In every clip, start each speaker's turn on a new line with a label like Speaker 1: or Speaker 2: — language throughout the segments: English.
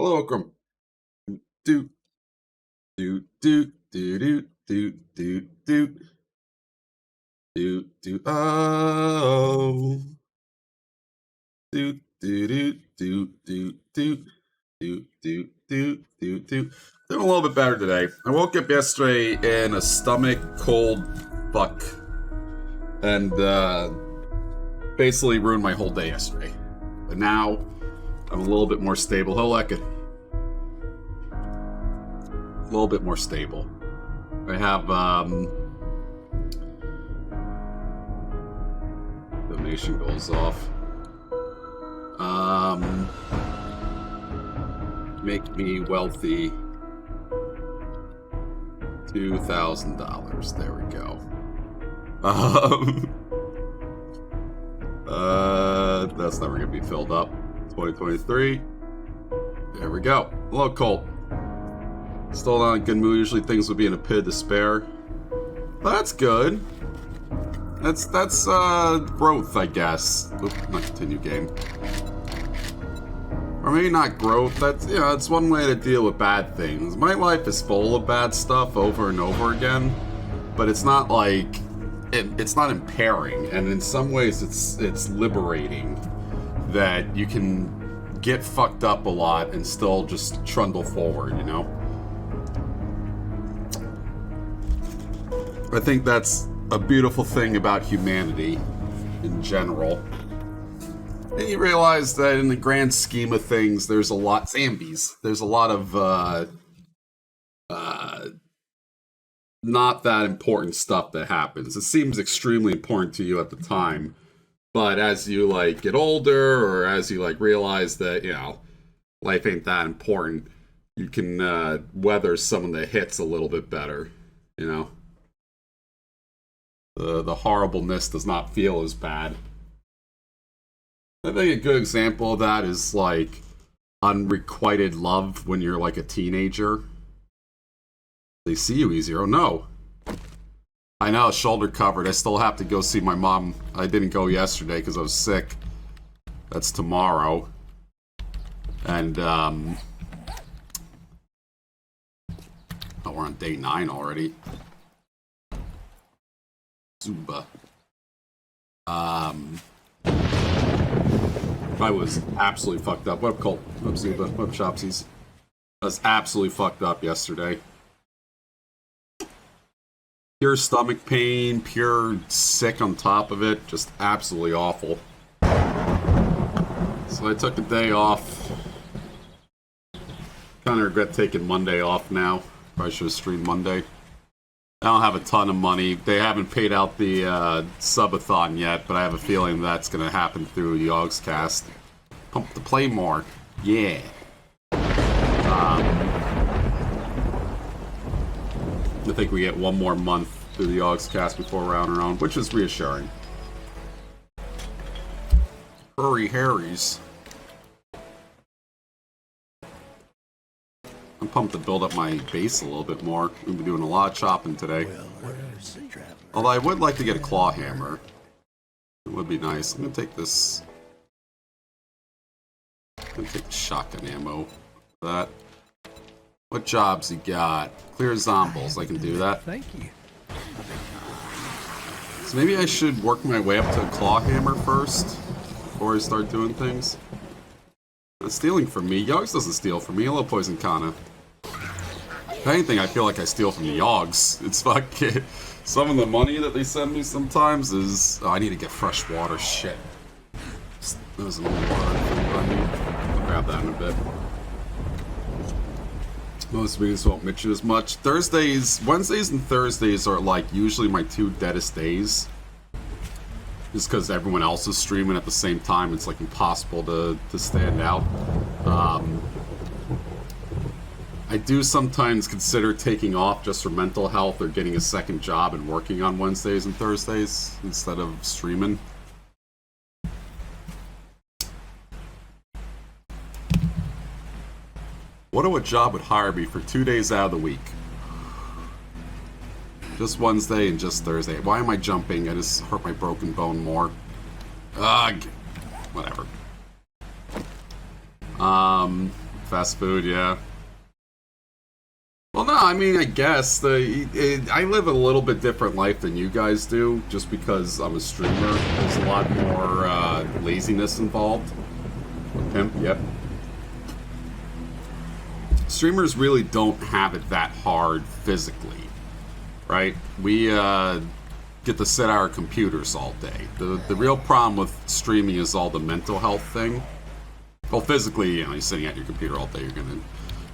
Speaker 1: Hello, welcome. Do do do do do do do do do oh do do do do do do do do. Doing a little bit better today. I woke up yesterday in a stomach cold fuck and basically ruined my whole day yesterday. But now I'm a little bit more stable. He'll like it. A little bit more stable. I have donation goes off. Make me wealthy. $2,000. There we go. That's never gonna be filled up. 2023. There we go. Hello, Colt. Still not in a good mood. Usually things would be in a pit of despair. Well, that's good. That's growth, I guess. Oop, not continue game. Or maybe not growth. That's it's one way to deal with bad things. My life is full of bad stuff over and over again, but it's not like it's not impairing. And in some ways, it's liberating that you can get fucked up a lot and still just trundle forward. You know. I think that's a beautiful thing about humanity in general. And you realize that in the grand scheme of things, there's a lot... Zambies. There's a lot of, not that important stuff that happens. It seems extremely important to you at the time. But as you, get older, or as you, realize that, life ain't that important, you can, weather some of the hits a little bit better, The horribleness does not feel as bad. I think a good example of that is unrequited love when you're a teenager. They see you easier. Oh no. I know, shoulder covered. I still have to go see my mom. I didn't go yesterday because I was sick. That's tomorrow. And oh, we're on day 9 already. Zumba. I was absolutely fucked up. What up, Colt? What up, Zumba? What up, Chopsies? I was absolutely fucked up yesterday. Pure stomach pain, pure sick on top of it. Just absolutely awful. So I took a day off. Kind of regret taking Monday off now. Probably should have streamed Monday. I don't have a ton of money. They haven't paid out the subathon yet, but I have a feeling that's going to happen through the Yogscast. Pump the play more. Yeah. I think we get one more month through the Yogscast before we're on our own, which is reassuring. Furry Harry's. I'm pumped to build up my base a little bit more. We've been doing a lot of chopping today. Although I would like to get a claw hammer. It would be nice. I'm gonna take this. I'm gonna take the shotgun ammo for that. What jobs you got? Clear zombies. I can do that.
Speaker 2: Thank you.
Speaker 1: So maybe I should work my way up to a claw hammer first before I start doing things. That's stealing from me. Yogs doesn't steal from me. Hello, Poison Kana. If anything, I feel like I steal from the Yogs. It's fucking... Some of the money that they send me sometimes is... Oh, I need to get fresh water. Shit. There's an old water I need. I'll grab that in a bit. Most weekends won't miss you as much. Wednesdays and Thursdays are usually my 2 deadest days. Just because everyone else is streaming at the same time, it's impossible to stand out. I do sometimes consider taking off just for mental health or getting a second job and working on Wednesdays and Thursdays instead of streaming. What a job would hire me for 2 days out of the week? Just Wednesday and just Thursday. Why am I jumping? I just hurt my broken bone more. Ugh. Whatever. Fast food, yeah. Well, no, I mean, I guess I live a little bit different life than you guys do, just because I'm a streamer. There's a lot more laziness involved. Pimp, yep. Streamers really don't have it that hard physically, right? We get to sit at our computers all day. The real problem with streaming is all the mental health thing. Well, physically, you know, you're sitting at your computer all day, you're gonna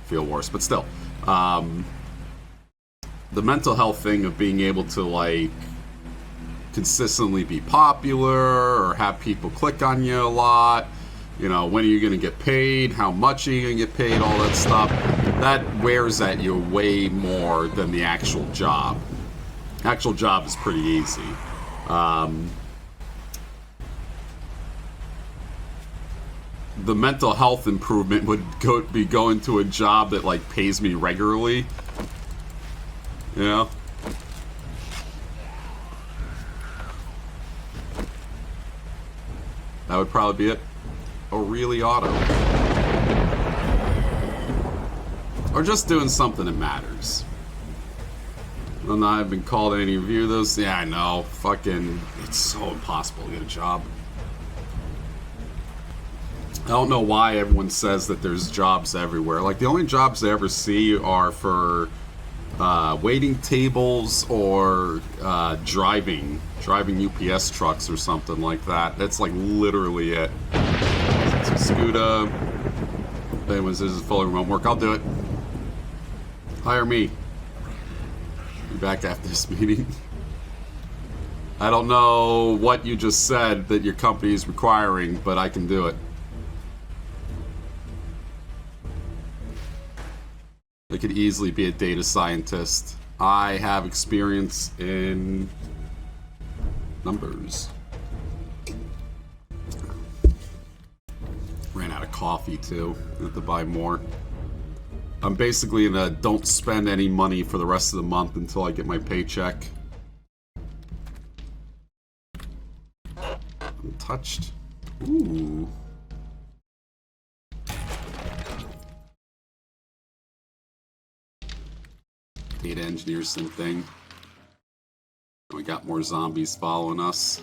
Speaker 1: feel worse, but still. The mental health thing of being able to, like, consistently be popular or have people click on you a lot, you know, when are you going to get paid, how much are you going to get paid, all that stuff, that wears at you way more than the actual job. Actual job is pretty easy. The mental health improvement would be going to a job that, like, pays me regularly. You know? That would probably be it. Really auto. Or just doing something that matters. Well, I've been called any review those. Yeah, I know. Fucking, it's so impossible to get a job. I don't know why everyone says that there's jobs everywhere. Like, the only jobs I ever see are for waiting tables or driving UPS trucks or something like that. That's like literally it. So Scuda, if anyone says it's fully remote work, I'll do it. Hire me. Be back after this meeting. I don't know what you just said that your company is requiring, but I can do it. I could easily be a data scientist. I have experience in numbers. Ran out of coffee too. I have to buy more. I'm basically in a don't spend any money for the rest of the month until I get my paycheck. Untouched. Ooh. Data engineer, same thing. We got more zombies following us.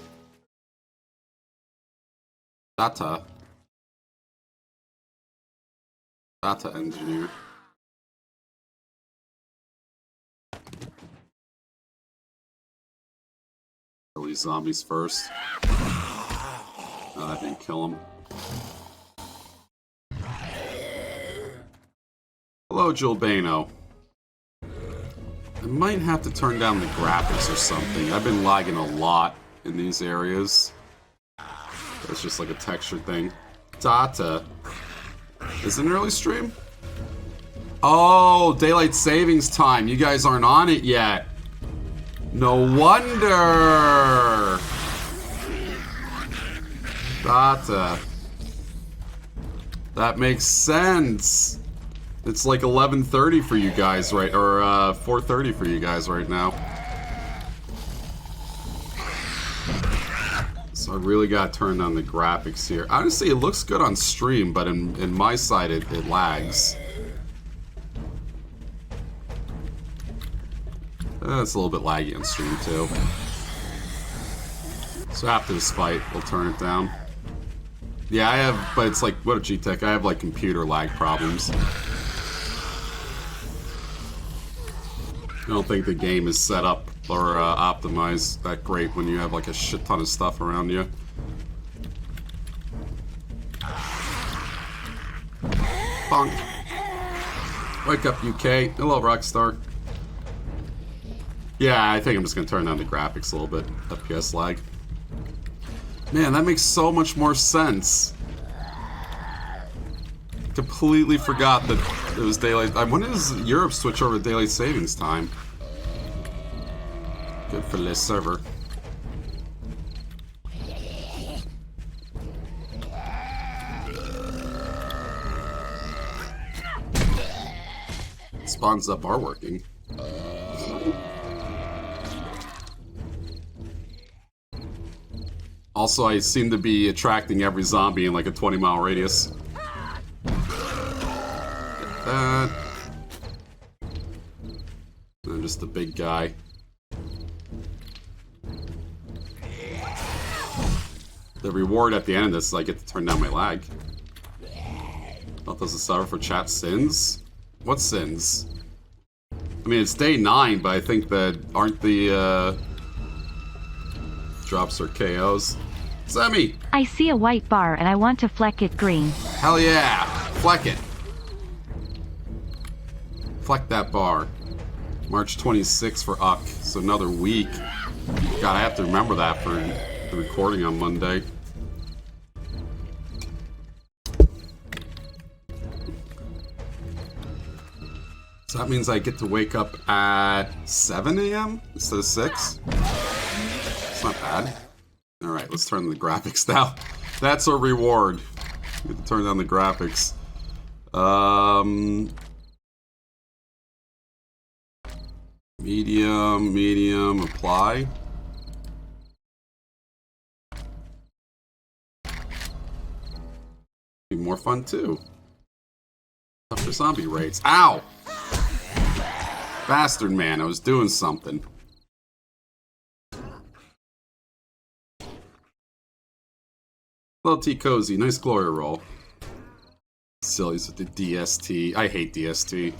Speaker 1: Data engineer. Kill these zombies first. I didn't kill them. Hello, Gilbano. I might have to turn down the graphics or something. I've been lagging a lot in these areas. It's just like a texture thing. Data. Is it an early stream? Oh, daylight savings time. You guys aren't on it yet. No wonder. Data. That makes sense. It's like 11:30 for you guys, right? Or 4:30 for you guys right now. So I really got to turn on the graphics here. Honestly, it looks good on stream, but in my side, it lags. It's a little bit laggy on stream, too. So after this fight, we'll turn it down. Yeah, I have, but it's like, what a G-Tech, I have like computer lag problems. I don't think the game is set up or optimized that great when you have like a shit ton of stuff around you. Bonk. Wake up, UK. Hello, Rockstar. Yeah, I think I'm just gonna turn down the graphics a little bit. FPS lag. Man, that makes so much more sense. Completely forgot that it was daylight. When does Europe switch over to daylight savings time? Good for this server. Spawns up are working. Also, I seem to be attracting every zombie in like a 20-mile radius. that. And just the big guy. The reward at the end of this is I get to turn down my lag. Thought this is suffer for chat sins? What sins? I mean, it's day 9, but I think that aren't the drops or KOs. Semi!
Speaker 2: I see a white bar and I want to fleck it green.
Speaker 1: Hell yeah! Fleck it! Fleck that bar. March 26th for Uck, so another week. God, I have to remember that for the recording on Monday. So that means I get to wake up at 7 a.m. instead of 6? It's not bad. Alright, let's turn on the graphics now. That's our reward. We have to turn down the graphics. Medium, apply. Be more fun too. Tougher zombie raids. Ow! Bastard man, I was doing something. Hello T Cozy, nice glory roll. Sillies with the DST. I hate DST.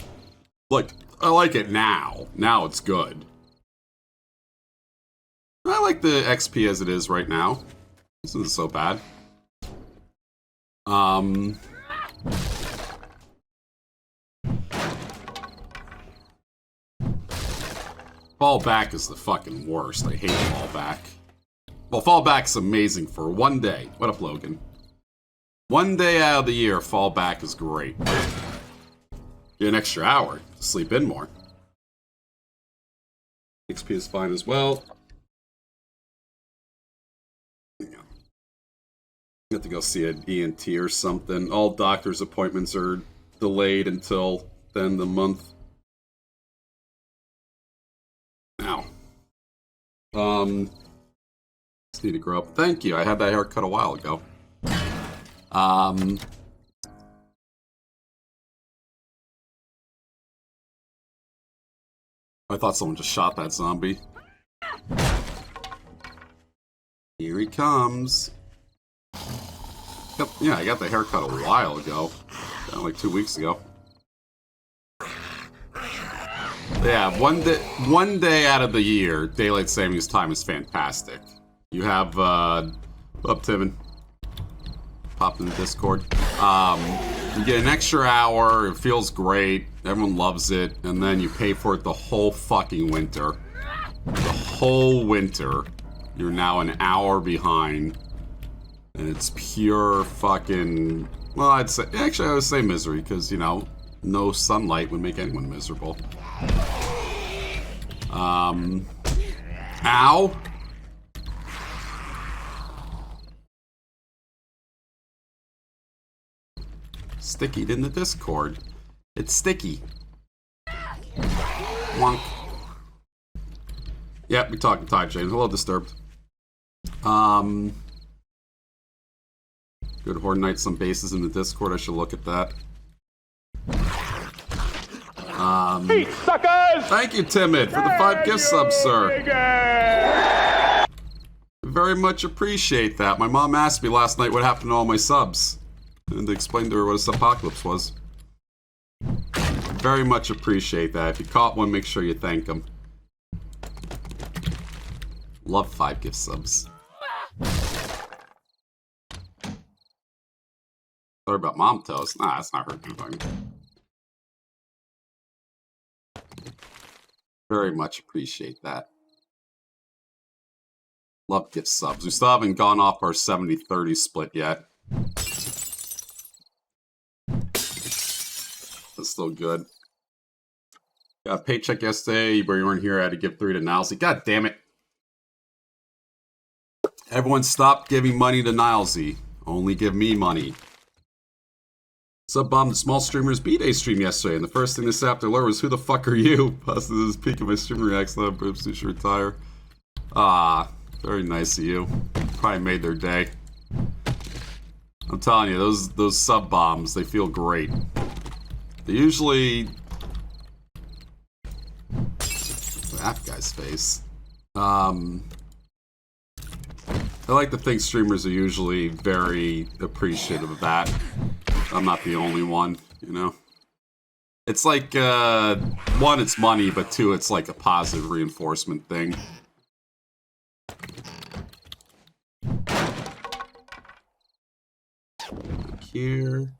Speaker 1: Look, I like it now. Now it's good. I like the XP as it is right now. This isn't so bad. Fall back is the fucking worst. I hate fall back. Well, fall back's amazing for one day. What up, Logan? One day out of the year, fall back is great. Get an extra hour to sleep in more. XP is fine as well. You have to go see an ENT or something. All doctor's appointments are delayed until the end of the month. Now, just need to grow up. Thank you. I had that haircut a while ago. I thought someone just shot that zombie. Here he comes. Yep, yeah, I got the haircut a while ago. Like 2 weeks ago. Yeah, one day out of the year, daylight savings time is fantastic. You have, up, Timon. Pop in the Discord. You get an extra hour, it feels great, everyone loves it, and then you pay for it the whole fucking winter. The whole winter, you're now an hour behind. And it's pure fucking, well, actually I would say misery, because, you know, no sunlight would make anyone miserable. Ow! Stickied in the Discord. It's sticky. Wonk. Yep, we talking Tide James. Hello, Disturbed. Good Horde Knight, some bases in the Discord. I should look at that.
Speaker 3: Hey, suckers!
Speaker 1: Thank you, Timid, for the 5 gift subs, sir. Very much appreciate that. My mom asked me last night what happened to all my subs. And to explain to her what a subapocalypse was. Very much appreciate that. If you caught one, make sure you thank them. Love 5 gift subs. Sorry about mom toast. Nah, that's not hurting anything. Very much appreciate that. Love gift subs. We still haven't gone off our 70-30 split yet. That's still good. Got a paycheck yesterday where you weren't here. I had to give 3 to Nilesy. God damn it. Everyone stop giving money to Nilesy. Only give me money. Sub-bomb the small streamers B-Day stream yesterday, and the first thing they said after lure was, who the fuck are you? Plus, this is peak of my stream reacts. Let boobs you should retire. Ah, very nice of you. Probably made their day. I'm telling you, those sub-bombs, they feel great. Usually... That guy's face. I like to think streamers are usually very appreciative of that. I'm not the only one, you know? It's like, one, it's money, but two, it's like a positive reinforcement thing. Here.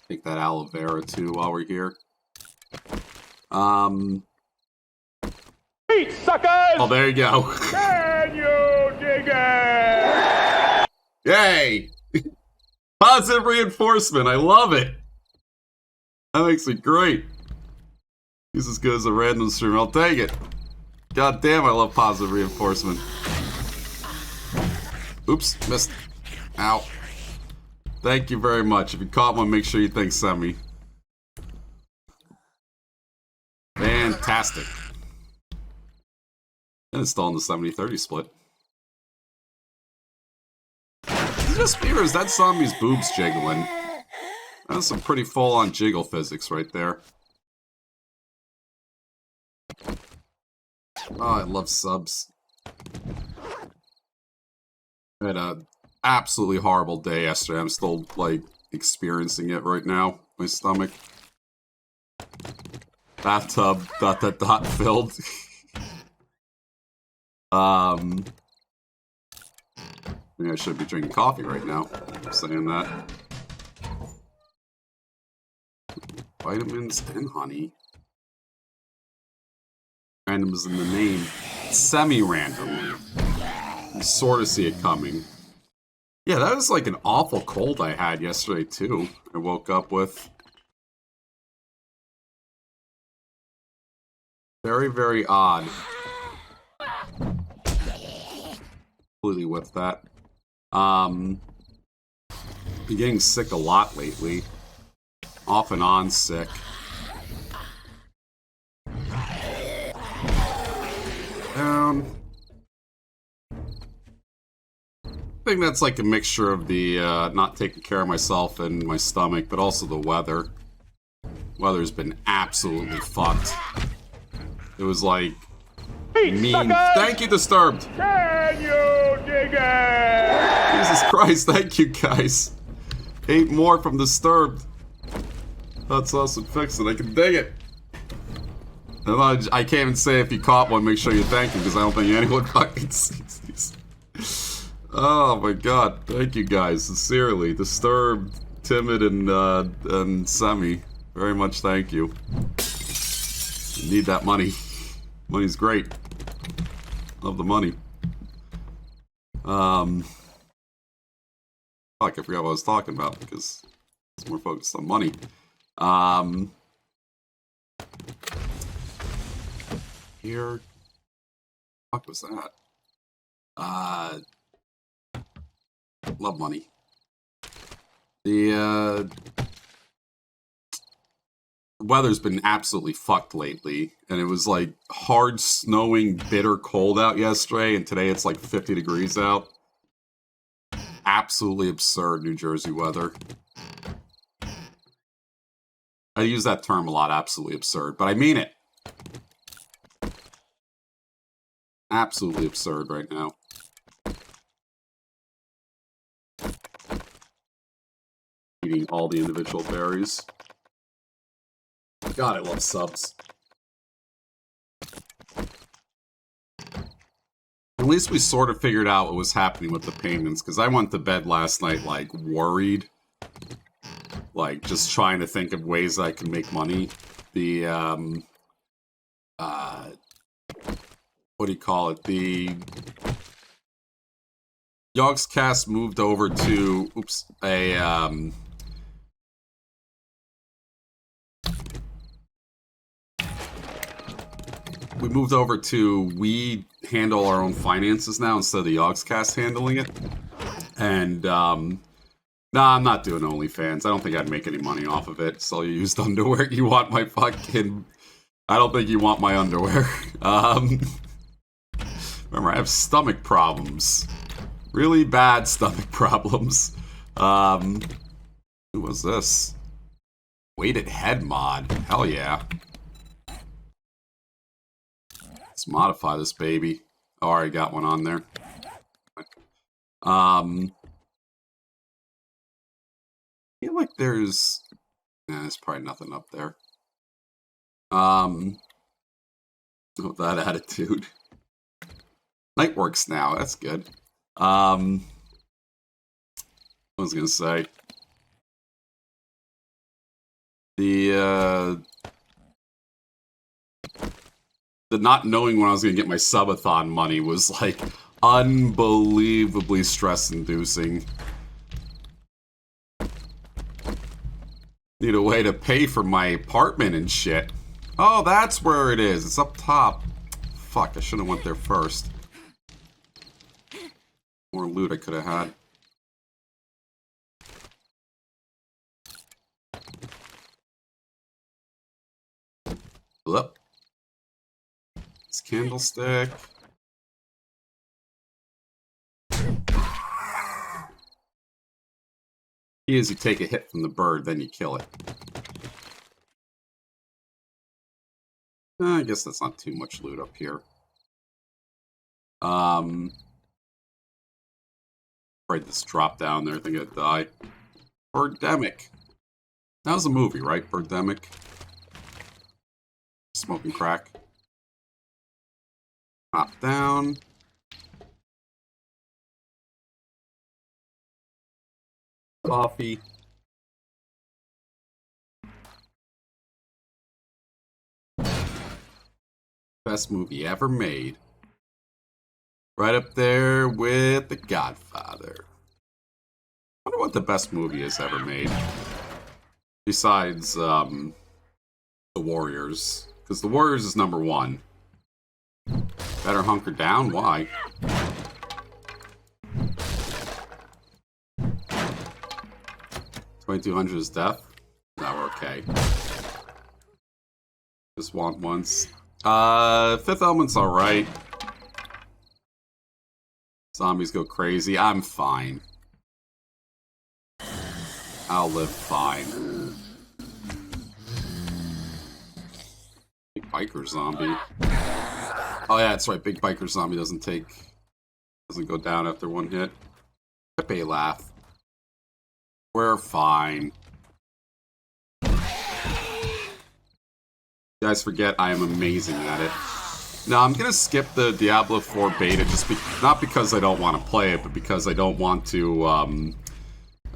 Speaker 1: Take that aloe vera too while we're here.
Speaker 3: Eat, suckers!
Speaker 1: Oh, there you go.
Speaker 3: Can you dig it?
Speaker 1: Yay! Positive reinforcement, I love it! That makes it great. He's as good as a random streamer, I'll take it. God damn, I love positive reinforcement. Oops, missed. Ow. Thank you very much. If you caught one, make sure you thank Semi. Fantastic. And installing the 70-30 split. Is it just me or is that zombie's boobs jiggling? That's some pretty full-on jiggle physics right there. Oh, I love subs. I had a absolutely horrible day yesterday. I'm still, like, experiencing it right now. My stomach. Bathtub, ... filled. Maybe I should be drinking coffee right now. I'm saying that. Vitamins and honey. Random is in the name. Semi-random. You sort of see it coming. Yeah, that was like an awful cold I had yesterday, too. I woke up with. Very, very odd. Completely with that. Been getting sick a lot lately. Off and on sick. Down. I think that's like a mixture of the not taking care of myself and my stomach, but also the weather. Weather's been absolutely fucked. It was like mean. Thank you, Disturbed.
Speaker 3: Can you dig it?
Speaker 1: Jesus Christ, thank you guys. 8 more from Disturbed. That's awesome. Fix it. I can dig it. And I can't even say if you caught one, make sure you thank him, because I don't think anyone fucking sees these. Oh my god. Thank you guys. Sincerely. Disturbed, Timid, and Semi. Very much thank you. You need that money. Money's great. Love the money. Fuck, I forgot what I was talking about, because it's more focused on money. Here. What was that? Love money. The weather's been absolutely fucked lately, and it was like hard snowing, bitter cold out yesterday, and today it's like 50 degrees out. Absolutely absurd New Jersey weather. I use that term a lot, absolutely absurd, but I mean it. Absolutely absurd right now. Eating all the individual berries. God, I love subs. At least we sort of figured out what was happening with the payments, because I went to bed last night, like, worried. Like, just trying to think of ways that I can make money. The, what do you call it? The Yogscast moved over to, oops, we moved over to, we handle our own finances now instead of the Yogscast handling it. And, nah, I'm not doing OnlyFans. I don't think I'd make any money off of it. So you used underwear. You want my fucking... I don't think you want my underwear. Remember, I have stomach problems. Really bad stomach problems. Who was this? Weighted head mod. Hell yeah. Let's modify this baby. Oh, I already got one on there. I feel like there's... Nah, there's probably nothing up there. Oh, that attitude. Night works now. That's good. What was I gonna say? The not knowing when I was gonna get my subathon money was like unbelievably stress-inducing. Need a way to pay for my apartment and shit. Oh, that's where it is. It's up top. Fuck, I should have went there first. More loot I could have had. Look. This candlestick. Key is you take a hit from the bird, then you kill it. I guess that's not too much loot up here. Afraid this drop down there, I think I'd die. Birdemic. That was a movie, right? Birdemic. Smoking crack. Hop down. Coffee. Best movie ever made. Right up there with The Godfather. I wonder what the best movie is ever made. Besides, The Warriors. Because The Warriors is #1. Better hunker down? Why? $2,200 is death? No, we're okay. Just want once. Fifth Element's alright. Zombies go crazy. I'm fine. I'll live fine. Big biker zombie. Oh yeah, that's right. Big biker zombie doesn't go down after one hit. Pepe laugh. We're fine. You guys forget I am amazing at it. Now I'm gonna skip the Diablo 4 beta not because I don't want to play it, but because I don't want to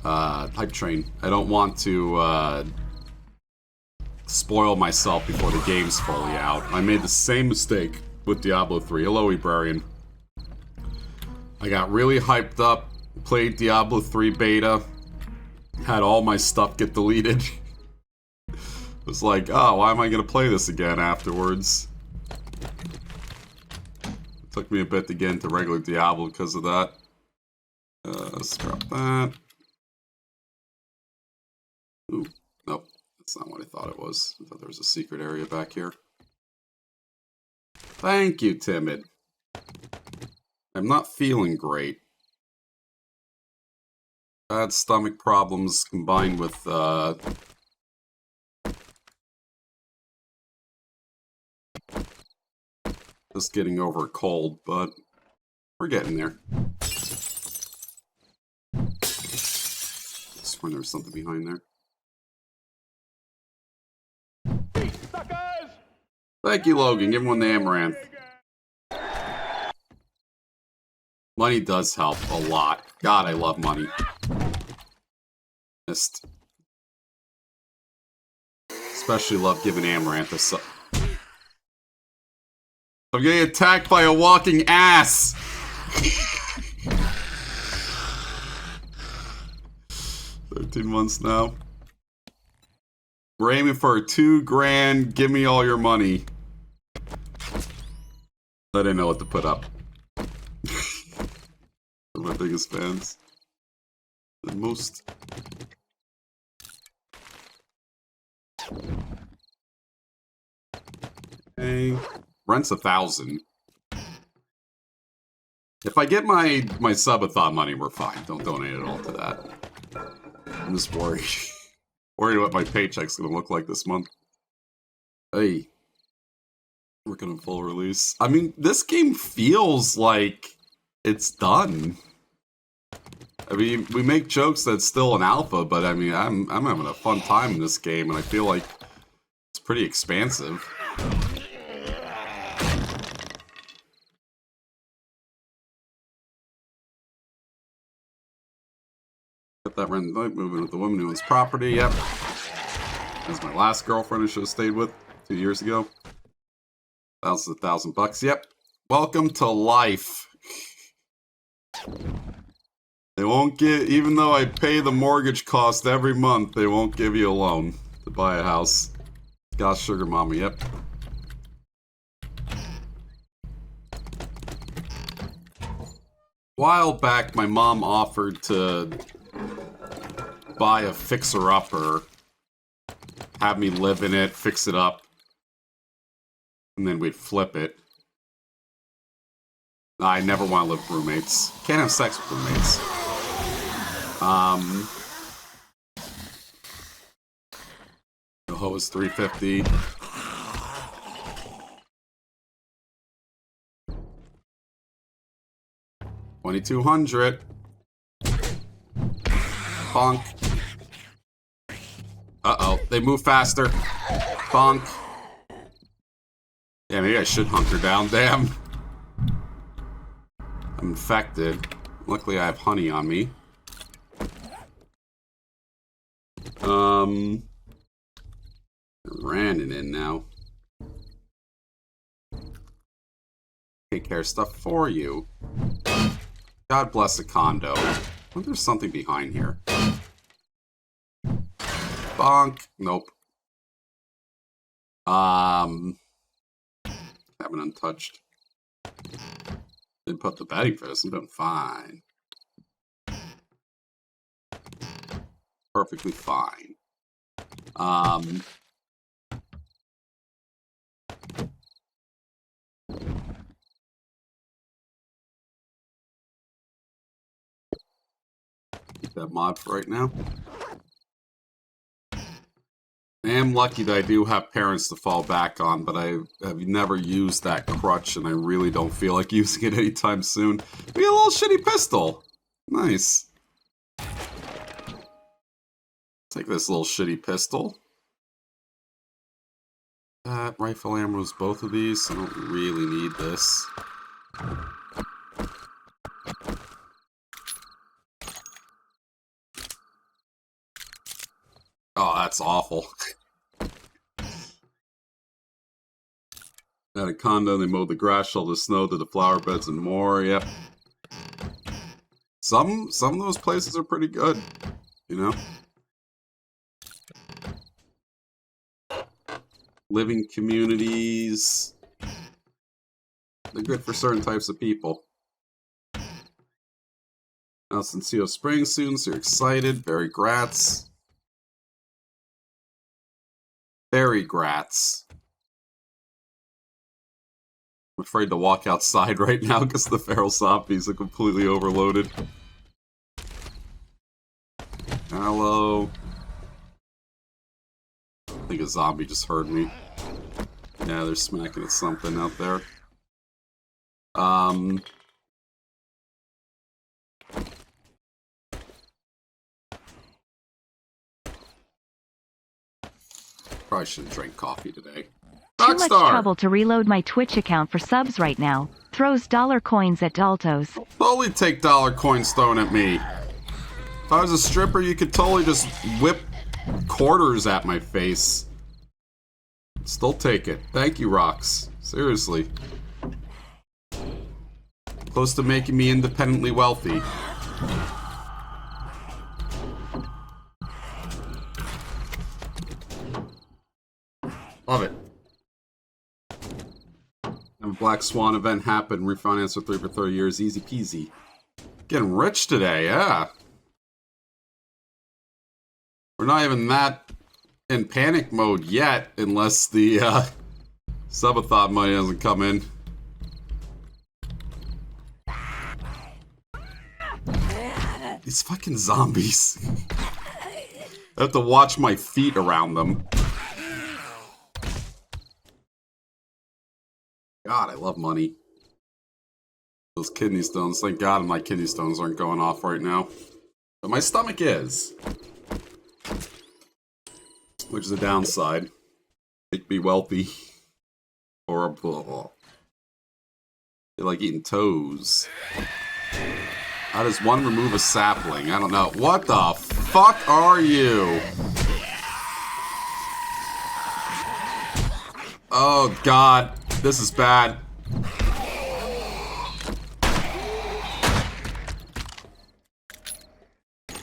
Speaker 1: hype train. I don't want to spoil myself before the game's fully out. I made the same mistake with Diablo 3. Hello, Librarian. I got really hyped up, played Diablo 3 beta, had all my stuff get deleted. It was like, oh, why am I gonna play this again afterwards? It took me a bit to get into regular Diablo because of that. Let's drop that. Ooh, nope. That's not what I thought it was. I thought there was a secret area back here. Thank you, Timid. I'm not feeling great. Bad stomach problems combined with, just getting over a cold, but we're getting there. I swear there was something behind there. Thank you, Logan. Give one the Amaranth. Money does help a lot. God, I love money. Especially love giving Amaranth a I'm getting attacked by a walking ass! 13 months now. We're aiming for $2 grand. Give me all your money. I didn't know what to put up. They're my biggest fans. The most. Okay. Rent's 1,000. If I get my subathon money, we're fine. Don't donate it all to that. I'm just worried. Worried what my paycheck's gonna look like this month. Hey. Working on full release. I mean, this game feels like it's done. I mean, we make jokes that it's still an alpha, but I mean, I'm having a fun time in this game, and I feel like it's pretty expansive. Got that random night moving with the woman who owns property. Yep. That's my last girlfriend I should have stayed with 2 years ago. $1,000. Yep. Welcome to life. They won't get, even though I pay the mortgage cost every month, they won't give you a loan to buy a house. Gosh, sugar mommy, yep. A while back, my mom offered to buy a fixer-upper, have me live in it, fix it up, and then we'd flip it. I never want to live with roommates. Can't have sex with roommates. The hose 350. $2,200. Bonk. Uh-oh, they move faster. Bonk. Yeah, maybe I should hunker down, damn. I'm infected. Luckily I have honey on me. Ran it in now. Take care of stuff for you. God bless the condo. I wonder if there's something behind here. Bonk. Nope. Haven't untouched. Didn't put the bedding for this. I'm doing fine. Perfectly fine. Keep that mod for right now. I am lucky that I do have parents to fall back on, but I have never used that crutch, and I really don't feel like using it anytime soon. We got a little shitty pistol. Nice. Take this little shitty pistol. That rifle ammo is both of these. I don't really need this. Oh, that's awful. At a condo, they mowed the grass, shoveled the snow, did the flower beds, and more. Yep. Some of those places are pretty good, you know. Living communities. They're good for certain types of people. Now it's in CO Spring soon, so you're excited. Very grats. Very grats. I'm afraid to walk outside right now because the feral zombies are completely overloaded. Hello. I think a zombie just heard me. Yeah, they're smacking at something out there. Probably shouldn't drink coffee today.
Speaker 2: Too much trouble to reload my Twitch account for subs right now. Throws dollar coins at Daltos.
Speaker 1: Totally take dollar coins thrown at me. If I was a stripper, you could totally just whip quarters at my face. Still take it. Thank you, Rox. Seriously. Close to making me independently wealthy. Love it. Have a Black Swan event happen. Refinance for 3 for 30 years. Easy peasy. Getting rich today, yeah. We're not even that in panic mode yet, unless the subathon money doesn't come in. These fucking zombies. I have to watch my feet around them. God, I love money. Those kidney stones. Thank God my kidney stones aren't going off right now. But my stomach is. Which is a downside. Make me wealthy. Horrible. They like eating toes. How does one remove a sapling? I don't know. What the fuck are you? Oh God. This is bad.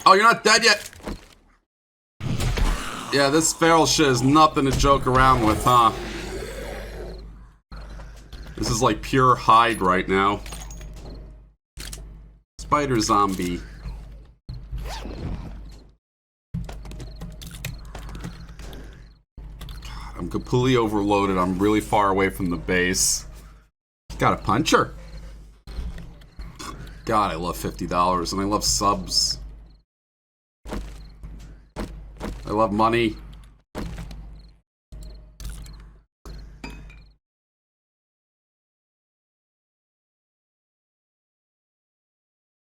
Speaker 1: Oh, you're not dead yet? Yeah, this feral shit is nothing to joke around with, huh? This is like pure hide right now. Spider zombie. God, I'm completely overloaded. I'm really far away from the base. Got a puncher. God, I love $50 and I love subs. I love money.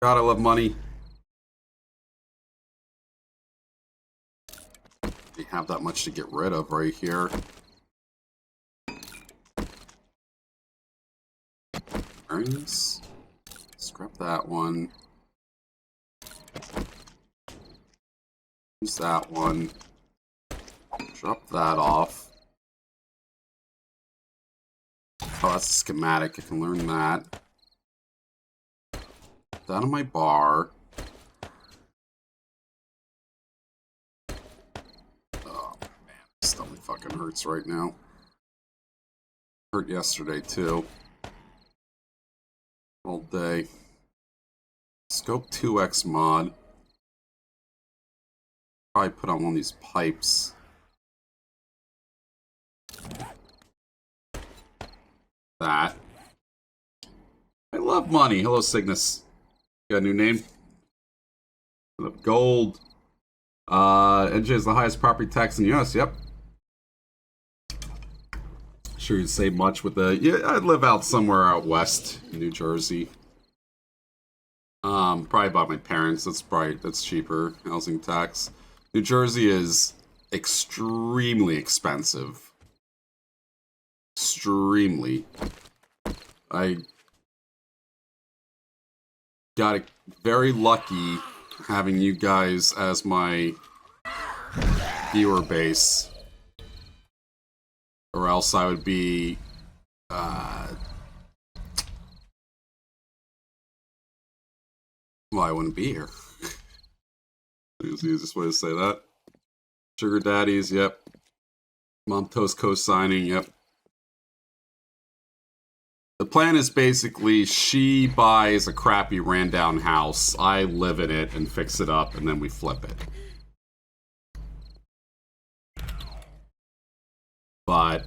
Speaker 1: God, I love money. We have that much to get rid of right here. Earnings. Scrap that one. Use that one. Drop that off. Oh, that's a schematic. I can learn that. Put that on my bar. Oh, man. My stomach fucking hurts right now. Hurt yesterday, too. All day. Scope 2X mod. Probably put on one of these pipes. That. I love money. Hello, Cygnus. Got a new name? I love gold. NJ is the highest property tax in the US. Yep. Sure you'd save much with the... Yeah, I'd live out somewhere out west in New Jersey. Probably by my parents. That's cheaper. Housing tax. New Jersey is extremely expensive. Extremely. I got very lucky having you guys as my viewer base. Or else I would be... well, I wouldn't be here. Is the easiest way to say that. Sugar daddies, yep. Mom Toast co-signing, yep. The plan is basically she buys a crappy ran-down house, I live in it and fix it up, and then we flip it. But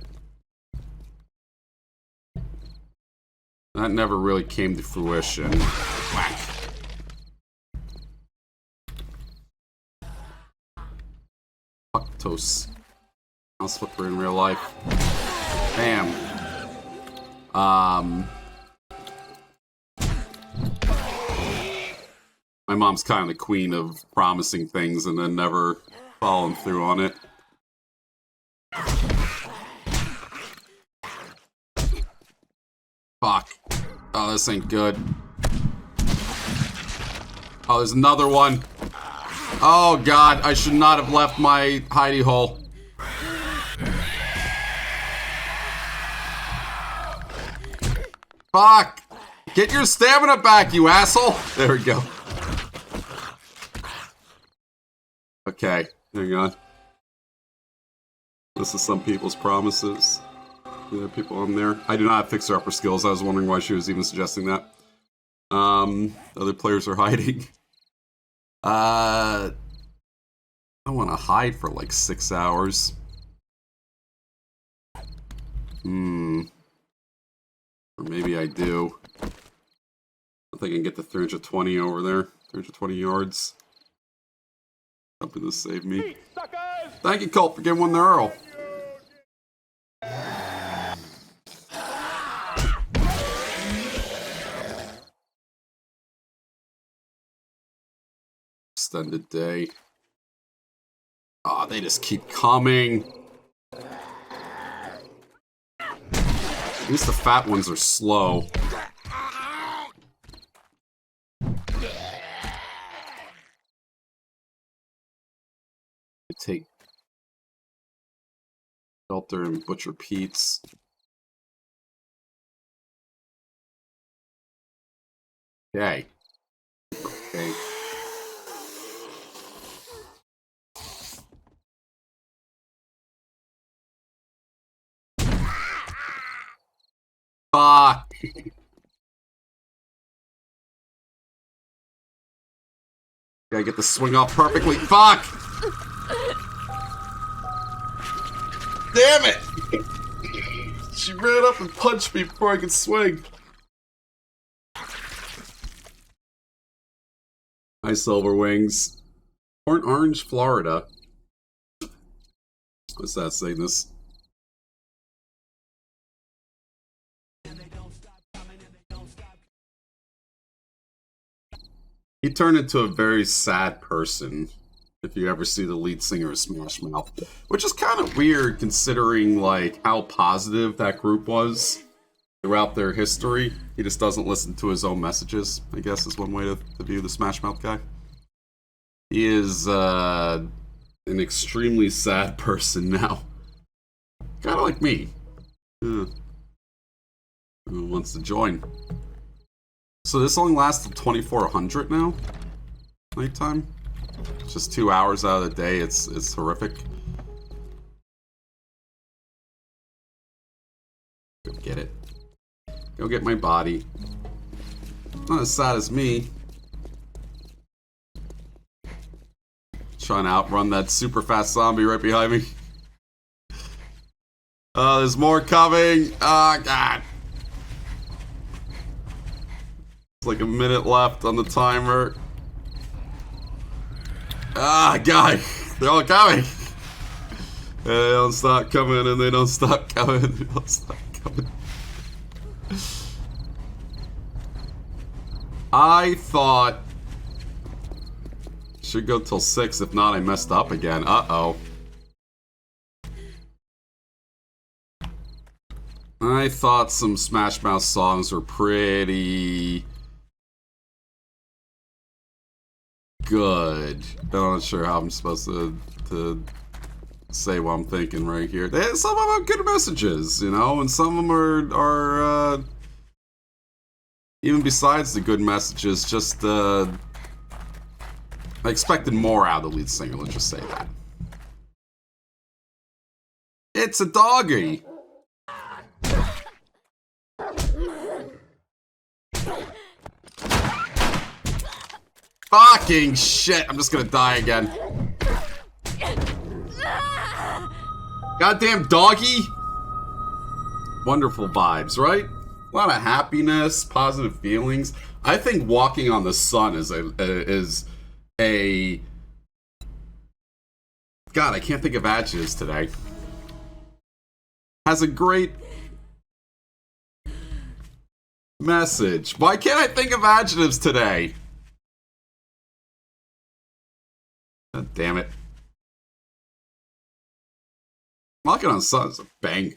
Speaker 1: that never really came to fruition. Whack. Fuck toast. House flipper in real life. Bam. My mom's kind of the queen of promising things and then never following through on it. Fuck. Oh, this ain't good. Oh, there's another one. Oh, God. I should not have left my hidey hole. Fuck. Get your stamina back, you asshole. There we go. Okay. Hang on. This is some people's promises. There are people on there. I do not have fixer-upper skills. I was wondering why she was even suggesting that. Other players are hiding. I don't want to hide for like 6 hours. Or maybe I do. I think I can get to 320 over there. 320 yards. Helping to save me. Thank you, Colt, for getting one to Earl. Extended day. Ah, they just keep coming. At least the fat ones are slow. Take Shelter and Butcher Pete's. Okay. Okay. Fuck. Gotta get the swing off perfectly. Fuck! Damn it! She ran up and punched me before I could swing. Hi, Silver Wings. Port Orange, Florida. What's that saying this? He turned into a very sad person, if you ever see the lead singer of Smash Mouth. Which is kind of weird, considering, like, how positive that group was throughout their history. He just doesn't listen to his own messages, I guess is one way to view the Smash Mouth guy. He is, an extremely sad person now. Kind of like me. Who wants to join? So this only lasts till 2400 now? Nighttime? Just 2 hours out of the day, it's horrific. Go get it. Go get my body. Not as sad as me. Trying to outrun that super fast zombie right behind me. Oh, there's more coming! Oh, God! It's like a minute left on the timer. Ah, God! They're all coming! And they don't stop coming, and they don't stop coming, they don't stop coming. I thought... Should go till 6, if not I messed up again. Uh-oh. I thought some Smash Mouth songs were pretty... good. I'm not sure how I'm supposed to say what I'm thinking right here. Some of them have good messages, you know, and some of them are even besides the good messages, just I expected more out of the lead singer, let's just say that. It's a doggy! Fucking shit, I'm just gonna die again. Goddamn doggy! Wonderful vibes, right? A lot of happiness, positive feelings. I think walking on the sun is a God, I can't think of adjectives today. Has a great message. Why can't I think of adjectives today? God damn it. Walking on the sun is a banger.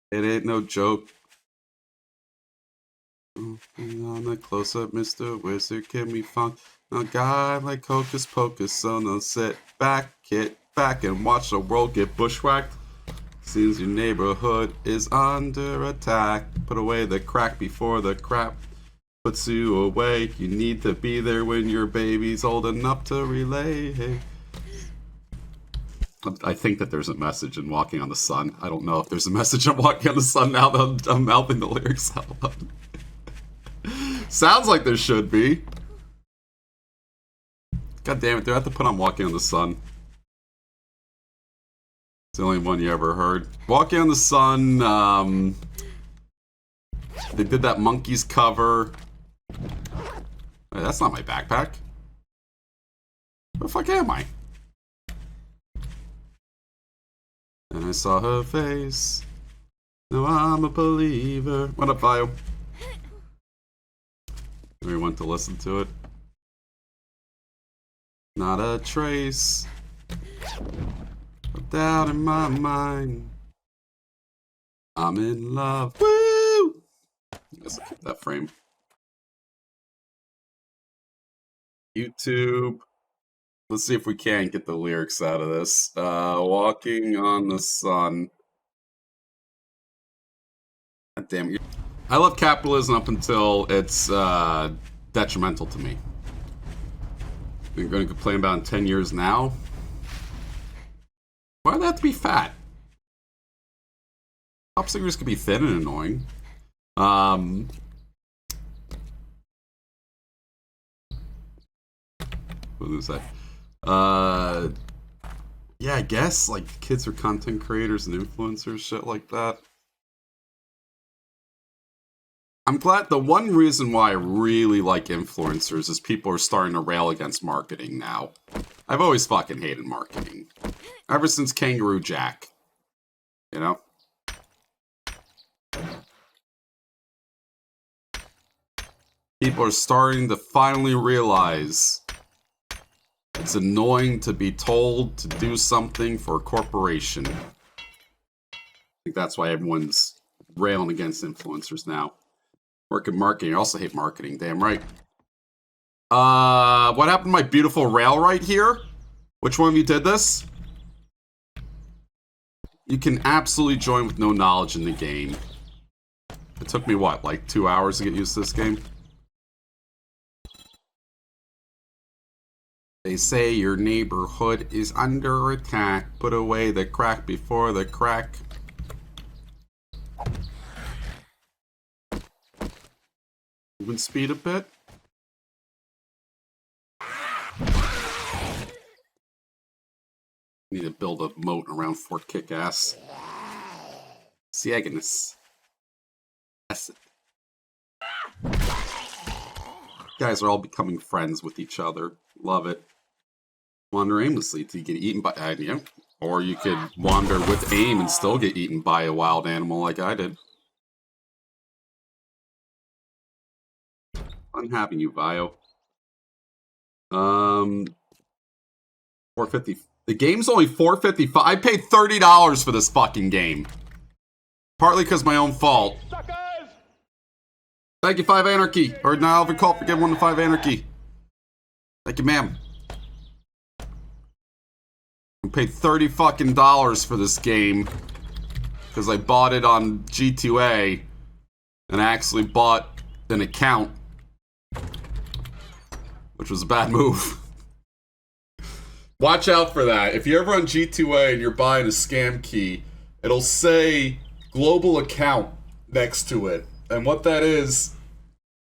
Speaker 1: It ain't no joke. On the close-up, Mr. Wizard, can we funk? A guy like Hocus Pocus, so no sit back, get back, and watch the world get bushwhacked. Seems your neighborhood is under attack. Put away the crack before the crap puts you away. You need to be there when your baby's old enough to relay. I think that there's a message in Walking on the Sun. I don't know if there's a message in Walking on the Sun now that I'm mouthing the lyrics out loud. Sounds like there should be. God damn it, do I have to put on Walking on the Sun? It's the only one you ever heard. Walking on the Sun, they did that Monkeys cover. Hey, that's not my backpack. Where the fuck am I? And I saw her face. Now I'm a believer. What up, Vio? We want to listen to it. Not a trace of doubt in my mind. I'm in love. Woo! I guess I'll keep that frame. YouTube. Let's see if we can get the lyrics out of this. Walking on the sun. God damn it. I love capitalism up until it's detrimental to me. You're going to complain about in 10 years now? Why do they have to be fat? Pop singers can be thin and annoying. What was that? Yeah, I guess like kids are content creators and influencers, shit like that. I'm glad the one reason why I really like influencers is people are starting to rail against marketing now. I've always fucking hated marketing. Ever since Kangaroo Jack. You know? People are starting to finally realize it's annoying to be told to do something for a corporation. I think that's why everyone's railing against influencers now. Work in marketing. I also hate marketing. Damn right. What happened to my beautiful rail right here? Which one of you did this? You can absolutely join with no knowledge in the game. It took me, what, like 2 hours to get used to this game? They say your neighborhood is under attack. Put away the crack before the crack. Moving speed a bit. Need to build a moat around Fort Kickass. Sieganus. That's it. Guys are all becoming friends with each other. Love it. Wander aimlessly till you get eaten by... yeah. Or you could wander with aim and still get eaten by a wild animal like I did. Fun having you, Vio. 450. The game's only $4.55. I paid $30 for this fucking game. Partly because my own fault. Thank you, 5 Anarchy. Or now I've called for getting 1 to 5 Anarchy. Thank you, ma'am. I paid $30 fucking for this game because I bought it on G2A and I actually bought an account, which was a bad move. Watch out for that. If you're ever on G2A and you're buying a scam key, it'll say global account next to it. And what that is,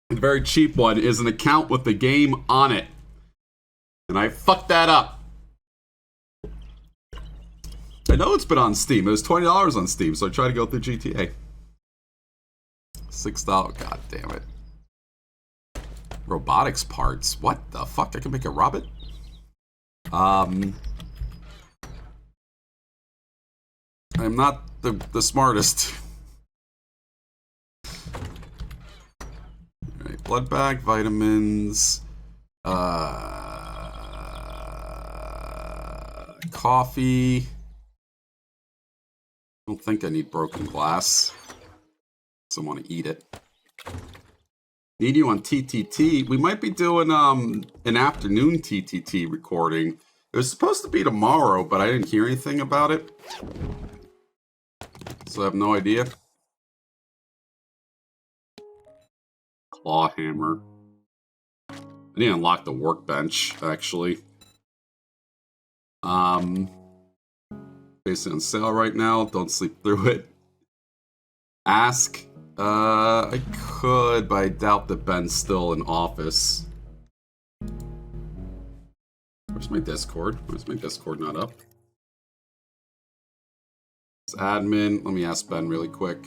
Speaker 1: the very cheap one, is an account with the game on it. And I fucked that up. I know it's been on Steam. It was $20 on Steam, so I tried to go through GTA. $6. God damn it. Robotics parts. What the fuck? I can make a robot? I'm not the smartest. Alright, blood bag, vitamins, coffee. I don't think I need broken glass. So I want to eat it. Need you on TTT. We might be doing an afternoon TTT recording. It was supposed to be tomorrow, but I didn't hear anything about it. So I have no idea. Claw hammer. I need to unlock the workbench, actually. Basically on sale right now. Don't sleep through it. Ask. I could, but I doubt that Ben's still in office. Where's my Discord? Where's my Discord not up? It's admin. Let me ask Ben really quick.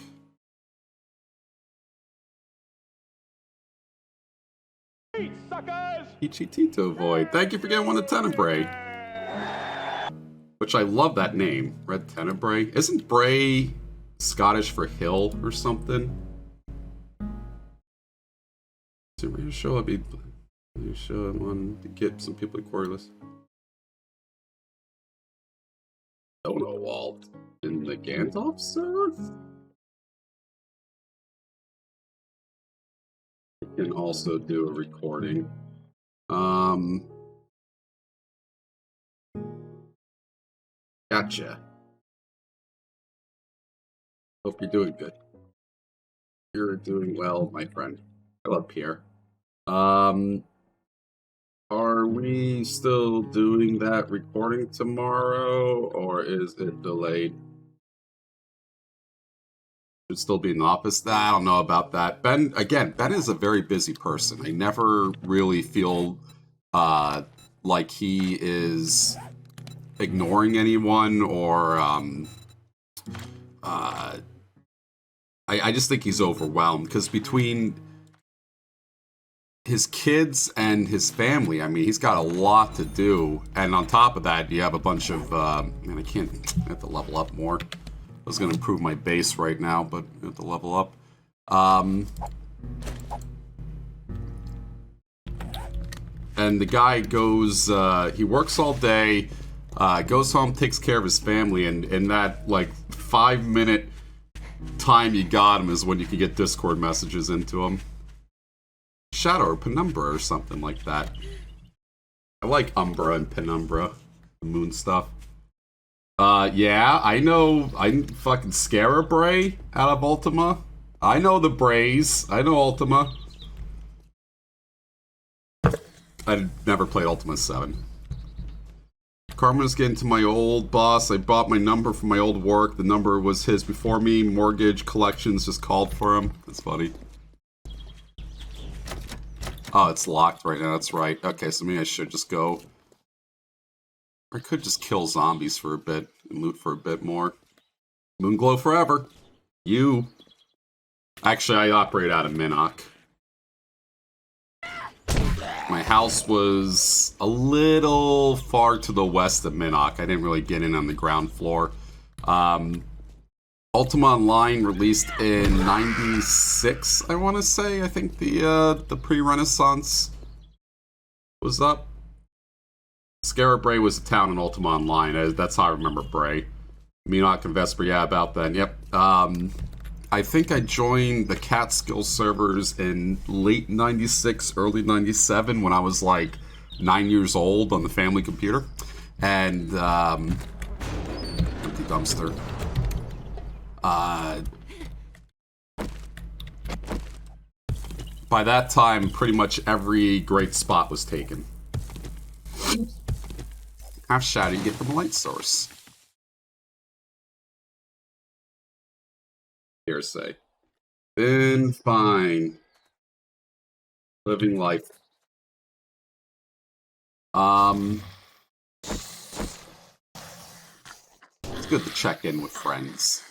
Speaker 3: 3, Eat, suckers!
Speaker 1: Ichi Tito Void. Thank you for getting one to Tenebrae. Which I love that name. Red Tenebrae. Isn't Bray Scottish for hill or something? So we're sure I'll be sure I want to get some people querulous. Donowald in the Gandalf server? I can also do a recording. Gotcha. Hope you're doing good. You're doing well, my friend. Hello, Pierre. Are we still doing that recording tomorrow, or is it delayed? Should still be in the office. I don't know about that. Ben is a very busy person. I never really feel like he is ignoring anyone, or I just think he's overwhelmed, because between his kids and his family, I mean, he's got a lot to do, and on top of that, you have a bunch of man, I have to level up more. I was going to improve my base right now, but I have to level up. And the guy goes, he works all day, goes home, takes care of his family, and in that, like, 5-minute time you got him is when you can get Discord messages into him. Shadow or Penumbra or something like that. I like Umbra and Penumbra, the moon stuff. Yeah, I know. I'm fucking Scarabray out of Ultima. I know the Brays. I know Ultima. I never played Ultima 7. Carmen's getting to my old boss. I bought my number from my old work. The number was his before me. Mortgage collections just called for him. That's funny. Oh, it's locked right now. That's right. Okay, so maybe I should just go. I could just kill zombies for a bit and loot for a bit more. Moonglow forever. You. Actually, I operate out of Minnock. My house was a little far to the west of Minnock. I didn't really get in on the ground floor. Ultima Online released in '96, I want to say. I think the pre-Renaissance was up. Scarabray was a town in Ultima Online. That's how I remember Bray. Minnock and Vesper, yeah, about then. Yep. I think I joined the Catskill servers in late '96, early '97, when I was like 9 years old on the family computer. And empty dumpster. By that time, pretty much every great spot was taken. Half shadow you get from a light source. Hearsay. Been fine. Living life. It's good to check in with friends.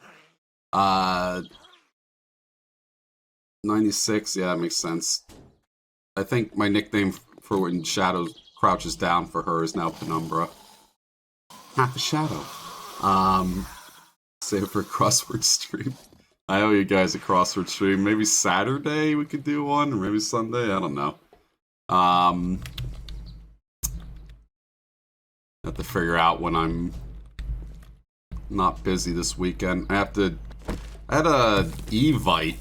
Speaker 1: 96, yeah, that makes sense. I think my nickname for when Shadow crouches down for her is now Penumbra. Half a shadow. Save it for a crossword stream. I owe you guys a crossword stream. Maybe Saturday we could do one, or maybe Sunday, I don't know. Have to figure out when I'm not busy this weekend. I had a Evite,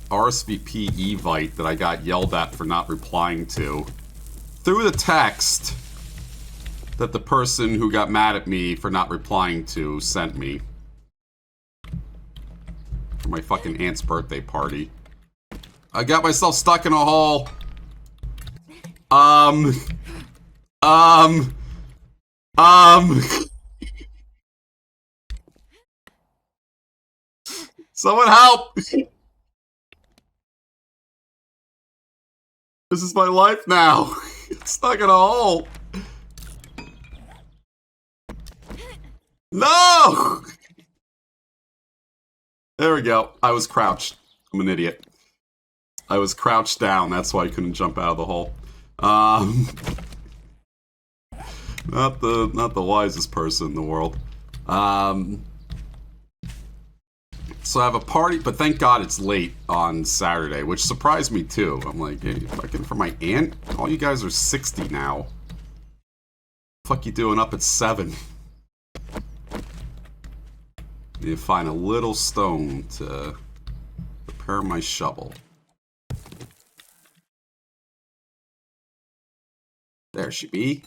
Speaker 1: RSVP Evite that I got yelled at for not replying to through the text that the person who got mad at me for not replying to sent me for my fucking aunt's birthday party. I got myself stuck in a hole. Someone help! This is my life now. It's stuck in a hole. No! There we go. I was crouched. I'm an idiot. I was crouched down, that's why I couldn't jump out of the hole. Not the wisest person in the world. So I have a party, but thank God it's late on Saturday, which surprised me too. I'm like, hey, fucking for my aunt? All you guys are 60 now. What the fuck you doing up at 7? Need to find a little stone to prepare my shovel. There she be.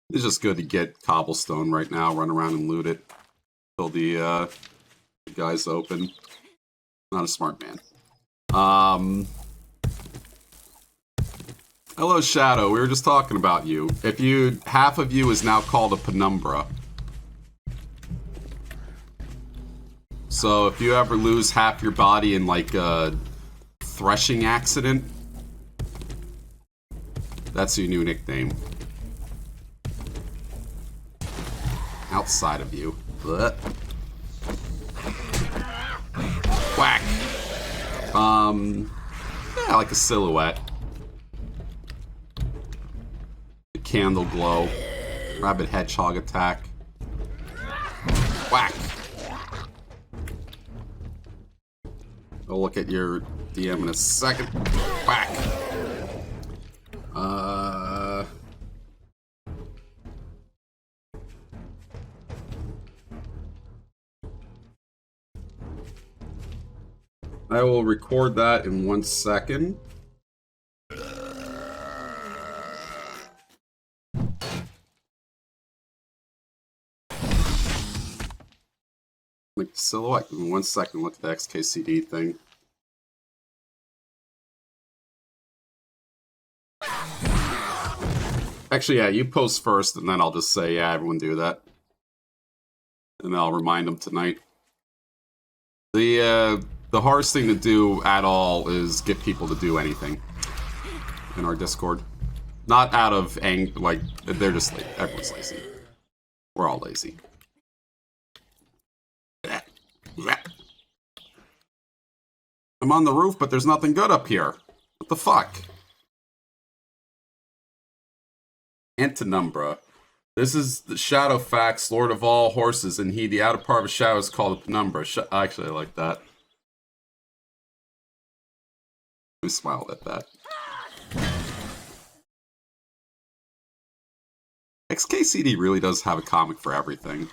Speaker 1: It's just good to get cobblestone right now, run around and loot it. Till the guy's open. Not a smart man. Hello, Shadow. We were just talking about you. Half of you is now called a penumbra. So if you ever lose half your body in like a threshing accident, that's your new nickname. Outside of you. Blech. Whack. Yeah, like a silhouette. A candle glow. Rabbit hedgehog attack. Whack. I'll look at your DM in a second. Whack. I will record that in 1 second. Like the silhouette. In 1 second, look at the XKCD thing. Actually, yeah, you post first, and then I'll just say, yeah, everyone do that. And I'll remind them tonight. The hardest thing to do at all is get people to do anything in our Discord. Not out of anger, like, they're just lazy. Everyone's lazy. We're all lazy. I'm on the roof, but there's nothing good up here. What the fuck? Antinumbra. This is the Shadowfax, Lord of all horses, and he, the outer part of a shadow, is called a penumbra. Actually, I like that. We smiled at that. XKCD really does have a comic for everything.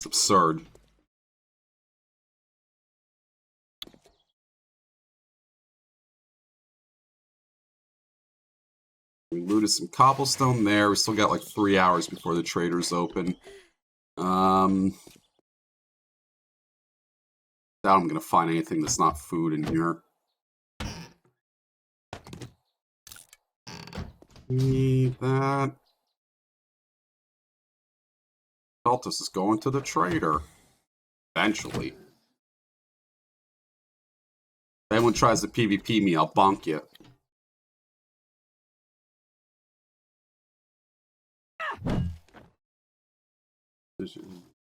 Speaker 1: It's absurd. We looted some cobblestone there. We still got like 3 hours before the traders open. Doubt I'm gonna find anything that's not food in here. Need that. Deltus is going to the trader. Eventually. If anyone tries to PvP me, I'll bonk you.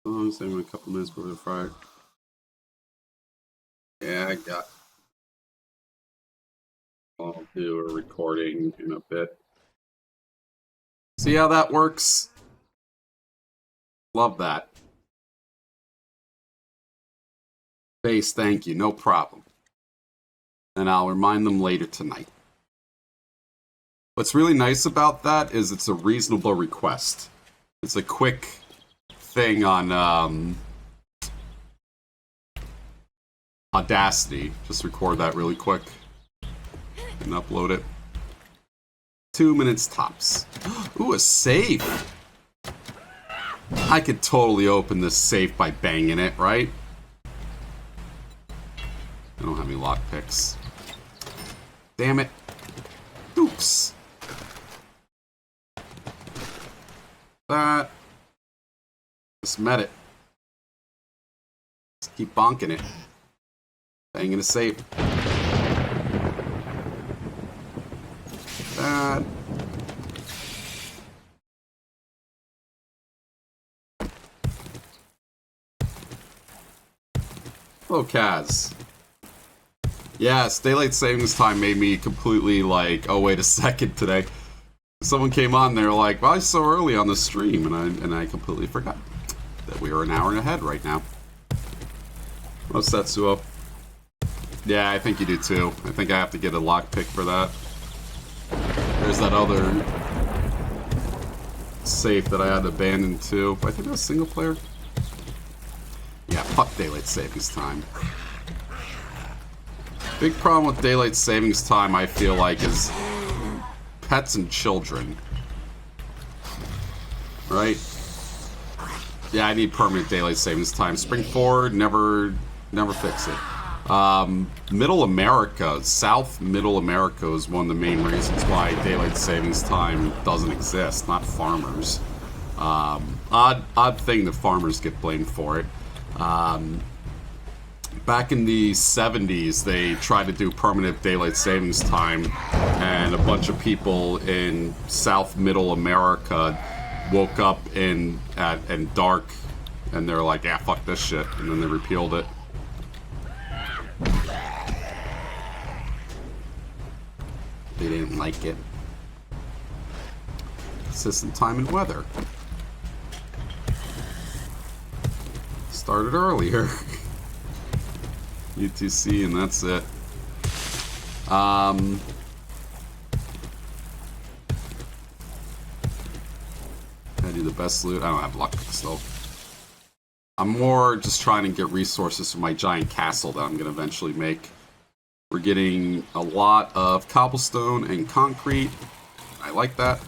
Speaker 1: Oh, save me a couple minutes before the fire. Yeah, I got. I'll do a recording in a bit. See how that works? Love that. Base, thank you, no problem. And I'll remind them later tonight. What's really nice about that is it's a reasonable request. It's a quick thing on Audacity. Just record that really quick and upload it. 2 minutes tops. Ooh, a safe! I could totally open this safe by banging it, right? I don't have any lockpicks. Damn it. Oops. That. Just met it. Just keep bonking it. Banging a safe. That. Hello, Kaz. Yes, daylight savings time made me completely like, oh wait a second today. Someone came on, they were like, why so early on the stream? And I completely forgot that we were an hour ahead right now. Oh, Setsuo. Yeah, I think you do too. I think I have to get a lockpick for that. There's that other safe that I had abandoned too. I think that was single player. Yeah, fuck daylight savings time. Big problem with daylight savings time, I feel like, is pets and children. Right? Yeah, I need permanent daylight savings time. Spring forward, never fix it. Middle America, South Middle America is one of the main reasons why daylight savings time doesn't exist, not farmers. Odd thing that farmers get blamed for it. Back in the 70s, they tried to do permanent daylight savings time, and a bunch of people in South Middle America woke up in dark, and they're like, yeah, fuck this shit, and then they repealed it. They didn't like it. Consistent time and weather. Started earlier. UTC, and that's it. I do the best loot. I don't have luck still. I'm more just trying to get resources for my giant castle that I'm going to eventually make. We're getting a lot of cobblestone and concrete. I like that.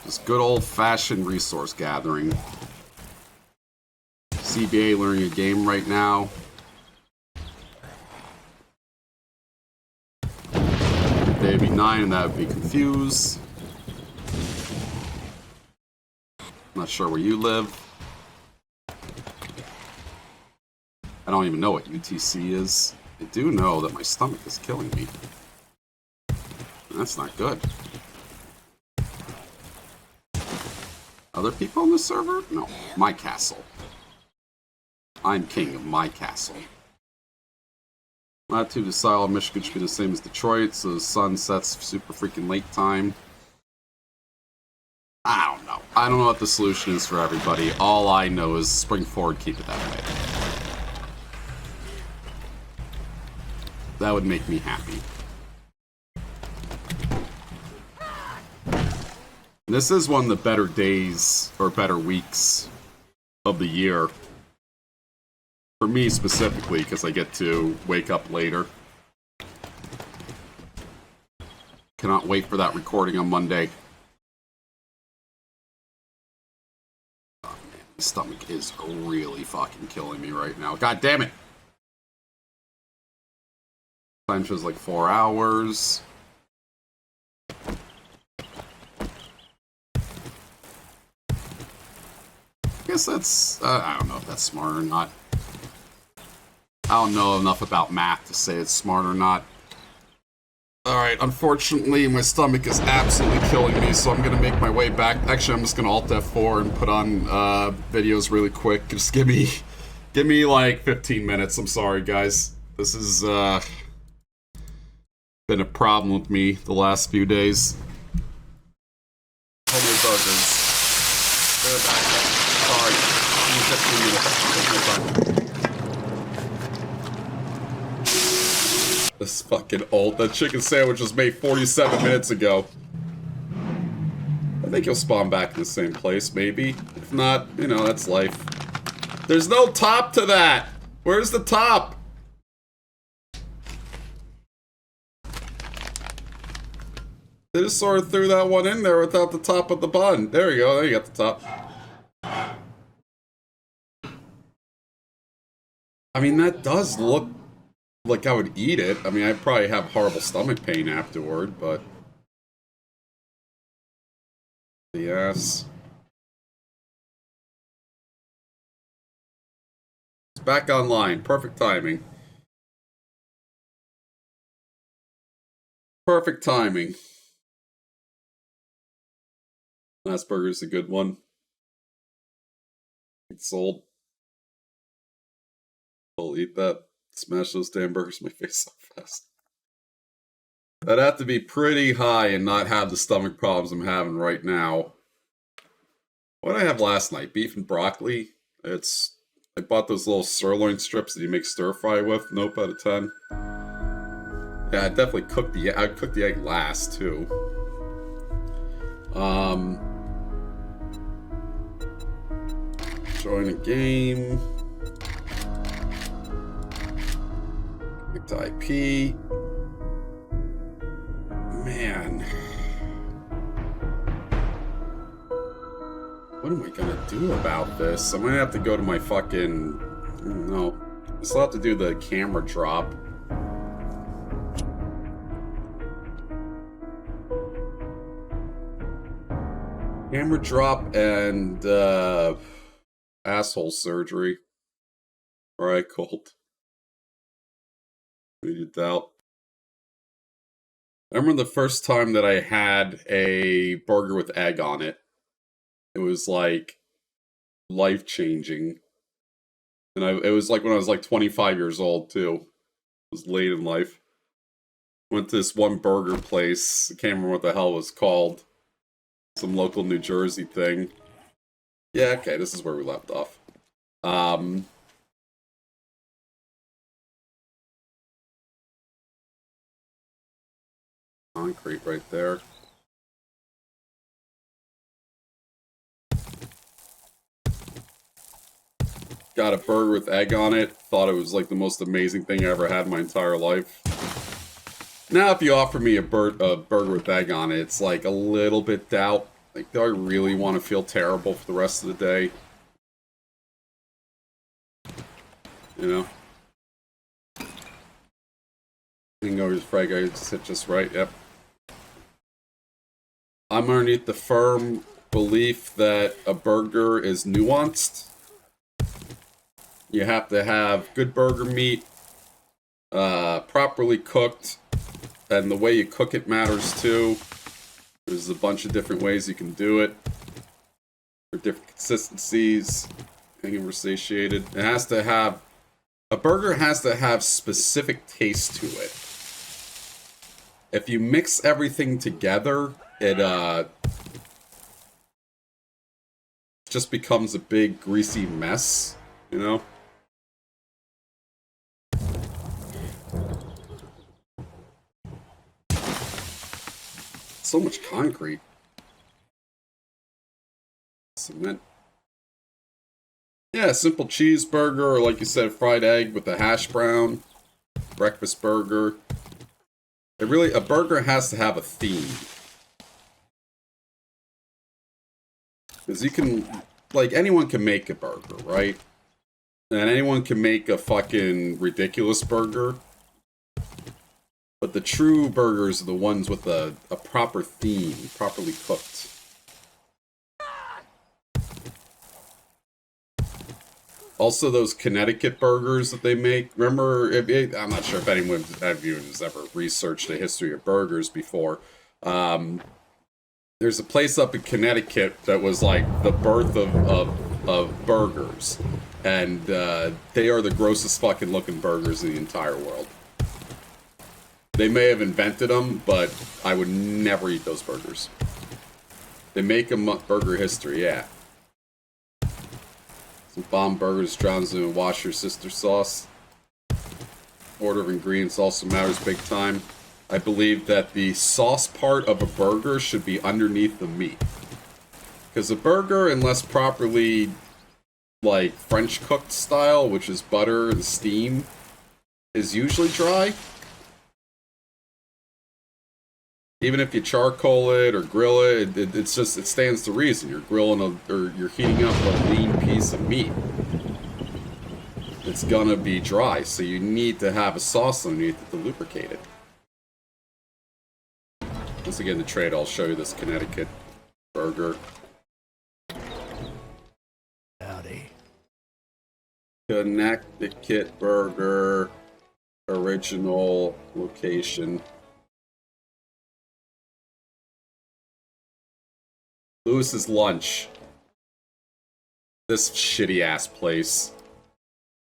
Speaker 1: Just good old-fashioned resource gathering. CBA learning a game right now. They'd be 9 and that would be confused. Not sure where you live. I don't even know what UTC is. I do know that my stomach is killing me. That's not good. Other people on the server? No, my castle. I'm king of my castle. Latitude to Silo, Michigan should be the same as Detroit, so the sun sets super freaking late time. I don't know. I don't know what the solution is for everybody. All I know is spring forward, keep it that way. That would make me happy. This is one of the better days, or better weeks of the year. For me specifically, because I get to wake up later. Cannot wait for that recording on Monday. Oh man, my stomach is really fucking killing me right now. God damn it! Time shows like 4 hours. I guess that's... I don't know if that's smart or not. I don't know enough about math to say it's smart or not. Alright, unfortunately my stomach is absolutely killing me, so I'm gonna make my way back. Actually, I'm just gonna Alt F4 and put on videos really quick. Just give me like 15 minutes. I'm sorry, guys. This is been a problem with me the last few days. Homemade burgers. They're back. Sorry. Give me 15 minutes. This fucking ult. That chicken sandwich was made 47 minutes ago. I think he'll spawn back in the same place, maybe. If not, you know, that's life. There's no top to that! Where's the top? They just sort of threw that one in there without the top of the bun. There you go, there you got the top. I mean, that does look like I would eat it. I mean, I'd probably have horrible stomach pain afterward, but... Yes. It's back online. Perfect timing. Perfect timing. Last burger's a good one. It's sold. I'll eat that. Smash those damn burgers in my face so fast. I'd have to be pretty high and not have the stomach problems I'm having right now. What did I have last night? Beef and broccoli? I bought those little sirloin strips that you make stir fry with. Nope, out of 10. Yeah, I definitely cooked I'd cook the egg last too. Join a game. Connect to IP. Man. What am I gonna do about this? I'm gonna have to go to my fucking... I don't know. I still have to do the camera drop. Camera drop and asshole surgery. Alright, cold. Needed doubt. I remember the first time that I had a burger with egg on it. It was like life-changing. And it was like when I was like 25 years old too. It was late in life. Went to this one burger place. I can't remember what the hell it was called. Some local New Jersey thing. Yeah, okay, this is where we left off. Concrete right there. Got a burger with egg on it. Thought it was like the most amazing thing I ever had in my entire life. Now if you offer me a burger with egg on it, it's like a little bit doubt. Like, do I really want to feel terrible for the rest of the day? You know? Hangover's fried guys hit just right, yep. I'm underneath the firm belief that a burger is nuanced. You have to have good burger meat, properly cooked, and the way you cook it matters too. There's a bunch of different ways you can do it. For different consistencies. Hangover satiated. It has to have... A burger has to have specific taste to it. If you mix everything together, it just becomes a big greasy mess, you know? So much concrete. Cement. Yeah, simple cheeseburger, or like you said, fried egg with a hash brown. Breakfast burger. A burger has to have a theme. Because you can, like, anyone can make a burger, right? And anyone can make a fucking ridiculous burger. But the true burgers are the ones with a proper theme, properly cooked. Also, those Connecticut burgers that they make. Remember, I'm not sure if anyone of you has ever researched the history of burgers before. There's a place up in Connecticut that was like the birth of burgers. And they are the grossest fucking looking burgers in the entire world. They may have invented them, but I would never eat those burgers. They make a burger history, yeah. Some bomb burgers drowns in wash your sister sauce. Order of ingredients also matters big time. I believe that the sauce part of a burger should be underneath the meat. Because a burger, unless properly, like, French cooked style, which is butter and steam, is usually dry. Even if you charcoal it or grill it, it stands to reason. You're grilling or you're heating up a lean piece of meat. It's gonna be dry, so you need to have a sauce underneath it to lubricate it. Once again, the trade, I'll show you this Connecticut burger.
Speaker 4: Howdy.
Speaker 1: Connecticut burger, original location. Lewis's Lunch. This shitty ass place.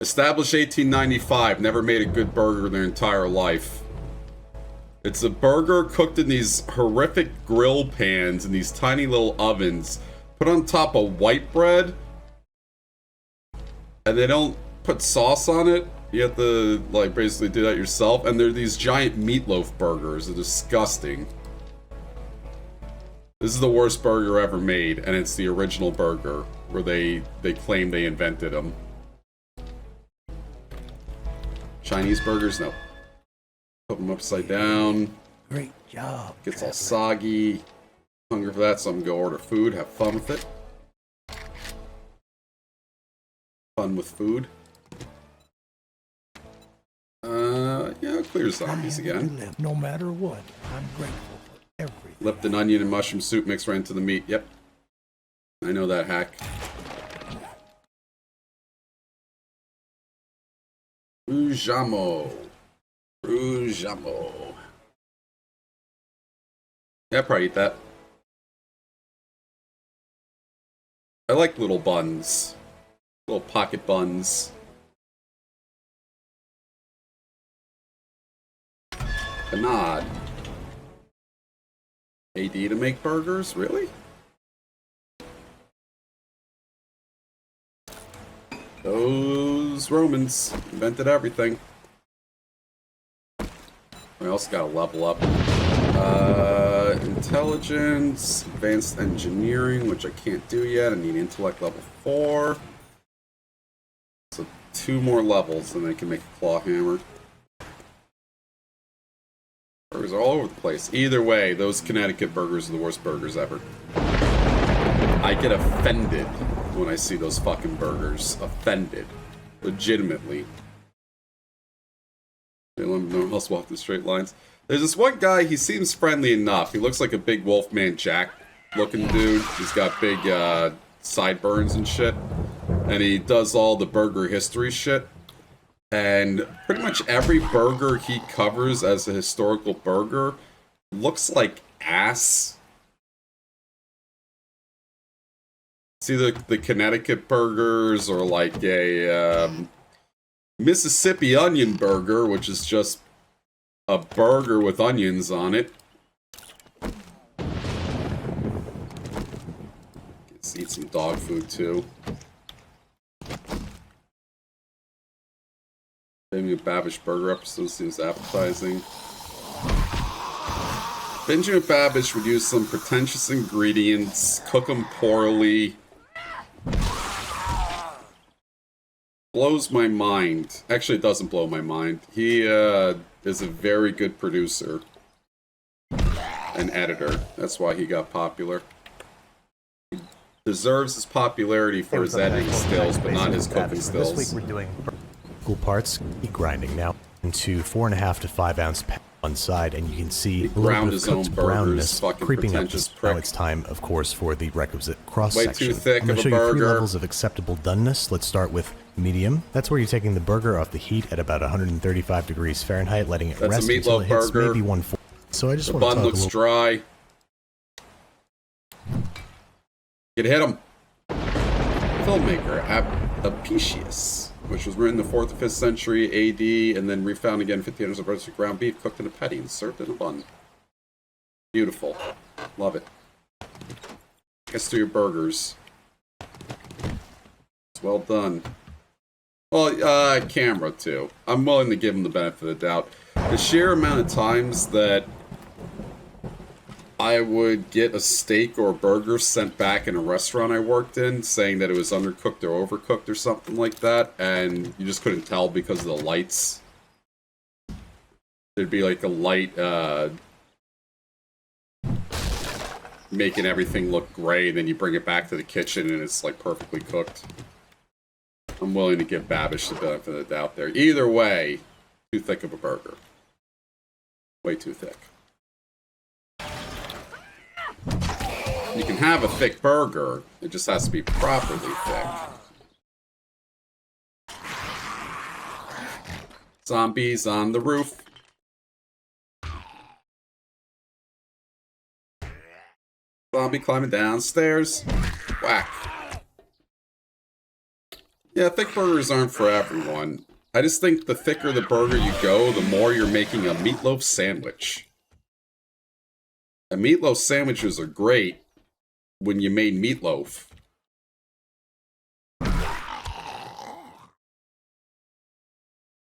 Speaker 1: Established 1895. Never made a good burger in their entire life. It's a burger cooked in these horrific grill pans in these tiny little ovens, put on top of white bread, and they don't put sauce on it. You have to, like, basically do that yourself. And they're these giant meatloaf burgers. They're disgusting. This is the worst burger ever made, and it's the original burger, where they claim they invented them. Chinese burgers? No. Put them upside down.
Speaker 4: Great job.
Speaker 1: Gets all soggy. Hungry for that, so I'm gonna go order food. Have fun with it. Fun with food. Yeah, clear zombies again.
Speaker 4: No matter what, I'm grateful for everything.
Speaker 1: Lipton onion and mushroom soup mixed right into the meat. Yep. I know that hack. Ujamo. Ujamo. Yeah, I'd probably eat that. I like little buns. Little pocket buns. A nod. AD to make burgers? Really? Those Romans invented everything. I also gotta level up. Intelligence, advanced engineering, which I can't do yet. I need intellect level 4. So 2 more levels and I can make a claw hammer. Burgers are all over the place. Either way, those Connecticut burgers are the worst burgers ever. I get offended when I see those fucking burgers. Offended. Legitimately. They let me know else walk the straight lines. There's this one guy, he seems friendly enough. He looks like a big Wolfman Jack looking dude. He's got big sideburns and shit. And he does all the burger history shit. And pretty much every burger he covers as a historical burger looks like ass. See the Connecticut burgers, or like a Mississippi onion burger, which is just a burger with onions on it. Let's eat some dog food too. Benjamin Babish burger episode seems appetizing. Benjamin Babish would use some pretentious ingredients, cook them poorly. Blows my mind. Actually, it doesn't blow my mind. He is a very good producer and editor. That's why he got popular. He deserves his popularity for his editing skills, but not his cooking skills.
Speaker 5: This week we're doing cool parts, grinding now into 4.5 to 5 ounce on one side, and you can see a little bit of cooked brownness creeping up. Now it's time, of course, for the requisite cross section.
Speaker 1: Way too thick
Speaker 5: I'm going
Speaker 1: of
Speaker 5: to
Speaker 1: a
Speaker 5: show you 3
Speaker 1: burger.
Speaker 5: levels of acceptable doneness. Let's start with medium. That's where you're taking the burger off the heat at about 135 degrees Fahrenheit, letting it rest until it hits maybe 140. So I just want to talk
Speaker 1: a little. The bun looks dry. You can hit him. Filmmaker Apicius, which was written in the 4th to 5th century AD, and then refound again 1500s of roasted ground beef, cooked in a patty and served in a bun. Beautiful. Love it. Guess to your burgers. It's well done. Well, camera too. I'm willing to give him the benefit of the doubt. The sheer amount of times that I would get a steak or a burger sent back in a restaurant I worked in, saying that it was undercooked or overcooked or something like that, and you just couldn't tell because of the lights. There'd be like a light, making everything look gray, and then you bring it back to the kitchen and it's like perfectly cooked. I'm willing to give Babish the benefit of the doubt there. Either way, too thick of a burger. Way too thick. You can have a thick burger, it just has to be properly thick. Zombies on the roof. Zombie climbing downstairs. Whack. Yeah, thick burgers aren't for everyone. I just think the thicker the burger you go, the more you're making a meatloaf sandwich. And meatloaf sandwiches are great when you made meatloaf.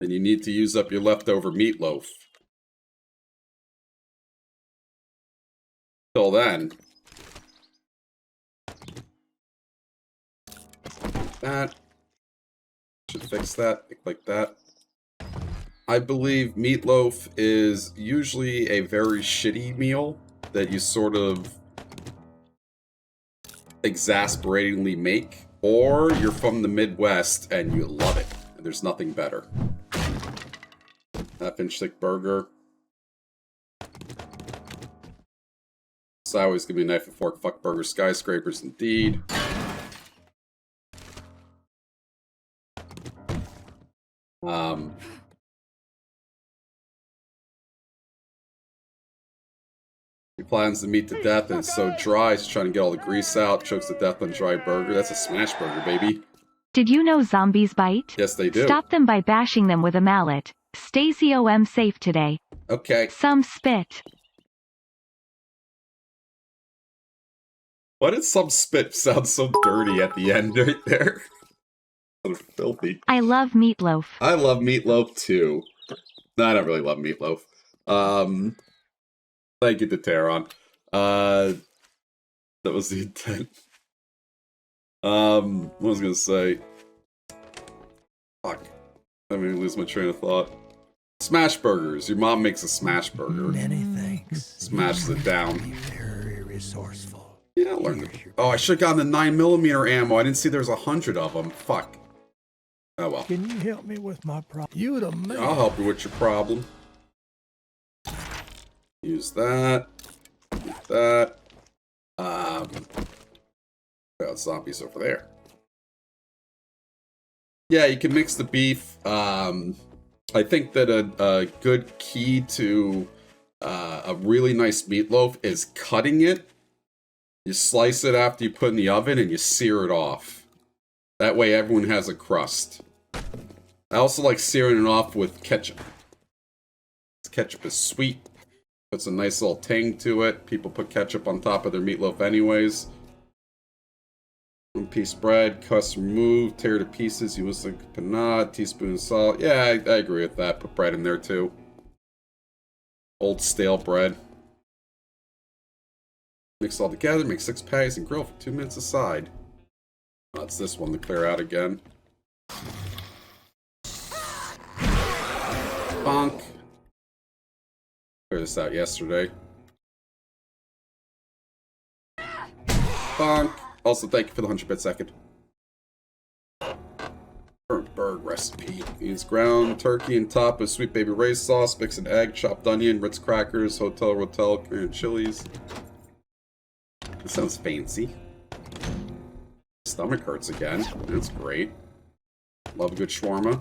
Speaker 1: And you need to use up your leftover meatloaf. Till then. That. Should fix that, like that. I believe meatloaf is usually a very shitty meal that you sort of exasperatingly make, or you're from the Midwest and you love it. And there's nothing better. Half-inch thick burger. Sideways give me a knife and fork. Fuck burger skyscrapers indeed. He plans to meat to death and it's so dry, he's trying to get all the grease out, chokes to death on dry burger. That's a smash burger, baby.
Speaker 2: Did you know zombies bite?
Speaker 1: Yes, they do.
Speaker 2: Stop them by bashing them with a mallet. Stay ZOM safe today.
Speaker 1: Okay.
Speaker 2: Some spit.
Speaker 1: Why did some spit sound so dirty at the end right there? Sort of filthy.
Speaker 2: I love meatloaf.
Speaker 1: I love meatloaf too. No, I don't really love meatloaf. Thank you to Taron. That was the intent. What was I gonna say? Fuck. I mean, lose my train of thought. Smash burgers. Your mom makes a smash burger.
Speaker 4: Many thanks.
Speaker 1: Smashes it down.
Speaker 4: Be very resourceful.
Speaker 1: Yeah, I learned it. Oh, I should have gotten the 9mm ammo. I didn't see there's 100 of them. Fuck. Oh well.
Speaker 4: Can you help me with my problem? You the man.
Speaker 1: I'll help you with your problem. Use that. Use that. Got zombies over there. Yeah, you can mix the beef. I think that a good key to a really nice meatloaf is cutting it. You slice it after you put it in the oven and you sear it off. That way everyone has a crust. I also like searing it off with ketchup. Ketchup is sweet. Puts a nice little tang to it. People put ketchup on top of their meatloaf anyways. 1 piece bread, crust removed, tear to pieces, use a panade, teaspoon of salt. Yeah, I agree with that. Put bread in there too. Old stale bread. Mix all together, make 6 patties and grill for 2 minutes aside. Oh, it's this one to clear out again. Bonk. Cleared this out yesterday. Bonk. Also, thank you for the 100 bit second. Burnt bird recipe. Use ground turkey and top with sweet baby Ray's sauce, mix an egg, chopped onion, Ritz crackers, Hotel Rotel, Korean chilies. This sounds fancy. Stomach hurts again. That's great. Love a good shawarma.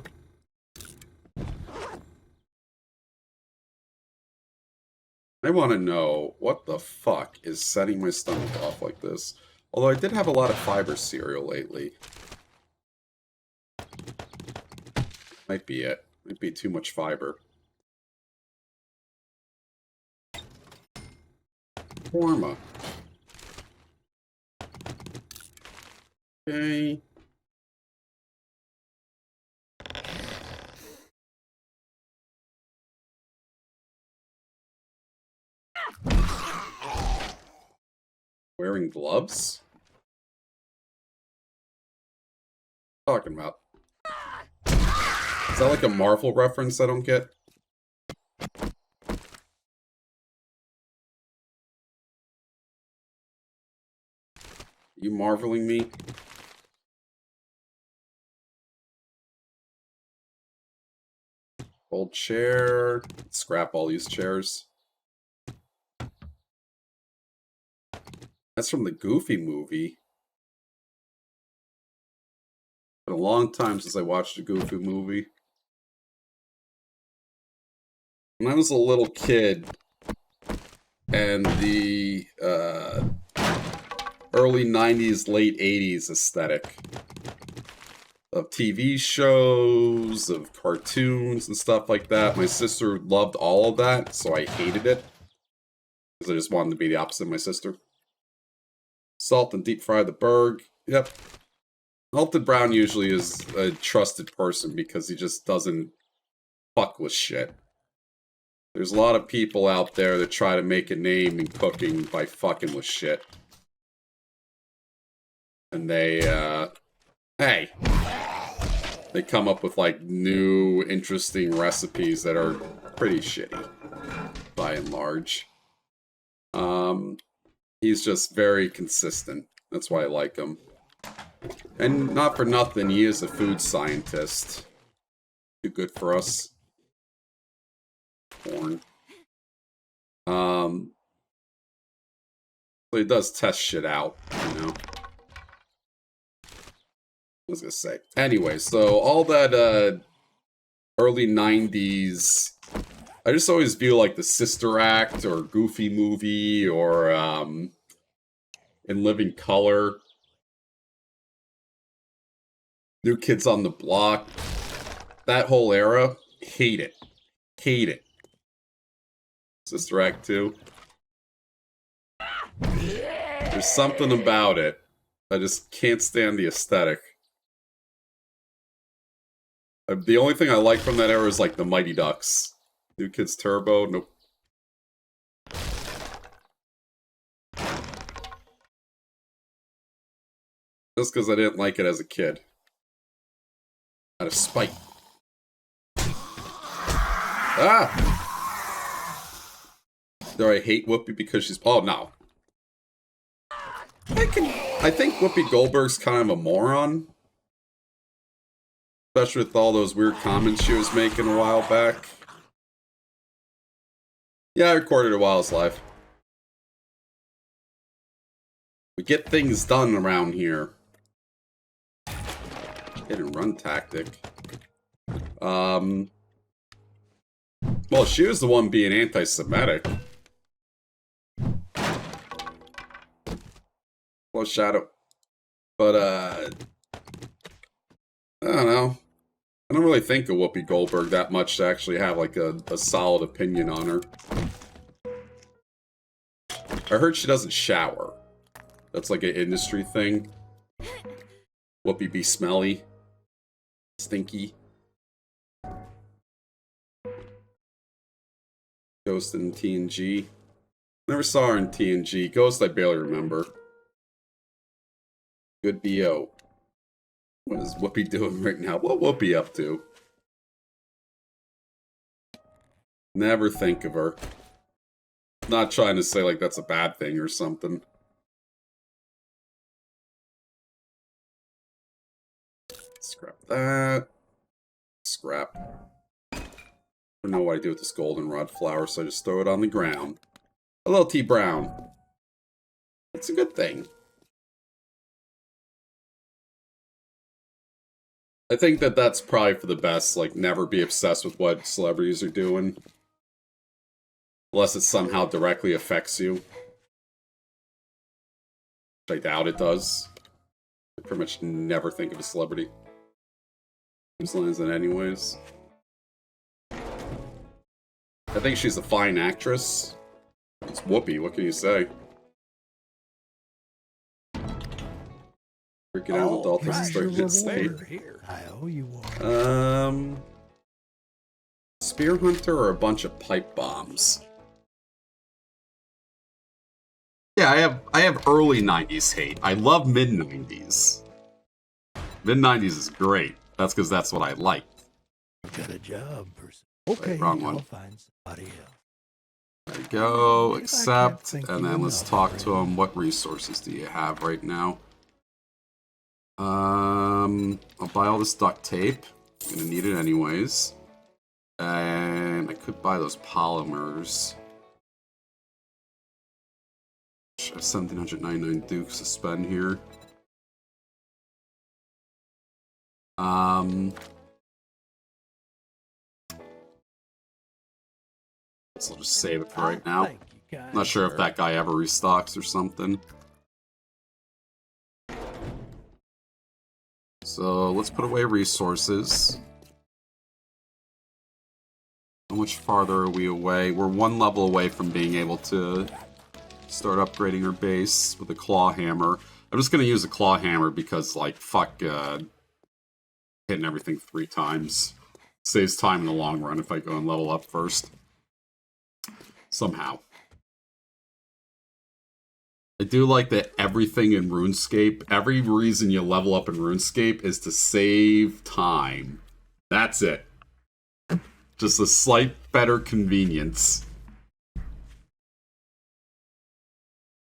Speaker 1: I want to know what the fuck is setting my stomach off like this. Although I did have a lot of fiber cereal lately. Might be it. Might be too much fiber. Shawarma. Okay. Wearing gloves? Talking about. Is that like a Marvel reference I don't get? You marveling me? Old chair. Scrap all these chairs. That's from the Goofy movie. Been a long time since I watched a Goofy movie. When I was a little kid, and the early 90s, late 80s aesthetic of TV shows, of cartoons and stuff like that. My sister loved all of that, so I hated it. Because I just wanted to be the opposite of my sister. Salt and deep fry the burg. Yep. Halted Brown usually is a trusted person because he just doesn't fuck with shit. There's a lot of people out there that try to make a name in cooking by fucking with shit. And they, hey! They come up with, like, new, interesting recipes that are pretty shitty, by and large. He's just very consistent. That's why I like him. And not for nothing, he is a food scientist. Too good for us. Corn. So he does test shit out, you know? I was gonna say. Anyway, so all that, early 90s... I just always view, like, the Sister Act, or Goofy Movie, or, In Living Color. New Kids on the Block. That whole era, hate it. Hate it. Sister Act 2. There's something about it. I just can't stand the aesthetic. The only thing I like from that era is, like, the Mighty Ducks. New Kids Turbo, nope. Just because I didn't like it as a kid. Out of spite. Ah! Do I hate Whoopi because she's... Oh, no. I think Whoopi Goldberg's kind of a moron. Especially with all those weird comments she was making a while back. Yeah, I recorded it while I was live. We get things done around here. Hit and run tactic. Well, she was the one being anti-Semitic. Well, Shadow. But, I don't know. I don't really think of Whoopi Goldberg that much to actually have, like, a solid opinion on her. I heard she doesn't shower. That's like an industry thing. Whoopi be smelly. Stinky. Ghost in TNG. Never saw her in TNG. Ghost I barely remember. Good BO. What is Whoopi doing right now? What Whoopi up to? Never think of her. Not trying to say like that's a bad thing or something. Scrap that. Scrap. I don't know what I do with this goldenrod flower, so I just throw it on the ground. Hello, T. Brown. It's a good thing. I think that that's probably for the best, like, never be obsessed with what celebrities are doing. Unless it somehow directly affects you. Which I doubt it does. I pretty much never think of a celebrity. Whose line is it anyways? I think she's a fine actress. It's Whoopi, what can you say? Freaking out adult is a third state.
Speaker 4: I owe you one.
Speaker 1: Spear Hunter or a bunch of pipe bombs? Yeah, I have early 90s hate. I love mid-90s. Mid-90s is great. That's because that's what I liked.
Speaker 4: Got a job, person. Okay,
Speaker 1: wrong one.
Speaker 4: I'll find somebody else.
Speaker 1: There you go, accept, and then let's talk to him. What resources do you have right now? I'll buy all this duct tape. I'm gonna need it anyways. And I could buy those polymers. I have 1799 dukes to spend here. So I'll just save it for right now. Not sure if that guy ever restocks or something. So let's put away resources. How much farther are we away? We're 1 level away from being able to start upgrading our base with a claw hammer. I'm just gonna use a claw hammer because, like, fuck, hitting everything 3 times. Saves time in the long run if I go and level up first. Somehow. I do like that everything in RuneScape, every reason you level up in RuneScape is to save time. That's it. Just a slight better convenience.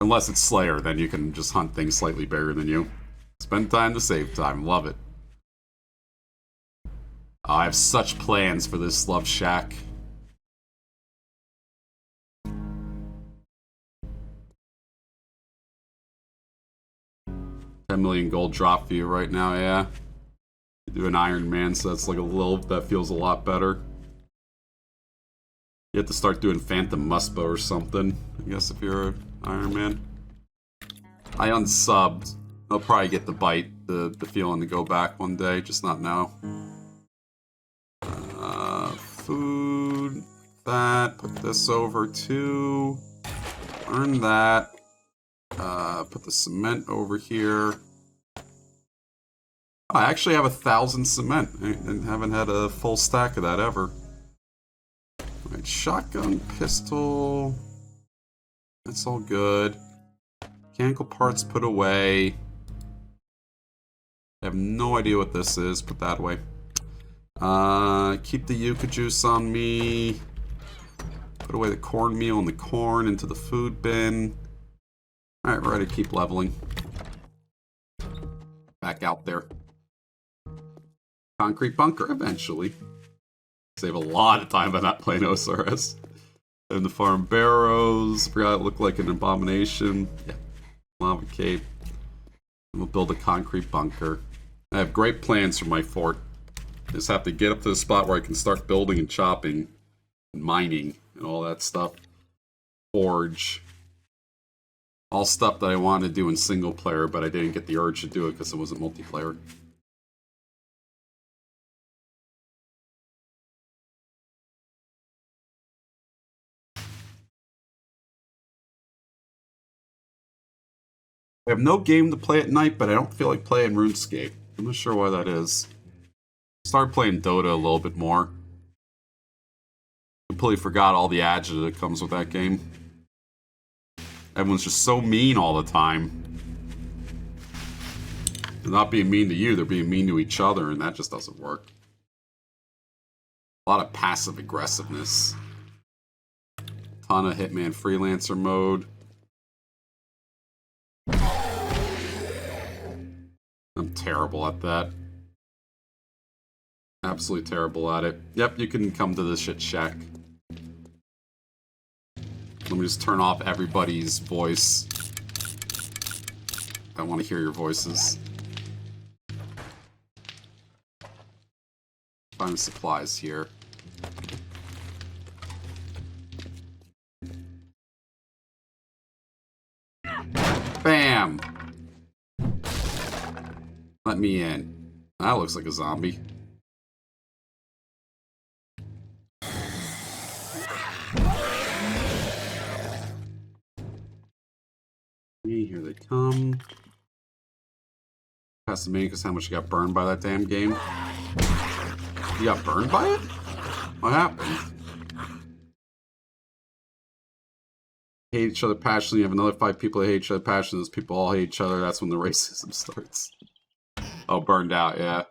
Speaker 1: Unless it's Slayer, then you can just hunt things slightly bigger than you. Spend time to save time. Love it. I have such plans for this Love Shack. $10 million gold drop for you right now, yeah. You do an Iron Man, so that's like a little, that feels a lot better. You have to start doing Phantom Muspa or something, I guess, if you're an Iron Man. I unsubbed. I'll probably get the bite, the feeling to go back one day, just not now. Food, that, put this over too. Earn that. Put the cement over here. I actually have 1,000 cement. I haven't had a full stack of that ever. Alright, shotgun, pistol. That's all good. Mechanical parts put away. I have no idea what this is. Put that away. Keep the yucca juice on me. Put away the cornmeal and the corn into the food bin. Alright, we're ready to keep leveling. Back out there. Concrete bunker, eventually. Save a lot of time by not playing OSRS. And the farm barrows. Forgot it looked like an abomination. Yeah. Lava cape. And we'll build a concrete bunker. I have great plans for my fort. Just have to get up to the spot where I can start building and chopping. And mining and all that stuff. Forge. All stuff that I wanted to do in single player, but I didn't get the urge to do it because it wasn't multiplayer. I have no game to play at night, but I don't feel like playing RuneScape. I'm not sure why that is. Started playing Dota a little bit more. Completely forgot all the agita that comes with that game. Everyone's just so mean all the time. They're not being mean to you, they're being mean to each other, and that just doesn't work. A lot of passive aggressiveness. Ton of Hitman Freelancer mode. I'm terrible at that. Absolutely terrible at it. Yep, you can come to the shit shack. Let me just turn off everybody's voice. I want to hear your voices. Find supplies here. Bam! Let me in. That looks like a zombie. Here they come. Past the mini because how much you got burned by that damn game. You got burned by it? What happened? Hate each other passionately. You have another 5 people that hate each other passionately. Those people all hate each other. That's when the racism starts. Oh, burned out, yeah.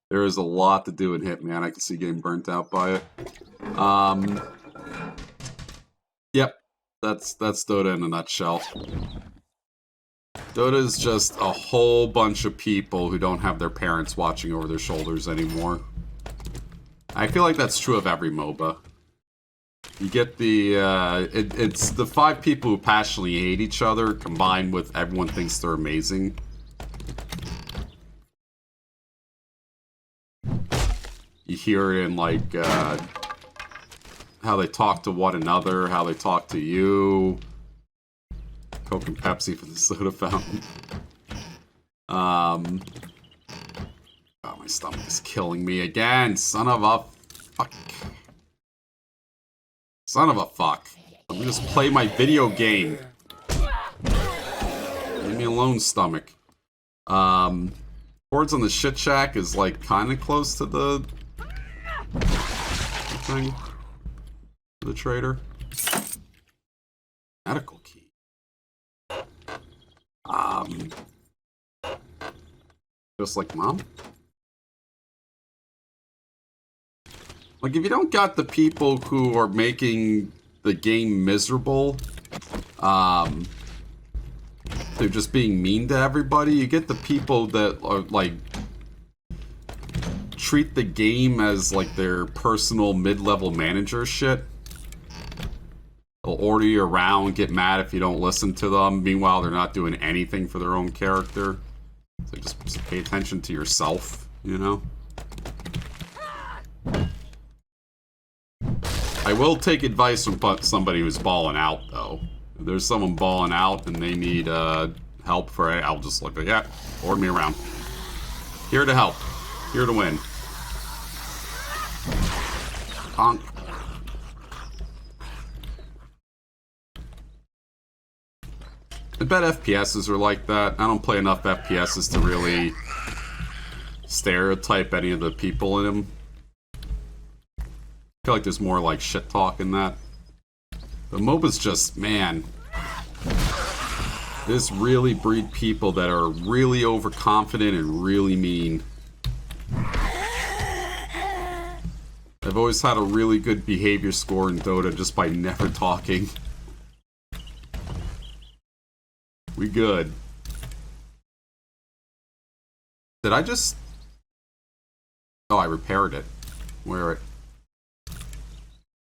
Speaker 1: There is a lot to do in Hitman. I can see getting burnt out by it. Yep. That's Dota in a nutshell. Dota is just a whole bunch of people who don't have their parents watching over their shoulders anymore. I feel like that's true of every MOBA. You get the, it's the 5 people who passionately hate each other combined with everyone thinks they're amazing. You hear it in, like, how they talk to one another, how they talk to you. Coke and Pepsi for the soda fountain. stomach is killing me again. Son of a fuck. Son of a fuck. Let me just play my video game. Leave me alone, stomach. Boards on the shit shack is like kind of close to the thing. The trader. Medical key. Just like mom. Like if you don't got the people who are making the game miserable, they're just being mean to everybody. You get the people that are like treat the game as like their personal mid-level manager shit. They'll order you around, get mad if you don't listen to them. Meanwhile, they're not doing anything for their own character. So just pay attention to yourself, you know? I will take advice from somebody who's balling out, though. If there's someone balling out and they need help for it, I'll just look like, yeah, order me around. Here to help. Here to win. Honk. I bet FPSs are like that. I don't play enough FPSs to really stereotype any of the people in them. I feel like there's more like shit talk in that. But MOBA's just, man, this really breed people that are really overconfident and really mean. I've always had a really good behavior score in Dota just by never talking. We good. Did I just... Oh, I repaired it. Where it?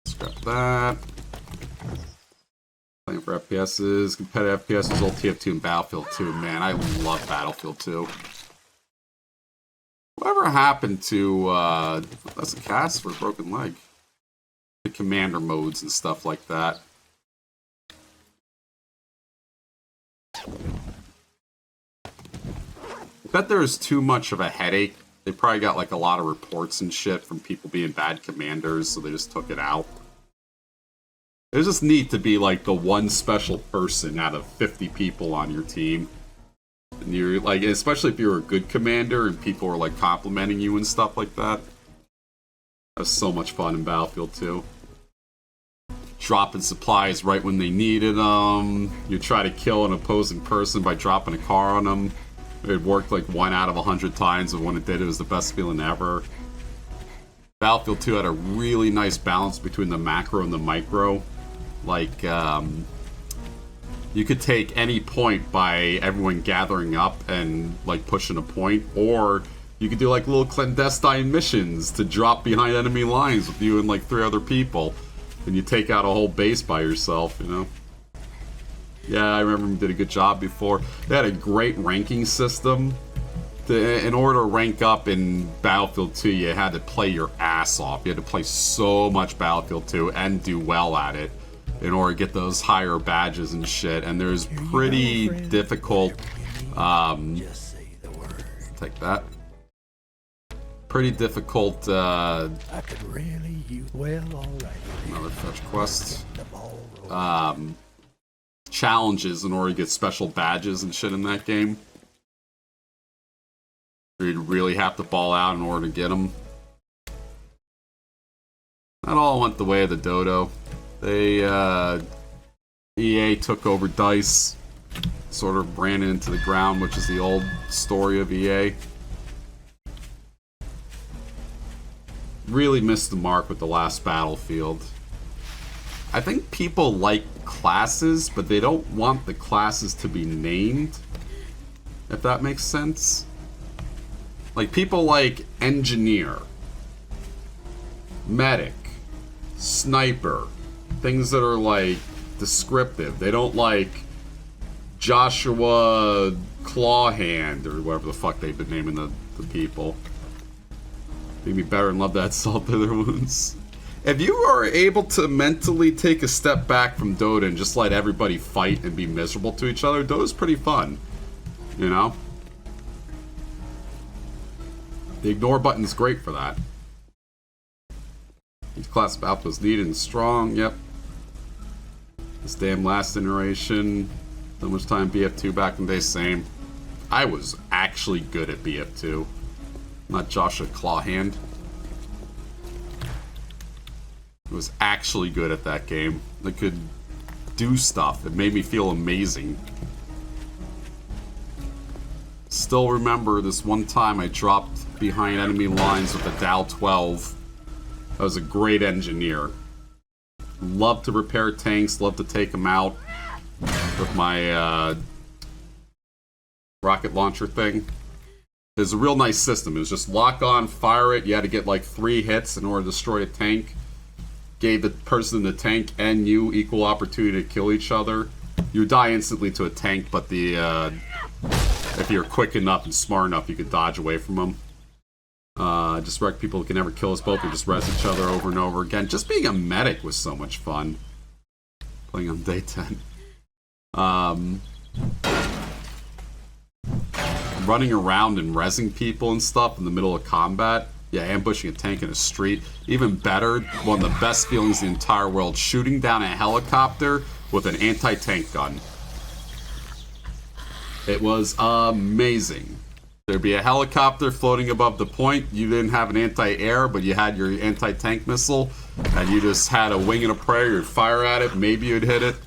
Speaker 1: Scrap that. Playing for FPSs, competitive FPSs, old TF2 and Battlefield 2. Man, I love Battlefield 2. Whatever happened to, that's a cast for a broken leg? The commander modes and stuff like that. I bet there's too much of a headache. They probably got like a lot of reports and shit from people being bad commanders, so they just took it out. It's just neat to be like the one special person out of 50 people on your team. And you're like, especially if you're a good commander and people are like complimenting you and stuff like that. That's so much fun in Battlefield 2. Dropping supplies right when they needed them. You try to kill an opposing person by dropping a car on them. It worked like 1 out of 100 times, and when it did, it was the best feeling ever. Battlefield 2 had a really nice balance between the macro and the micro. Like, you could take any point by everyone gathering up and like pushing a point, or you could do like little clandestine missions to drop behind enemy lines with you and like 3 other people. And you take out a whole base by yourself, you know? Yeah, I remember we did a good job before. They had a great ranking system. In order to rank up in Battlefield 2, you had to play your ass off. You had to play so much Battlefield 2 and do well at it in order to get those higher badges and shit. And there's pretty difficult... take that. Pretty difficult... I could really use... Well, all right. Another fetch quest. Challenges in order to get special badges and shit in that game. You'd really have to ball out in order to get them. That all went the way of the dodo. They, EA took over DICE, sort of ran it into the ground, which is the old story of EA. Really missed the mark with the last Battlefield. I think people like classes, but they don't want the classes to be named, if that makes sense. Like, people like engineer, medic, sniper, things that are like descriptive. They don't like Joshua Clawhand or whatever the fuck they've been naming the people. Made me better and love that salt to their wounds. If you are able to mentally take a step back from Dota and just let everybody fight and be miserable to each other, Dota's pretty fun, you know? The ignore button's great for that. Each class of outfit was needed and strong, yep. This damn last iteration. So much time BF2 back in the day, same. I was actually good at BF2. Not Joshua Clawhand. I was actually good at that game. I could do stuff. It made me feel amazing. Still remember this one time I dropped behind enemy lines with a Dow 12. I was a great engineer. Love to repair tanks, love to take them out with my rocket launcher thing. There's a real nice system. It was just lock on, fire it. You had to get like 3 hits in order to destroy a tank. Gave the person in the tank and you equal opportunity to kill each other. You would die instantly to a tank, but the if you're quick enough and smart enough, you could dodge away from them. Just wreck people who can never kill us both or just res each other over and over again. Just being a medic was so much fun. Playing on day 10. Running around and rezzing people and stuff in the middle of combat. Yeah, ambushing a tank in a street. Even better, one of the best feelings in the entire world, shooting down a helicopter with an anti-tank gun. It was amazing. There'd be a helicopter floating above the point. You didn't have an anti-air, but you had your anti-tank missile, and you just had a wing and a prayer. You'd fire at it, maybe you'd hit it.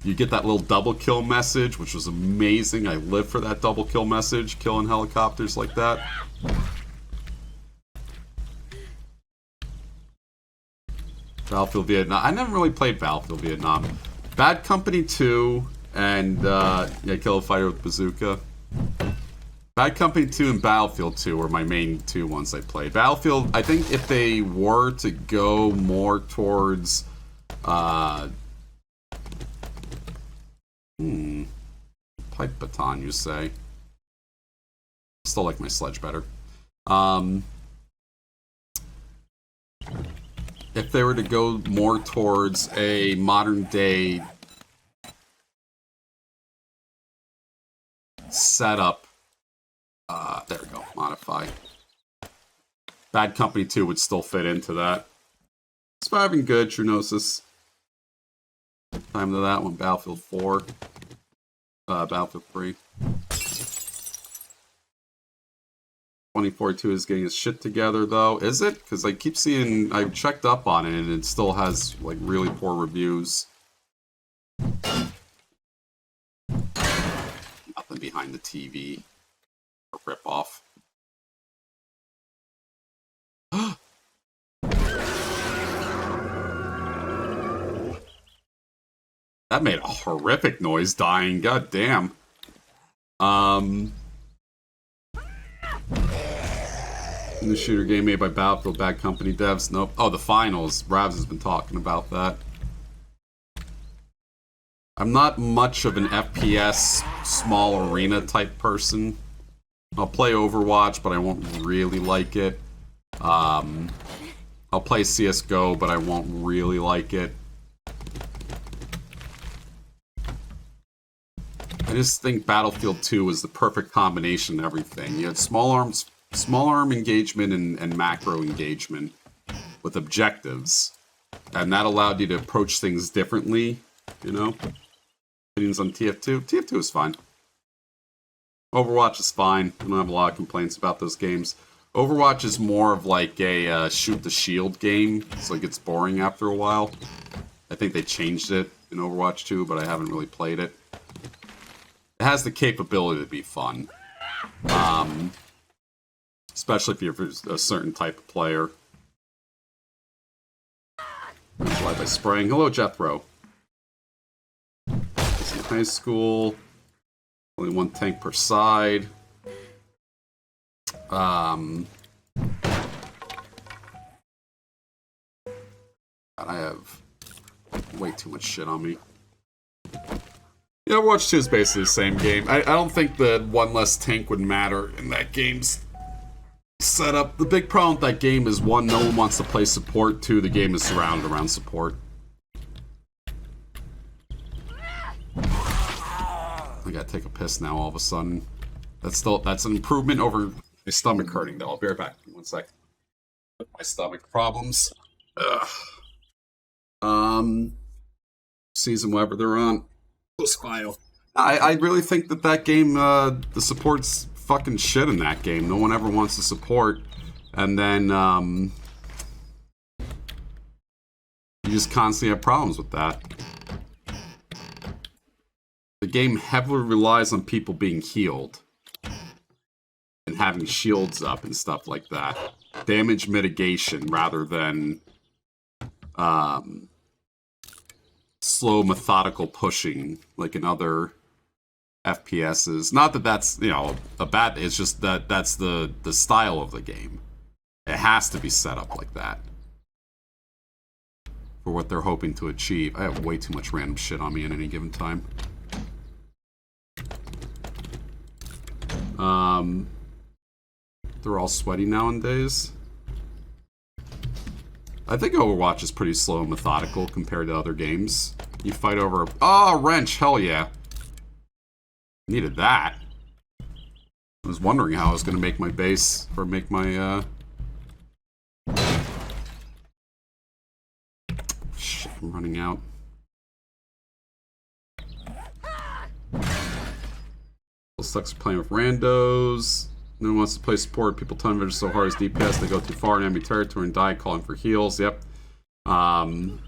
Speaker 1: You get that little double kill message, which was amazing. I lived for that double kill message, killing helicopters like that. Battlefield Vietnam. I never really played Battlefield Vietnam. Bad Company 2 and yeah, Kill a Fighter with Bazooka. Bad Company 2 and Battlefield 2 were my main 2 ones I played. Battlefield, I think if they were to go more towards pipe baton, you say. Still like my sledge better. If they were to go more towards a modern day setup, there we go, modify. Bad Company 2 would still fit into that. Surviving Good, True Gnosis. Time to that one, Battlefield 4. Battlefield 3. 2042 is getting its shit together, though. Is it? Because I keep seeing... I've checked up on it, and it still has, like, really poor reviews. Nothing behind the TV. A rip-off. That made a horrific noise dying. God damn. The shooter game made by Battlefield, Bad Company devs. Nope. Oh, the finals. Ravs has been talking about that. I'm not much of an FPS small arena type person. I'll play Overwatch, but I won't really like it. I'll play CSGO, but I won't really like it. I just think Battlefield 2 was the perfect combination of everything. You had small arm engagement and macro engagement with objectives. And that allowed you to approach things differently, you know? Opinions on TF2? TF2 is fine. Overwatch is fine. I don't have a lot of complaints about those games. Overwatch is more of like a shoot the shield game, so it gets boring after a while. I think they changed it in Overwatch 2, but I haven't really played it. It has the capability to be fun. Especially if you're a certain type of player. Fly by spraying. Hello, Jethro. This is high school. Only 1 tank per side. God, I have way too much shit on me. Yeah, Overwatch 2 is basically the same game. I don't think that 1 less tank would matter in that game's setup. The big problem with that game is 1, no one wants to play support. 2, the game is surrounded around support. I gotta take a piss now all of a sudden. That's an improvement over My stomach hurting, though. I'll be right back. 1 second. My stomach problems. Ugh. Season whatever they're on. Post file. I really think that game, the support's fucking shit in that game. No one ever wants to support. And then, you just constantly have problems with that. The game heavily relies on people being healed. And having shields up and stuff like that. Damage mitigation rather than, slow, methodical pushing, like in other FPSs. Not that that's, you know, a bad... It's just that that's the style of the game. It has to be set up like that. For what they're hoping to achieve. I have way too much random shit on me at any given time. They're all sweaty nowadays. I think Overwatch is pretty slow and methodical compared to other games. You fight over... Oh, wrench! Hell yeah. Needed that. I was wondering how I was going to make my base, or make my, Shit, I'm running out. It sucks playing with randos. No one wants to play support. People ton of it so hard as DPS, they go too far in enemy territory and die calling for heals. Yep. TV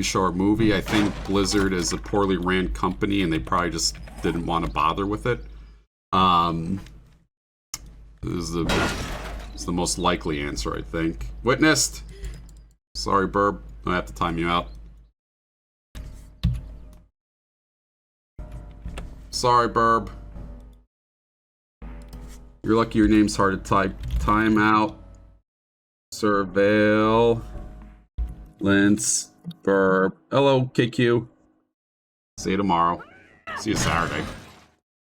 Speaker 1: show or movie. I think Blizzard is a poorly ran company and they probably just didn't want to bother with it. This is the most likely answer, I think. Witnessed! Sorry, Burb. I have to time you out. Sorry, Burb. You're lucky your name's hard to type. Timeout. Surveil. Lens. Burb. Hello, KQ. See you tomorrow. See you Saturday.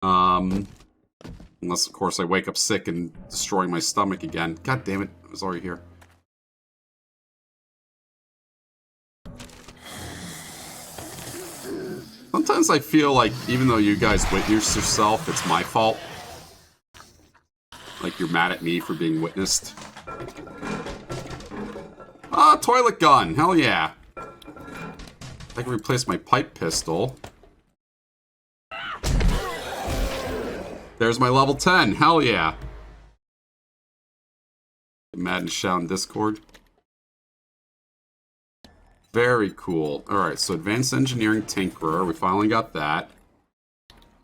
Speaker 1: Unless, of course, I wake up sick and destroy my stomach again. God damn it. I was already here. Sometimes I feel like, even though you guys witnessed yourself, it's my fault. Like you're mad at me for being witnessed. Ah, toilet gun! Hell yeah! I can replace my pipe pistol. There's my level 10! Hell yeah! Mad and shout in Discord. Very cool. Alright, so Advanced Engineering Tinkerer. We finally got that.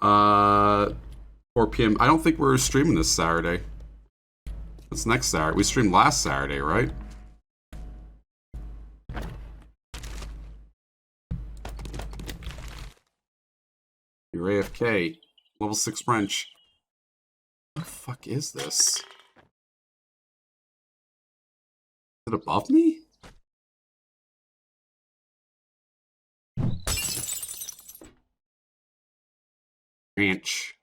Speaker 1: 4 p.m. I don't think we're streaming this Saturday. That's next Saturday. We streamed last Saturday, right? You're AFK. Level 6 wrench. What the fuck is this? Is it above me? Ranch.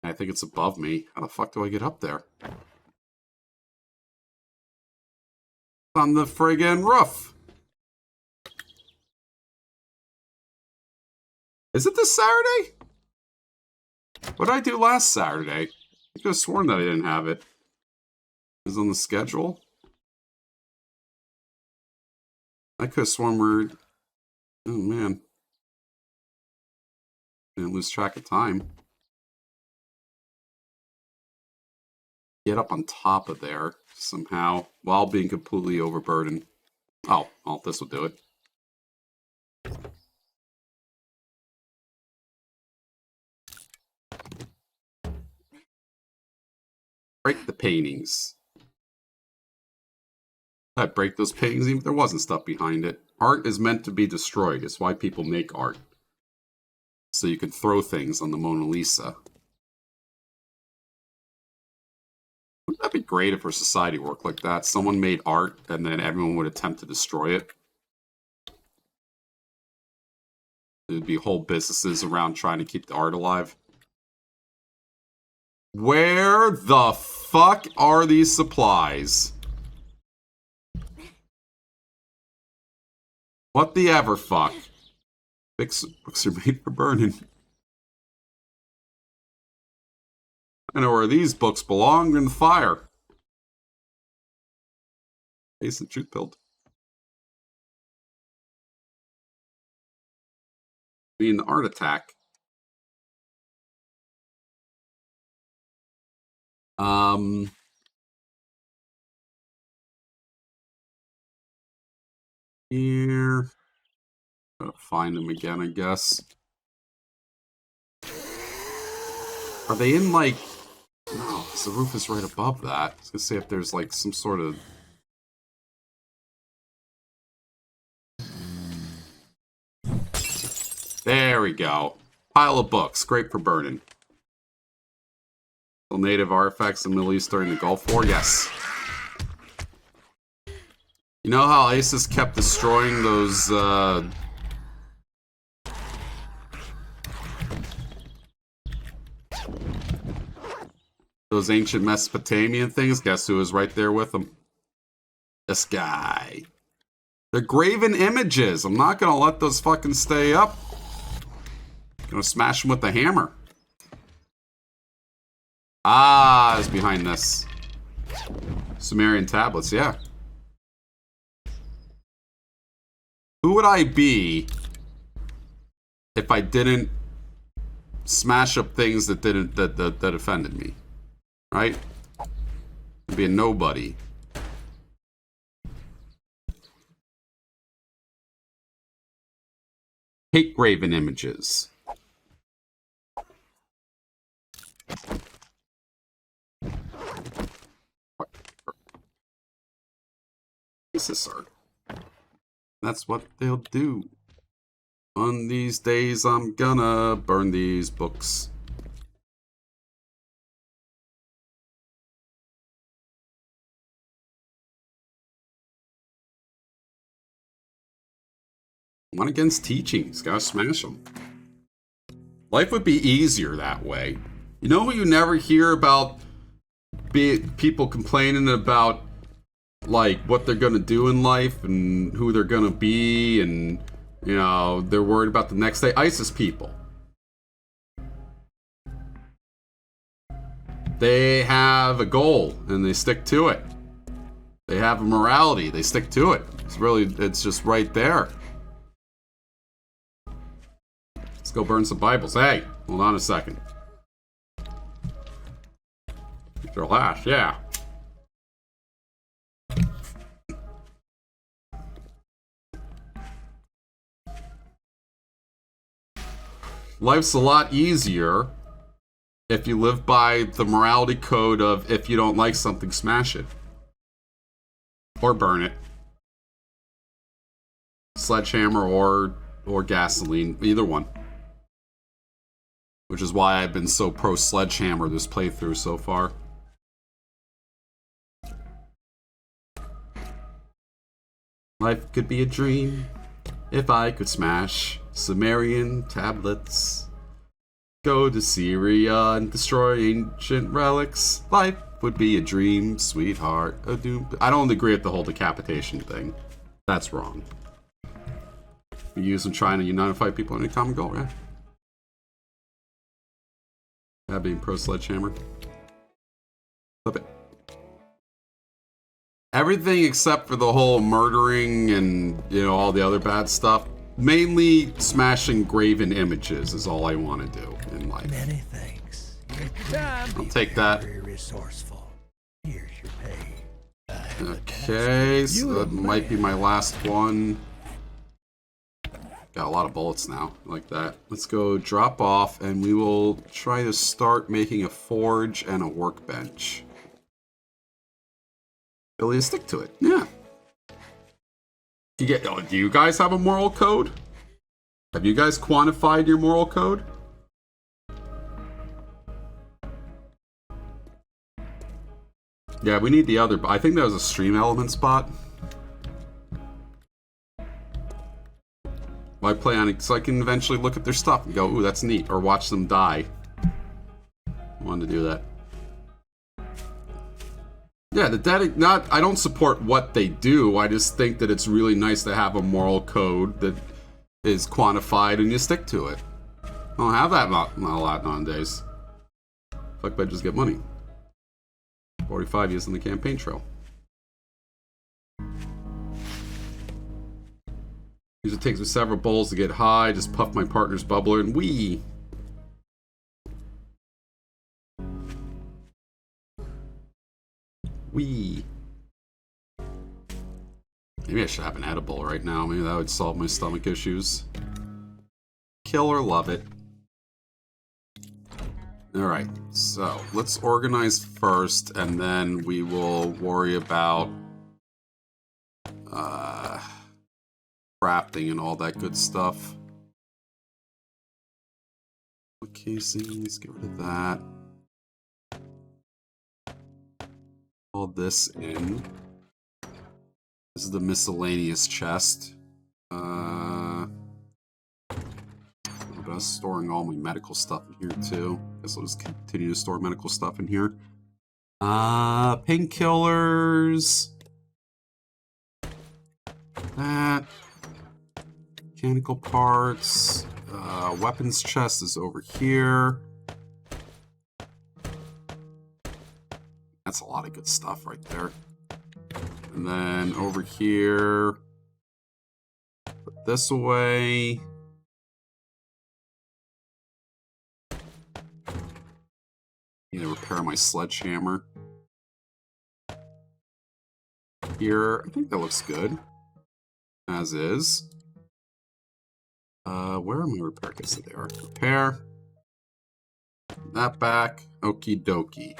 Speaker 1: I think it's above me. How the fuck do I get up there? It's on the friggin' roof. Is it this Saturday? What did I do last Saturday? I could have sworn that I didn't have it. Is it on the schedule? I could have sworn we're... Oh, man. Didn't lose track of time. Get up on top of there somehow while being completely overburdened. Oh, well, this will do it. Break the paintings. I'd break those paintings even if there wasn't stuff behind it. Art is meant to be destroyed. It's why people make art. So you can throw things on the Mona Lisa. Wouldn't that be great if our society worked like that? Someone made art and then everyone would attempt to destroy it. There'd be whole businesses around trying to keep the art alive. Where the fuck are these supplies? What the ever fuck? Books are made for burning. I know where these books belong, in the fire. Decent truth build. Being the art attack. Here. Gotta find them again, I guess. Are they in, like... No, because the roof is right above that. I was gonna say if there's, like, some sort of... There we go. Pile of books. Great for burning. Native artifacts in the Middle East during the Gulf War? Yes. You know how ISIS kept destroying those, those ancient Mesopotamian things? Guess who was right there with them? This guy. They're graven images. I'm not gonna let those fucking stay up. I'm gonna smash them with the hammer. Ah, it's behind this. Sumerian tablets, yeah. Who would I be if I didn't smash up things that that offended me? Right? I'd be a nobody. Hate graven images. That's what they'll do. One of these days I'm gonna burn these books. One against teachings, gotta smash them. Life would be easier that way. You know who you never hear about people complaining about, like, what they're gonna do in life and who they're gonna be, and, you know, they're worried about the next day? ISIS people. They have a goal and they stick to it. They have a morality, they stick to it. It's just right there. Let's go burn some Bibles. Hey, hold on a second. Your last, yeah. Life's a lot easier if you live by the morality code of, if you don't like something, smash it. Or burn it. Sledgehammer or gasoline, either one. Which is why I've been so pro sledgehammer this playthrough so far. Life could be a dream if I could smash Sumerian tablets. Go to Syria and destroy ancient relics. Life would be a dream, sweetheart. I don't agree with the whole decapitation thing. That's wrong. We use them trying to unify people in a common goal, yeah? That being pro sledgehammer. Flip it. Everything except for the whole murdering and, you know, all the other bad stuff. Mainly smashing graven images is all I want to do in life.
Speaker 4: Many thanks.
Speaker 1: I'll take that.
Speaker 4: Very resourceful. Here's your pay.
Speaker 1: Okay, so that might be my last one. Got a lot of bullets now, like that. Let's go drop off, and we will try to start making a forge and a workbench. Really stick to it, yeah. Do you guys have a moral code? Have you guys quantified your moral code? Yeah, we need the other. I think that was a stream element spot. I play on it so I can eventually look at their stuff and go, ooh, that's neat, or watch them die. I wanted to do that. Yeah, I don't support what they do. I just think that it's really nice to have a moral code that is quantified and you stick to it. I don't have that not a lot nowadays. Fuck, but I just get money. 45 using the campaign trail. Usually takes me several bowls to get high. Just puff my partner's bubbler and wee. Wee. Maybe I should have an edible right now. Maybe that would solve my stomach issues. Kill or love it. Alright, so let's organize first, and then we will worry about crafting and all that good stuff. Casings, get rid of that. All this in. This is the miscellaneous chest. I'm storing all my medical stuff in here too. Guess I'll just continue to store medical stuff in here. Painkillers. That. Mechanical parts. Weapons chest is over here. That's a lot of good stuff right there. And then over here, put this away. Need to repair my sledgehammer. Here, I think that looks good. As is. Where are my repair kits? There they are. Repair. That back. Okie dokie.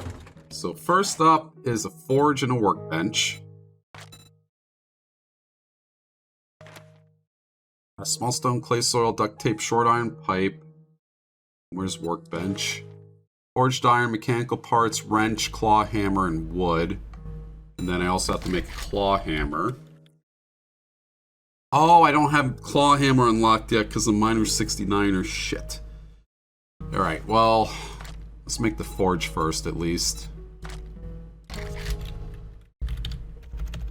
Speaker 1: So first up is a forge and a workbench. A small stone, clay soil, duct tape, short iron pipe. Where's workbench? Forged iron, mechanical parts, wrench, claw hammer, and wood. And then I also have to make a claw hammer. Oh, I don't have claw hammer unlocked yet because the miner 69er shit. Alright, well, let's make the forge first at least.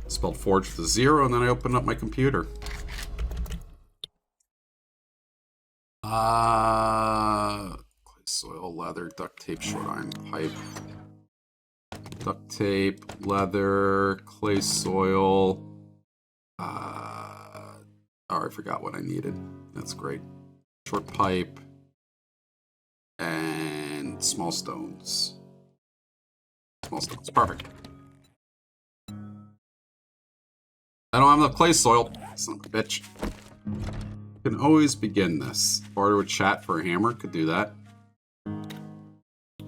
Speaker 1: Spelled forge with a 0, and then I open up my computer. Clay, soil, leather, duct tape, short iron pipe. Duct tape, leather, clay soil. Oh, I forgot what I needed. That's great. Short pipe. And small stones. Small stones. Perfect. I don't have enough clay soil. Son of a bitch. Can always begin this. Barter with chat for a hammer. Could do that.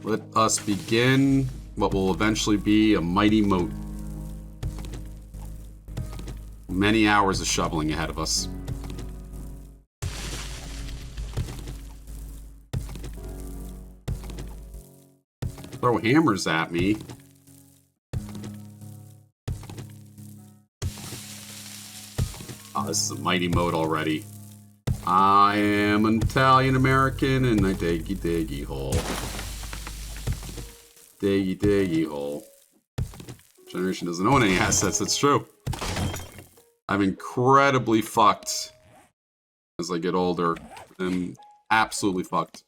Speaker 1: Let us begin what will eventually be a mighty moat. Many hours of shoveling ahead of us. Throw hammers at me. Oh, this is a mighty moat already. I am an Italian American and I diggy diggy hole. Diggy diggy hole. Generation doesn't own any assets, that's true. I'm incredibly fucked as I get older. I'm absolutely fucked.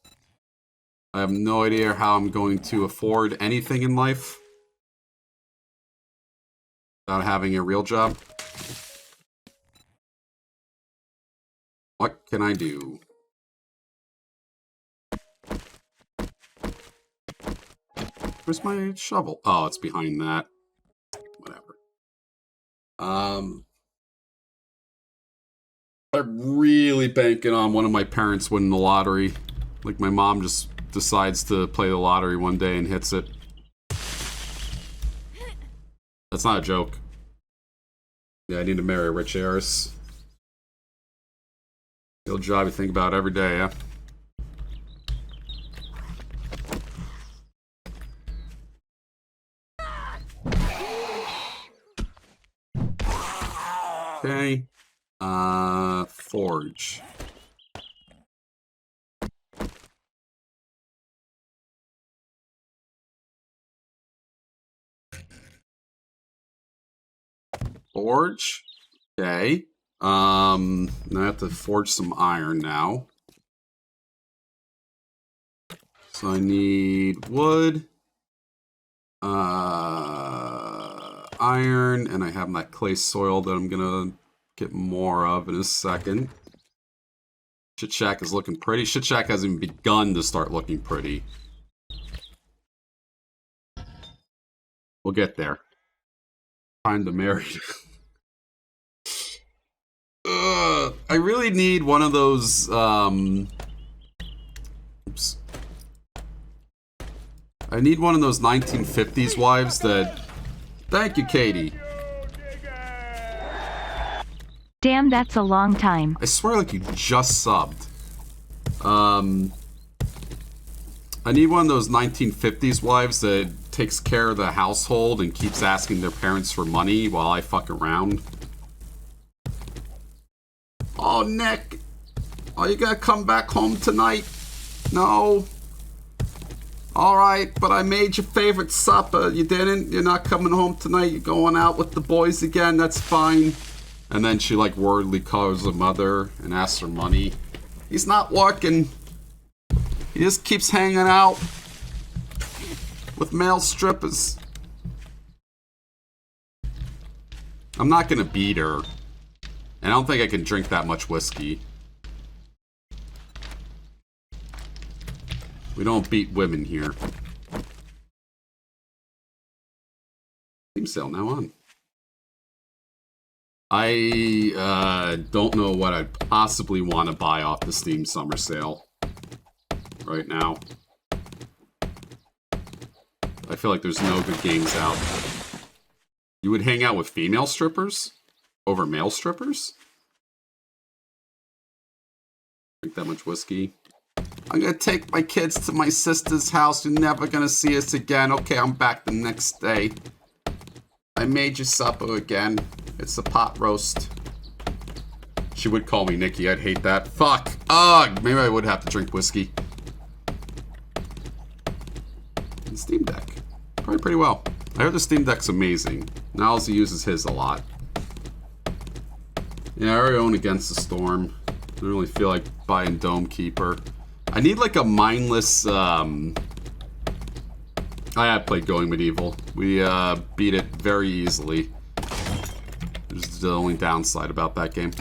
Speaker 1: I have no idea how I'm going to afford anything in life without having a real job. What can I do? Where's my shovel? Oh, it's behind that. Whatever. I'm really banking on one of my parents winning the lottery. Like my mom just decides to play the lottery one day and hits it. That's not a joke. Yeah, I need to marry a rich heiress. Real job you think about every day, yeah? Okay. Forge. Forge. Okay. I have to forge some iron now. So I need wood, iron, and I have that clay soil that I'm gonna get more of in a second. Shit Shack is looking pretty. Shit Shack hasn't even begun to start looking pretty. We'll get there. Time to marry. I really need one of those, oops. I need one of those 1950s wives that... Thank you, Katie.
Speaker 2: Damn, that's a long time.
Speaker 1: I swear like you just subbed. I need one of those 1950s wives that takes care of the household and keeps asking their parents for money while I fuck around. Oh, Nick. Oh, you gotta come back home tonight? No. Alright, but I made your favorite supper. You didn't? You're not coming home tonight? You're going out with the boys again? That's fine. And then she, like, wordly calls her mother and asks for money. He's not working. He just keeps hanging out with male strippers. I'm not gonna beat her. And I don't think I can drink that much whiskey. We don't beat women here. Steam sale now on. I don't know what I'd possibly want to buy off the Steam summer sale right now. I feel like there's no good games out. You would hang out with female strippers over male strippers? Drink that much whiskey. I'm gonna take my kids to my sister's house. You're never gonna see us again. Okay, I'm back the next day. I made you supper again. It's a pot roast. She would call me Nikki. I'd hate that. Fuck. Ugh. Maybe I would have to drink whiskey. And Steam Deck. Probably pretty well. I heard the Steam Deck's amazing. Niles uses his a lot. Yeah, I already own Against the Storm. I don't really feel like buying Dome Keeper. I need like a mindless, I have played Going Medieval. We beat it very easily. There's the only downside about that game.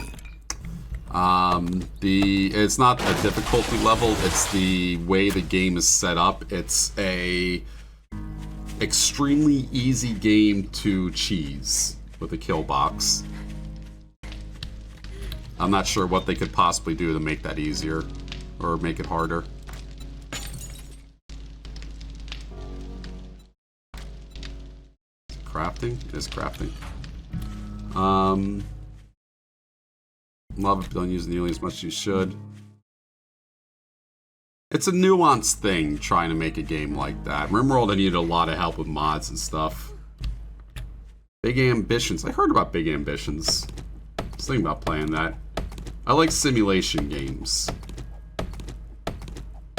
Speaker 1: It's not the difficulty level, it's the way the game is set up. It's a extremely easy game to cheese with a kill box. I'm not sure what they could possibly do to make that easier. Or make it harder. Is it crafting? It is crafting. Lava don't use nearly as much as you should. It's a nuanced thing trying to make a game like that. RimWorld, I needed a lot of help with mods and stuff. Big Ambitions. I heard about Big Ambitions. I was thinking about playing that. I like simulation games.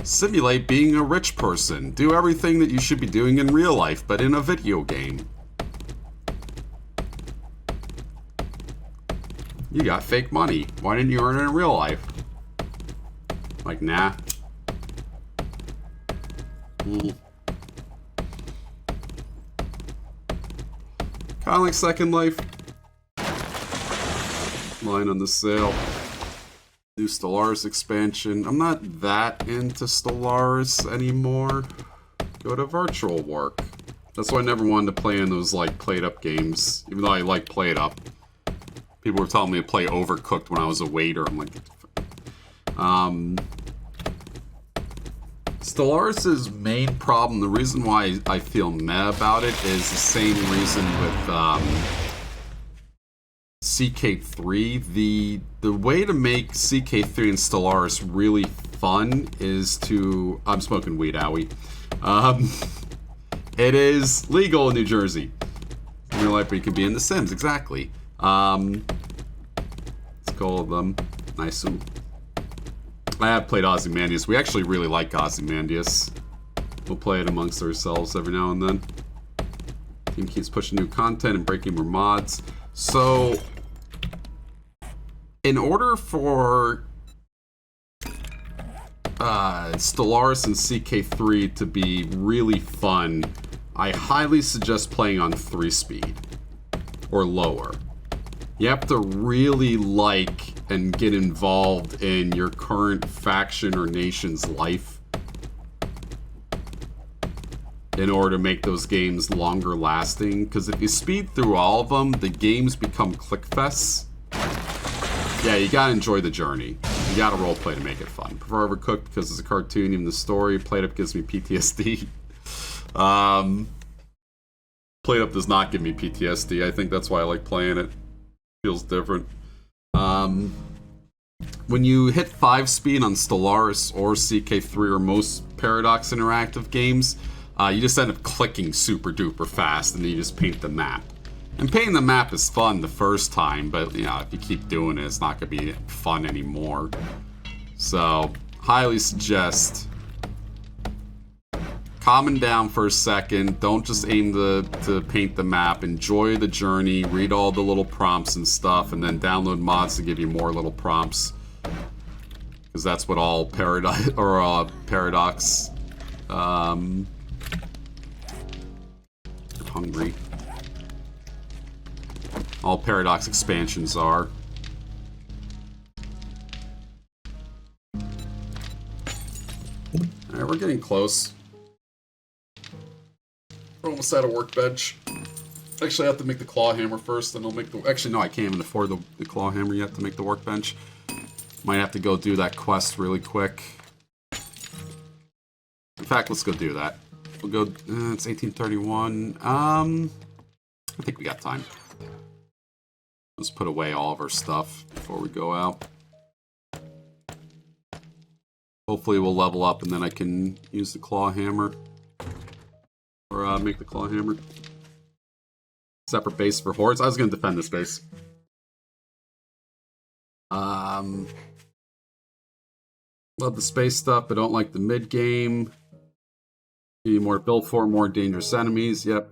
Speaker 1: Simulate being a rich person. Do everything that you should be doing in real life, but in a video game. You got fake money. Why didn't you earn it in real life? Like, nah. Kind of like Second Life. Line on the sale. New Stellaris expansion. I'm not that into Stellaris anymore. Go to virtual work. That's why I never wanted to play in those, like, played-up games. Even though I like played-up. People were telling me to play Overcooked when I was a waiter. I'm like... Stellaris' main problem, the reason why I feel meh about it, is the same reason with, CK3. The way to make CK3 and Stellaris really fun is to... I'm smoking weed, owie. It is legal in New Jersey. In real life, but you can be in The Sims, exactly. Let's call them nice. I have played Ozymandias. We actually really like Ozymandias. We'll play it amongst ourselves every now and then. Team keeps pushing new content and breaking more mods. So, in order for Stellaris and CK3 to be really fun, I highly suggest playing on 3-speed or lower. You have to really like and get involved in your current faction or nation's life in order to make those games longer lasting. Because if you speed through all of them, the games become clickfests. Yeah, you gotta enjoy the journey. You gotta roleplay to make it fun. Prefer Overcooked because it's a cartoon, even the story. Played Up gives me PTSD. Played Up does not give me PTSD. I think that's why I like playing it. Feels different. When you hit 5-speed on Stellaris or CK3 or most Paradox Interactive games, you just end up clicking super duper fast and then you just paint the map. And painting the map is fun the first time, but you know, if you keep doing it, it's not going to be fun anymore. So, highly suggest calming down for a second. Don't just aim to paint the map. Enjoy the journey. Read all the little prompts and stuff, and then download mods to give you more little prompts. Because that's what all Paradox. Hungry. All Paradox expansions are. Alright, we're getting close. We're almost at a workbench. Actually, I have to make the claw hammer first, then I'll make the... Actually, no, I can't even afford the claw hammer yet to make the workbench. Might have to go do that quest really quick. In fact, let's go do that. We'll go... it's 1831. I think we got time. Let's put away all of our stuff before we go out. Hopefully we'll level up and then I can use the claw hammer. Or make the claw hammer. Separate base for hordes. I was going to defend this base. Love the space stuff, but don't like the mid game. Need more build for more dangerous enemies. Yep.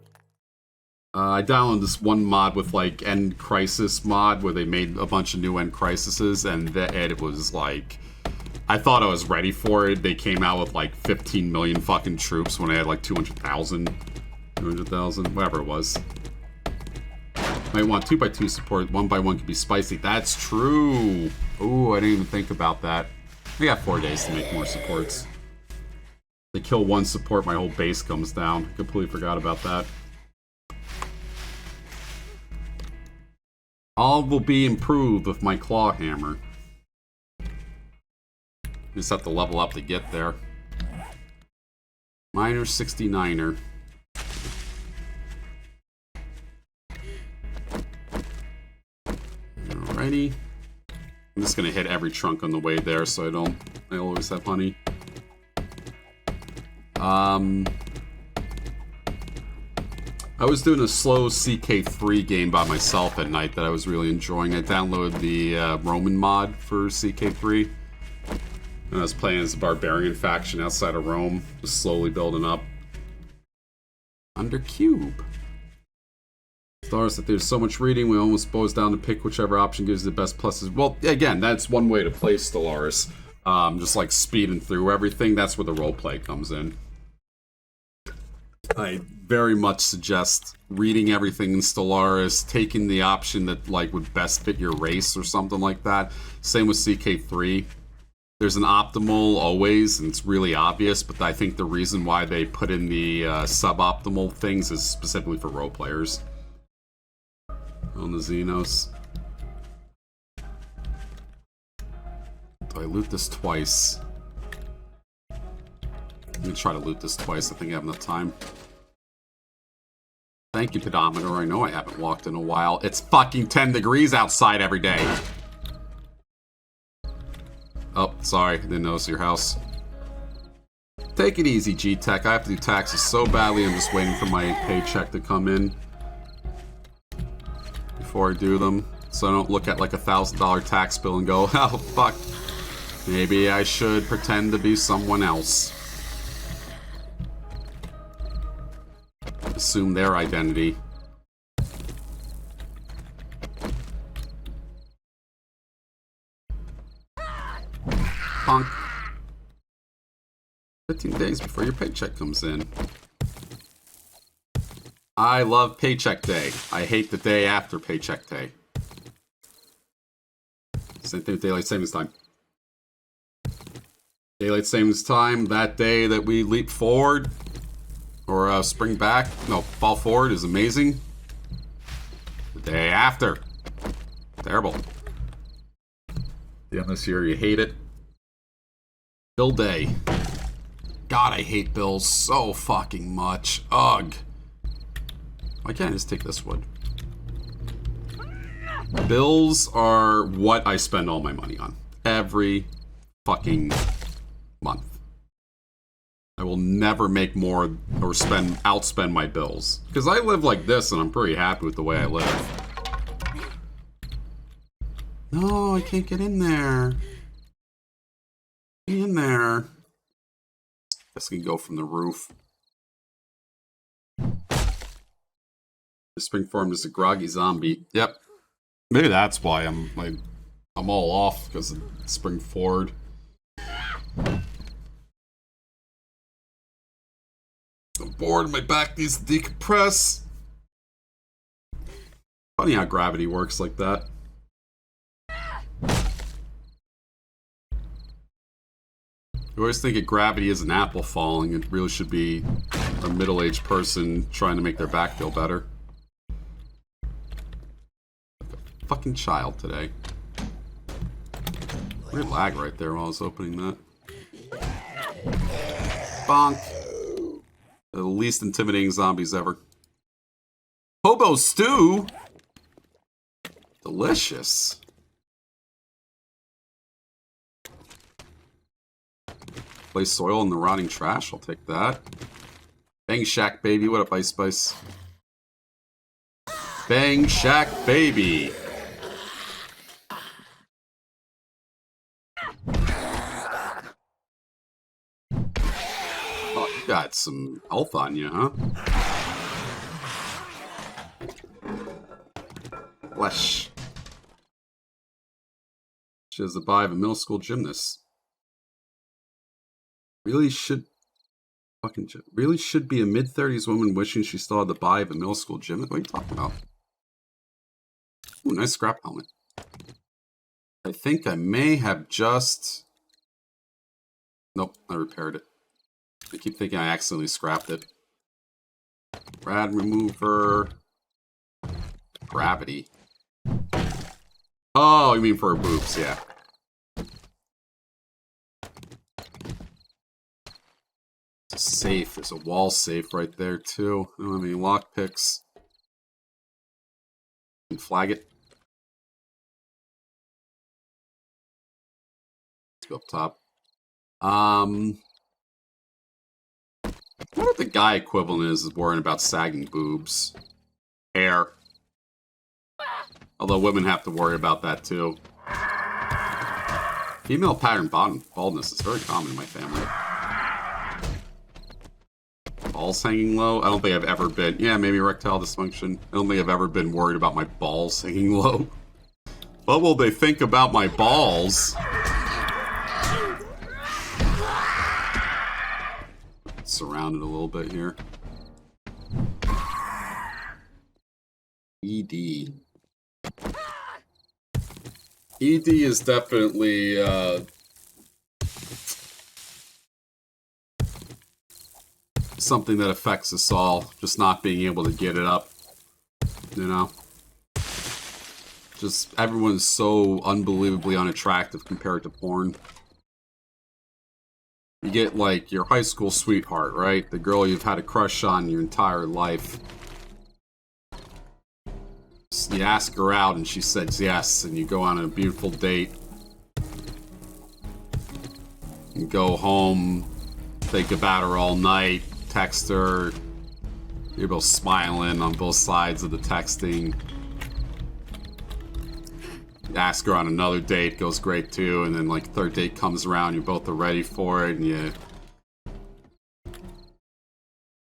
Speaker 1: I downloaded this one mod with like End Crisis mod where they made a bunch of new End Crises, and it was like, I thought I was ready for it. They came out with like 15 million fucking troops when I had like 200,000, whatever it was. Might want 2x2 support. 1x1 could be spicy. That's true. Ooh, I didn't even think about that. I got 4 days to make more supports. They kill one support, my whole base comes down. Completely forgot about that. All will be improved with my claw hammer. Just have to level up to get there. Miner 69er. Alrighty. I'm just gonna hit every trunk on the way there so I always have honey. I was doing a slow CK3 game by myself at night that I was really enjoying. I downloaded the Roman mod for CK3. And I was playing as a barbarian faction outside of Rome, just slowly building up. Under Cube. Stars that there's so much reading, we almost boils down to pick whichever option gives the best pluses. Well, again, that's one way to play Stellaris. Just like speeding through everything, that's where the roleplay comes in. I very much suggest reading everything in Stellaris, taking the option that like would best fit your race or something like that. Same with CK3. There's an optimal always, and it's really obvious, but I think the reason why they put in the suboptimal things is specifically for role players. On the Xenos. Do I loot this twice? I'm gonna try to loot this twice. I think I have enough time. Thank you, pedometer. I know I haven't walked in a while. It's fucking 10 degrees outside every day. Oh, sorry. Didn't notice your house. Take it easy, G-Tech. I have to do taxes so badly. I'm just waiting for my paycheck to come in before I do them. So I don't look at like $1,000 tax bill and go, oh, fuck. Maybe I should pretend to be someone else. Assume their identity. Punk. 15 days before your paycheck comes in. I love paycheck day. I hate the day after paycheck day. Same thing with daylight savings time. Daylight savings time, that day that we leap forward, or spring back, no, fall forward is amazing. The day after, terrible. Yeah, this year you hate it. Bill day. God, I hate bills so fucking much. Ugh. Why can't I just take this wood? Bills are what I spend all my money on. Every fucking month. I will never make more or outspend my bills. Because I live like this and I'm pretty happy with the way I live. No, I can't get in there. Get in there. Guess I can go from the roof. The spring form is a groggy zombie. Yep. Maybe that's why I'm all off because of spring forward. I'm bored. My back needs to decompress. Funny how gravity works like that. You always think of gravity as an apple falling. It really should be a middle-aged person trying to make their back feel better. Like a fucking child today. Weird lag right there while I was opening that. Bonk. The least intimidating zombies ever. Hobo stew? Delicious. Place soil in the rotting trash. I'll take that. Bang Shack Baby. What up, Ice Spice? Bang Shack Baby. Oh, you got some health on you, huh? Flesh. She has the vibe of a middle school gymnast. Really should be a mid-30s woman wishing she still had the vibe of a middle school gymnast. What are you talking about? Ooh, nice scrap helmet. I think I may have just... Nope, I repaired it. I keep thinking I accidentally scrapped it. Rad remover. Gravity. Oh, you mean for her boobs, yeah. It's a safe. There's a wall safe right there, too. I don't have any lockpicks. Flag it. Let's go up top. What the guy equivalent is worrying about sagging boobs? Hair. Although women have to worry about that too. Female pattern baldness is very common in my family. Balls hanging low? I don't think I've ever been... Yeah, maybe erectile dysfunction. I don't think I've ever been worried about my balls hanging low. What will they think about my balls? Surrounded a little bit here. ED. ED is definitely something that affects us all. Just not being able to get it up. You know? Just everyone's so unbelievably unattractive compared to porn. You get, like, your high school sweetheart, right? The girl you've had a crush on your entire life. You ask her out and she says yes, and you go on a beautiful date. You go home, think about her all night, text her. You're both smiling on both sides of the texting. You ask her on another date, goes great too, and then like third date comes around, you both are ready for it, and you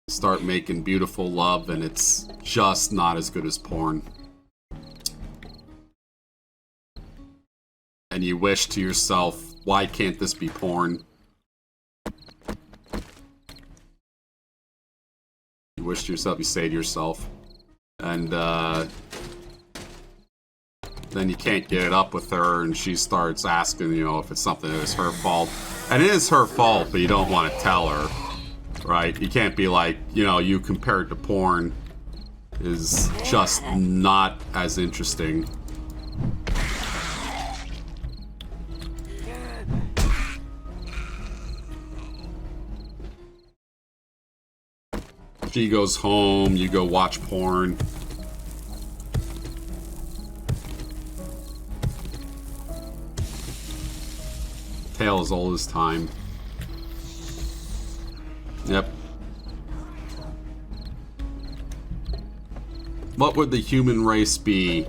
Speaker 1: start making beautiful love, and it's just not as good as porn. And you wish to yourself, why can't this be porn? first to yourself, you say to yourself. And, then you can't get it up with her, and she starts asking, you know, if it's something that is her fault. And it is her fault, but you don't want to tell her, right? You can't be like, you know, you compared to porn is just not as interesting. She goes home, you go watch porn. Tale as old as time. Yep. What would the human race be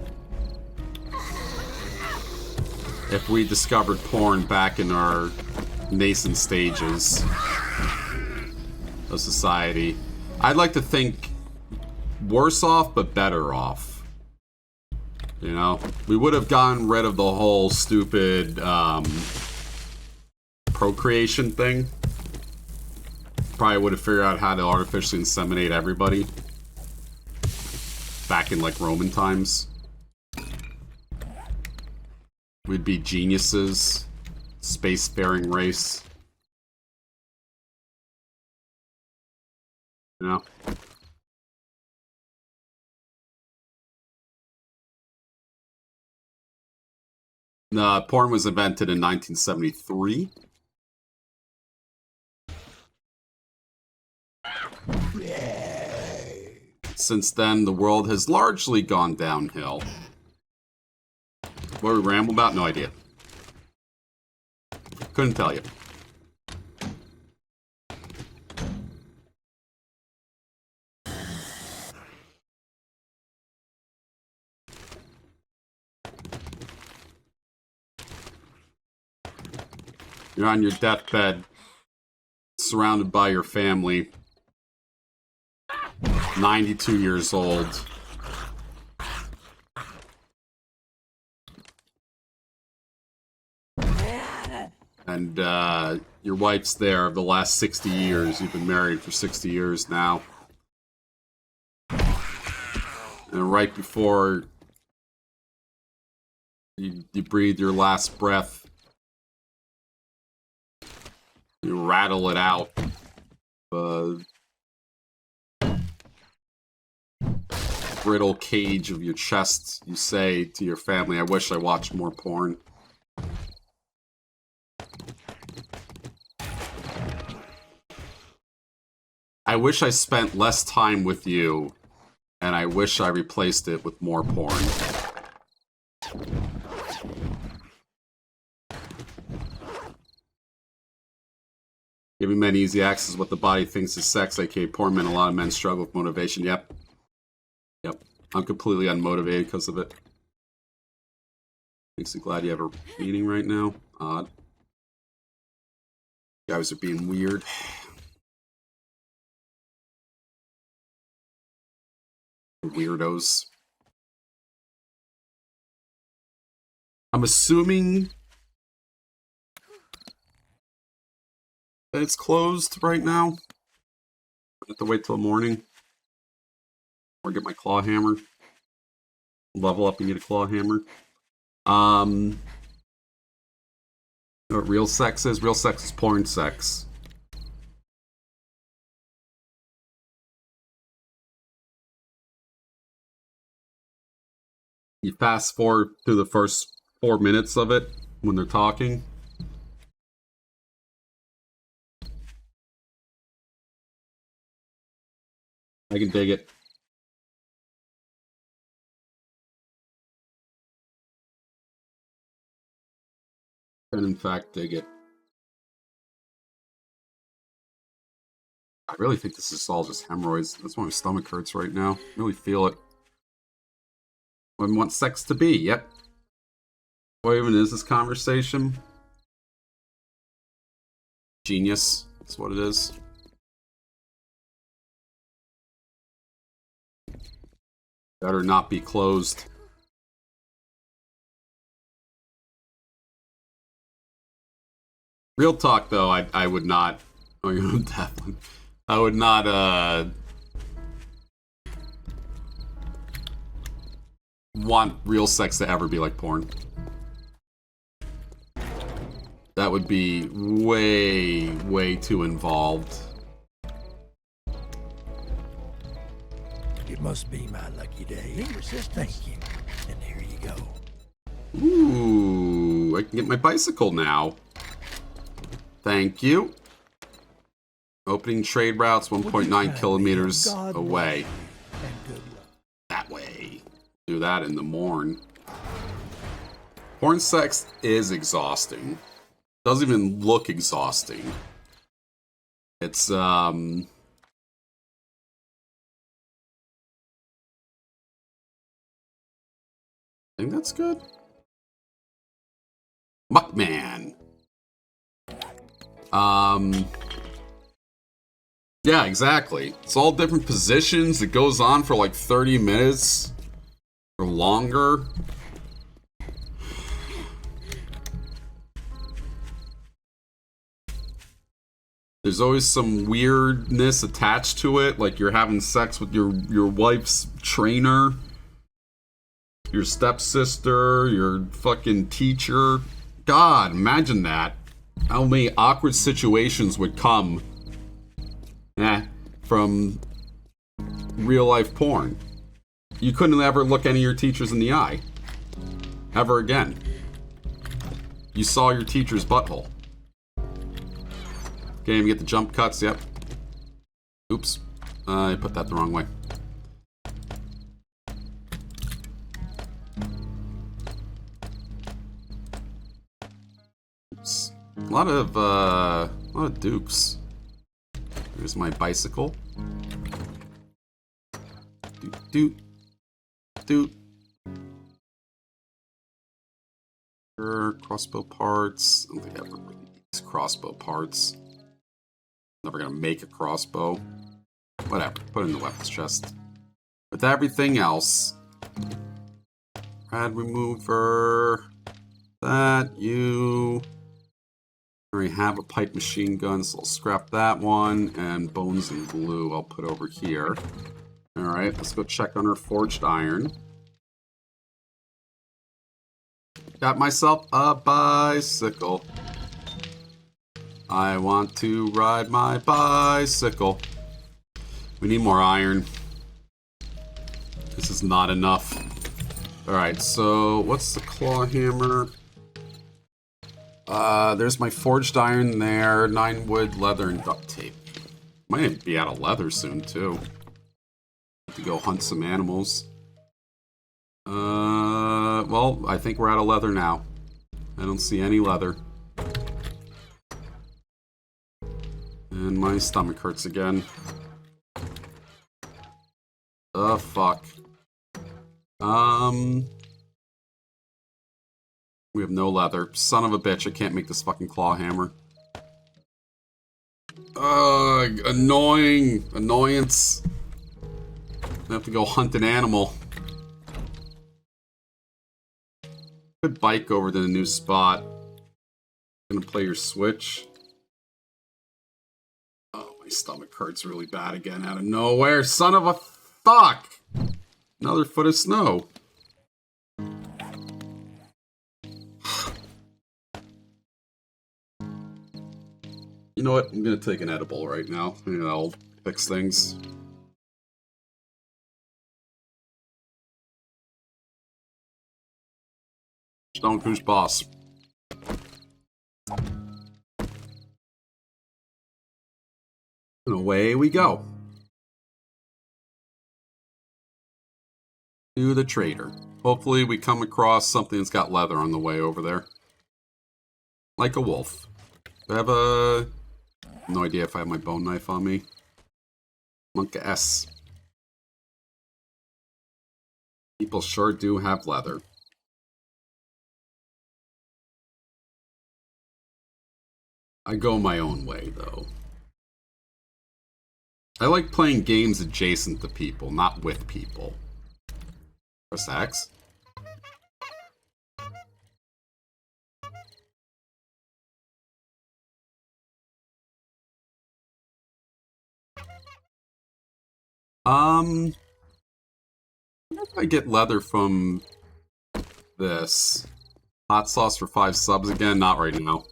Speaker 1: if we discovered porn back in our nascent stages of society? I'd like to think worse off, but better off. You know? We would have gotten rid of the whole stupid, procreation thing. Probably would have figured out how to artificially inseminate everybody. Back in, like, Roman times. We'd be geniuses. Spacefaring race. You know? Porn was invented in 1973. Since then, the world has largely gone downhill. What we ramble about? No idea. Couldn't tell you. You're on your deathbed, surrounded by your family, 92 years old. And your wife's there of the last 60 years. You've been married for 60 years now. And right before you breathe your last breath, you rattle it out. Brittle cage of your chest, you say to your family, I wish I watched more porn. I wish I spent less time with you, and I wish I replaced it with more porn. Giving men easy access to what the body thinks is sex, aka porn men. A lot of men struggle with motivation. Yep. Yep. I'm completely unmotivated because of it. Makes me glad you have a meeting right now. Odd. You guys are being weird. Weirdos. I'm assuming that it's closed right now. I have to wait till morning. Or get my claw hammer. Level up and get a claw hammer. You know what real sex is? Real sex is porn sex. You fast forward through the first 4 minutes of it when they're talking. I can dig it. And in fact, dig it. I really think this is all just hemorrhoids. That's why my stomach hurts right now. I really feel it. Women want sex to be, yep. What even is this conversation? Genius, that's what it is. Better not be closed. Real talk, though, I would not. Oh, you're definitely. I would not want real sex to ever be like porn. That would be way, way too involved.
Speaker 4: It must be my lucky day. Thank you. And here you go.
Speaker 1: Ooh, I can get my bicycle now. Thank you. Opening trade routes 1.9 kilometers away. That way. Do that in the morn. Porn sex is exhausting. Doesn't even look exhausting. It's, I think that's good. Muckman. Yeah, exactly. It's all different positions. It goes on for like 30 minutes or longer. There's always some weirdness attached to it, like you're having sex with your wife's trainer, your stepsister, your fucking teacher. God, imagine that. How many awkward situations would come from real life porn. You couldn't ever look any of your teachers in the eye. Ever again. You saw your teacher's butthole. Can't even get the jump cuts, yep. Oops. I put that the wrong way. Oops. A lot of dukes. Here's my bicycle. Doot, doot, doot. Crossbow parts. I don't think I ever really need these crossbow parts. Never gonna make a crossbow. Whatever. Put it in the weapons chest. With everything else. Rad remover. That, you. I already have a pipe machine gun, so I'll scrap that one. And bones and glue I'll put over here. Alright, let's go check on our forged iron. Got myself a bicycle. I want to ride my bicycle. We need more iron. This is not enough. Alright, so what's the claw hammer? There's my forged iron there. 9 wood, leather, and duct tape. Might even be out of leather soon, too. Have to go hunt some animals. Well, I think we're out of leather now. I don't see any leather. And my stomach hurts again. The fuck. We have no leather. Son of a bitch, I can't make this fucking claw hammer. Ugh, annoying. Annoyance. I have to go hunt an animal. Good bike over to the new spot. Gonna play your Switch. Oh, my stomach hurts really bad again out of nowhere. Son of a fuck! Another foot of snow. You know what? I'm gonna take an edible right now. Maybe that'll fix things. Stone Who's boss? And away we go. To the trader. Hopefully we come across something that's got leather on the way over there. Like a wolf. Do I have a... No idea if I have my bone knife on me. Monka S. People sure do have leather. I go my own way, though. I like playing games adjacent to people, not with people. Press X. wonder if I get leather from this. Hot sauce for 5 subs again? Not right now.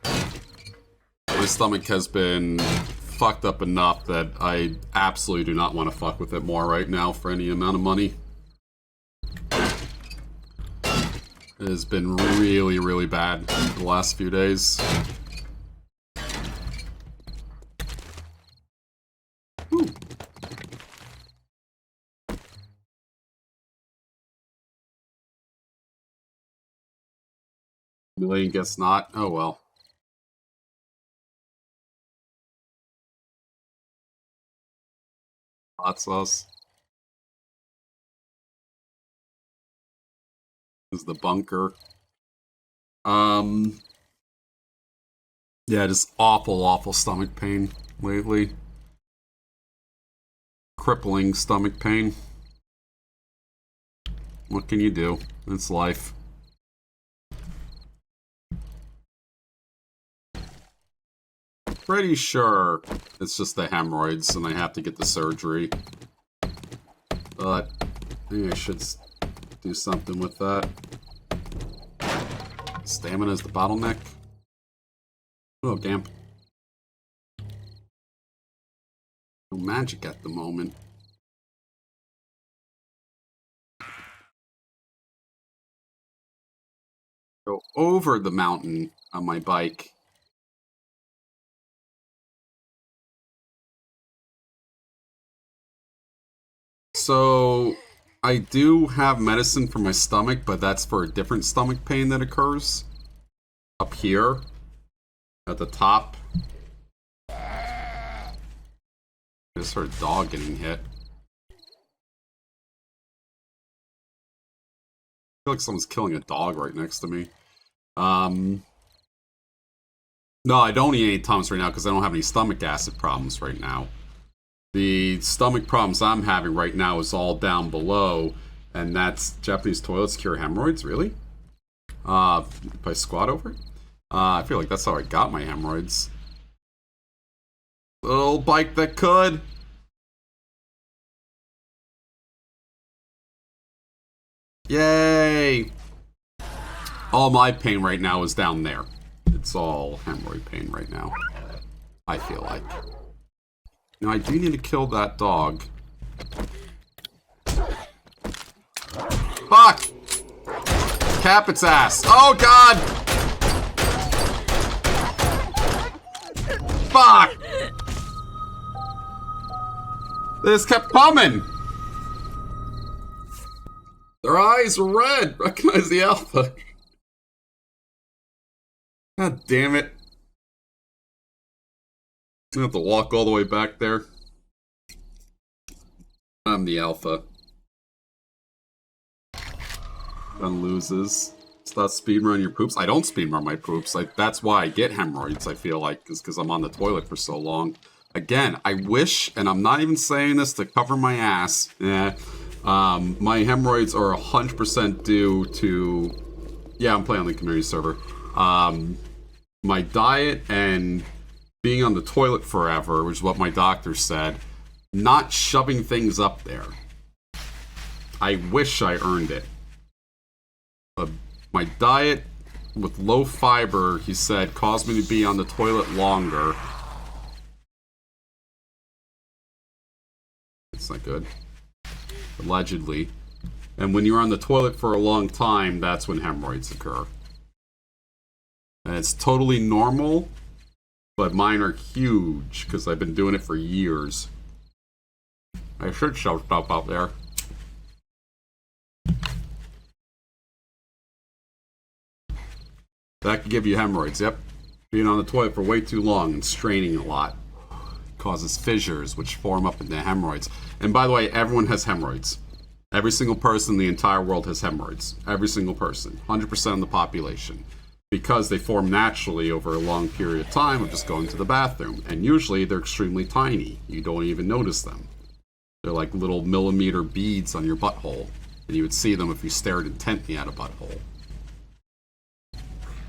Speaker 1: My stomach has been fucked up enough that I absolutely do not want to fuck with it more right now for any amount of money. It has been really, really bad the last few days. Whew. Million guess not. Oh well. Hot sauce. This is the bunker. Yeah, just awful, awful stomach pain lately. Crippling stomach pain. What can you do? It's life. Pretty sure it's just the hemorrhoids and I have to get the surgery. But maybe I should do something with that. Stamina is the bottleneck. Oh, Gamp. No magic at the moment. Go over the mountain on my bike. So, I do have medicine for my stomach, but that's for a different stomach pain that occurs. Up here. At the top. I just heard a dog getting hit. I feel like someone's killing a dog right next to me. No, I don't eat any Tums right now because I don't have any stomach acid problems right now. The stomach problems I'm having right now is all down below, and that's Japanese toilets cure hemorrhoids, really? If I squat over it? I feel like that's how I got my hemorrhoids. Little bike that could. Yay! All my pain right now is down there. It's all hemorrhoid pain right now. I feel like. Now, I do need to kill that dog. Fuck! Cap its ass. Oh, God! Fuck! This kept coming! Their eyes are red! Recognize the alpha. God damn it. I have to walk all the way back there. I'm the alpha. Gun loses. Stop speedrun your poops. I don't speedrun my poops. That's why I get hemorrhoids, I feel like, is because I'm on the toilet for so long. Again, I wish, and I'm not even saying this to cover my ass, my hemorrhoids are 100% due to... Yeah, I'm playing on the community server. My diet and being on the toilet forever, which is what my doctor said, not shoving things up there. I wish I earned it. My diet with low fiber, he said, caused me to be on the toilet longer. It's not good. Allegedly. And when you're on the toilet for a long time, that's when hemorrhoids occur. And it's totally normal, but mine are huge, because I've been doing it for years. I should shove stuff out there. That could give you hemorrhoids, yep. Being on the toilet for way too long and straining a lot causes fissures, which form up into hemorrhoids. And by the way, everyone has hemorrhoids. Every single person in the entire world has hemorrhoids. Every single person. 100% of the population. Because they form naturally over a long period of time of just going to the bathroom. And usually they're extremely tiny. You don't even notice them. They're like little millimeter beads on your butthole. And you would see them if you stared intently at a butthole.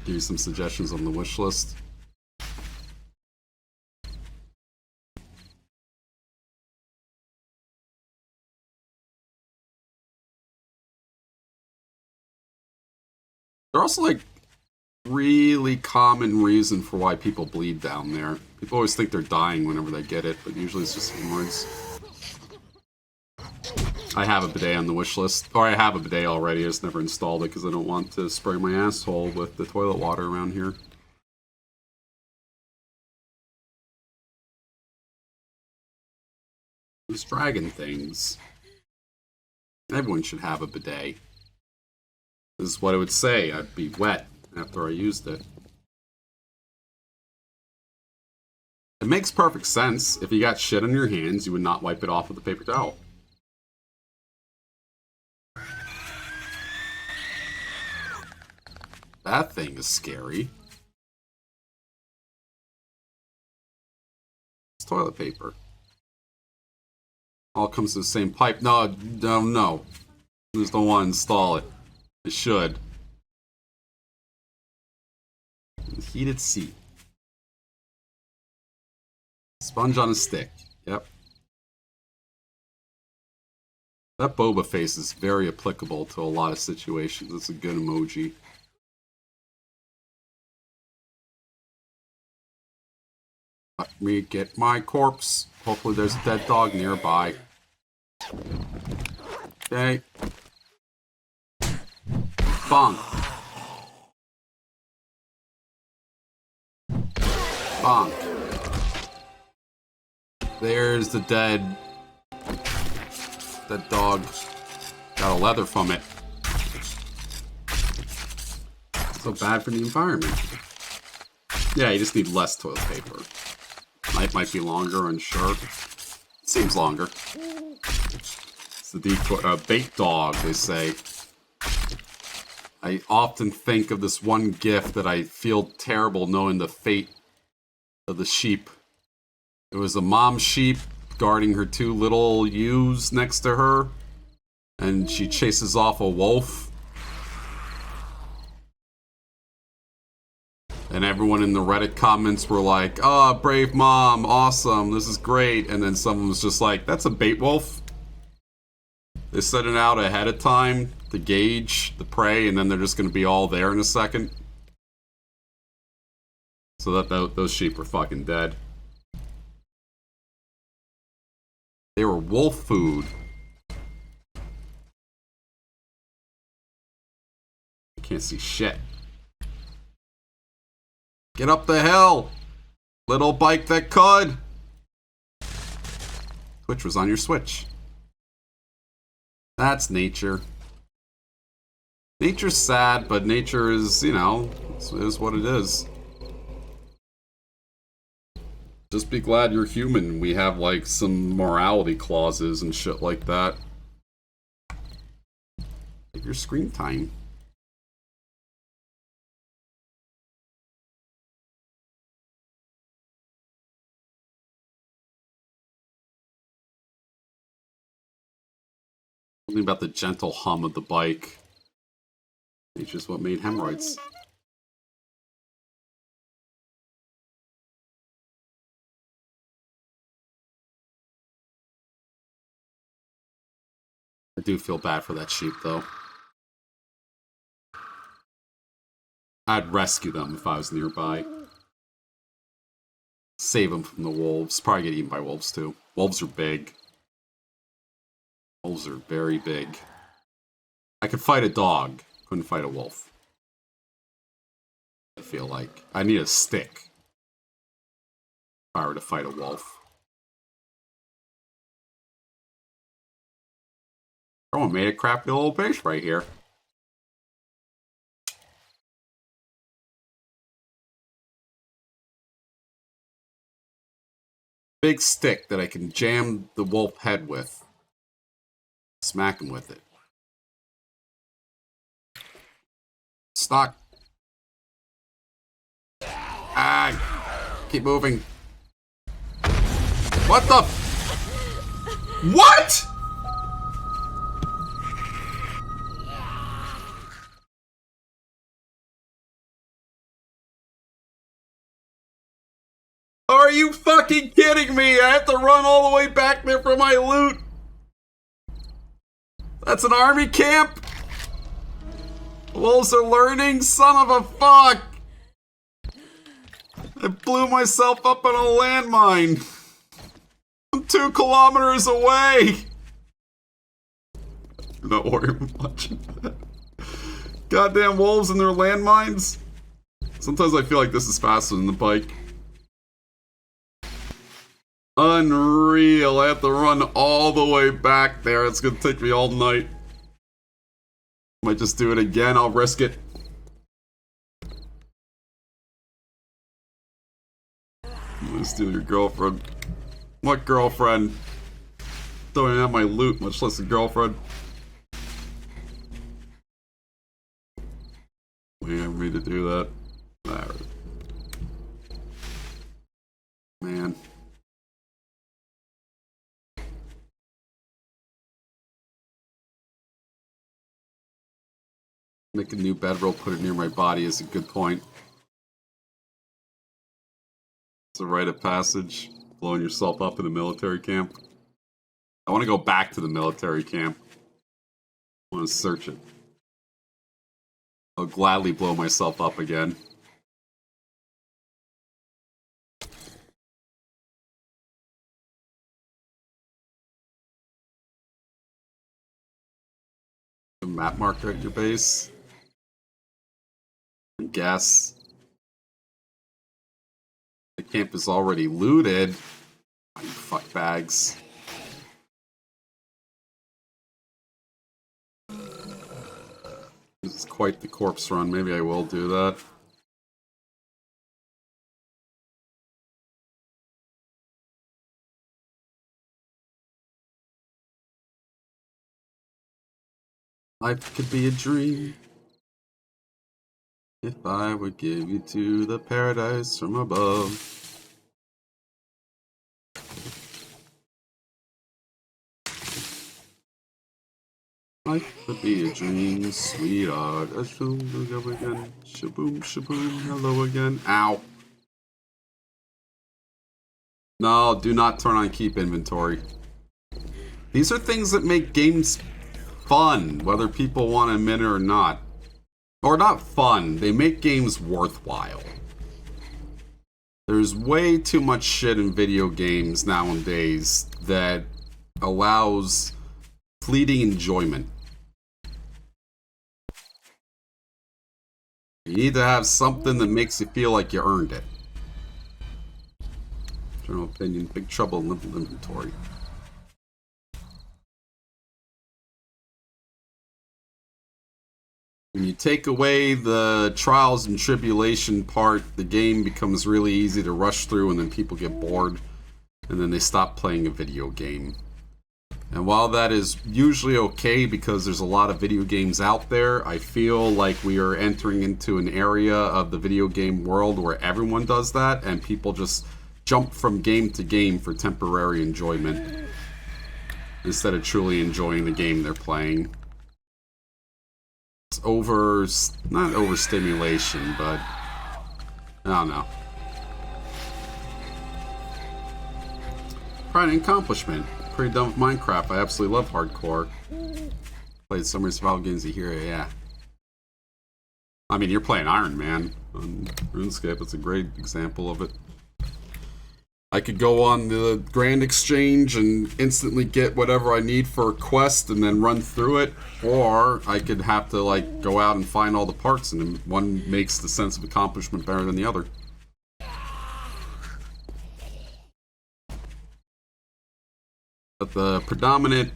Speaker 1: Give you some suggestions on the wish list. They're also like really common reason for why people bleed down there. People always think they're dying whenever they get it, but usually it's just hemorrhoids. I have a bidet on the wish list. Or I have a bidet already, I just never installed it because I don't want to spray my asshole with the toilet water around here. These dragon things. Everyone should have a bidet. This is what it would say. I'd be wet after I used it. It makes perfect sense. If you got shit on your hands, you would not wipe it off with a paper towel. That thing is scary. It's toilet paper. All comes to the same pipe. No. I just don't want to install it. It should. Heated seat. Sponge on a stick. Yep. That boba face is very applicable to a lot of situations. It's a good emoji. Let me get my corpse. Hopefully there's a dead dog nearby. Okay. Bonk. Bonk. There's the dead dog. Got a leather from it. So bad for the environment. Yeah, you just need less toilet paper. Night might be longer, unsure. Seems longer. It's the decoy, bait dog, they say. I often think of this one gif that I feel terrible knowing the fate of the sheep. It was a mom sheep guarding her two little ewes next to her, and she chases off a wolf. And everyone in the Reddit comments were like, "Oh, brave mom, awesome, this is great." And then someone was just like, "That's a bait wolf." They set it out ahead of time to gauge the prey, and then they're just going to be all there in a second. So that those sheep are fucking dead. They were wolf food. I can't see shit. Get up the hill! Little bike that could! Twitch was on your Switch. That's nature. Nature's sad, but nature is, you know, is what it is. Just be glad you're human. We have, like, some morality clauses and shit like that. Take your screen time. Something about the gentle hum of the bike. Nature's what made hemorrhoids. I do feel bad for that sheep, though. I'd rescue them if I was nearby. Save them from the wolves. Probably get eaten by wolves, too. Wolves are big. Wolves are very big. I could fight a dog. Couldn't fight a wolf. I feel like. I need a stick if I were to fight a wolf. Someone made a crappy little base right here. Big stick that I can jam the wolf head with. Smack him with it. Stock. Ah! Keep moving. What the? What? Are you fucking kidding me? I have to run all the way back there for my loot. That's an army camp? Wolves are learning? Son of a fuck! I blew myself up on a landmine. I'm 2 kilometers away. Not worry much. Goddamn wolves and their landmines. Sometimes I feel like this is faster than the bike. Unreal. I have to run all the way back there. It's gonna take me all night. Might just do it again. I'll risk it. I'm gonna steal your girlfriend. What girlfriend? Don't even have my loot, much less a girlfriend. Wait for me to do that. Man. Make a new bedroll, put it near my body is a good point. It's a rite of passage, blowing yourself up in a military camp. I want to go back to the military camp. I want to search it. I'll gladly blow myself up again. A map marker at your base. I guess. The camp is already looted. Oh, you fuckbags. This is quite the corpse run. Maybe I will do that. Life could be a dream if I would give you to the paradise from above. Life could be a dream, sweetheart. Shaboom, go again. Shaboom, shaboom, hello again. Ow. No, do not turn on keep inventory. These are things that make games fun, whether people want to admit it or not. Or not fun, they make games worthwhile. There's way too much shit in video games nowadays that allows fleeting enjoyment. You need to have something that makes you feel like you earned it. General opinion, big trouble in liberal inventory. When you take away the trials and tribulation part, the game becomes really easy to rush through and then people get bored and then they stop playing a video game. And while that is usually okay because there's a lot of video games out there, I feel like we are entering into an area of the video game world where everyone does that and people just jump from game to game for temporary enjoyment instead of truly enjoying the game they're playing. It's not overstimulation, but I don't know. Pride and accomplishment. Pretty done with Minecraft. I absolutely love hardcore. Played so many survival games a year, yeah. I mean, you're playing Iron Man on RuneScape. It's a great example of it. I could go on the Grand Exchange and instantly get whatever I need for a quest and then run through it, or I could have to like go out and find all the parts, and one makes the sense of accomplishment better than the other. But the predominant,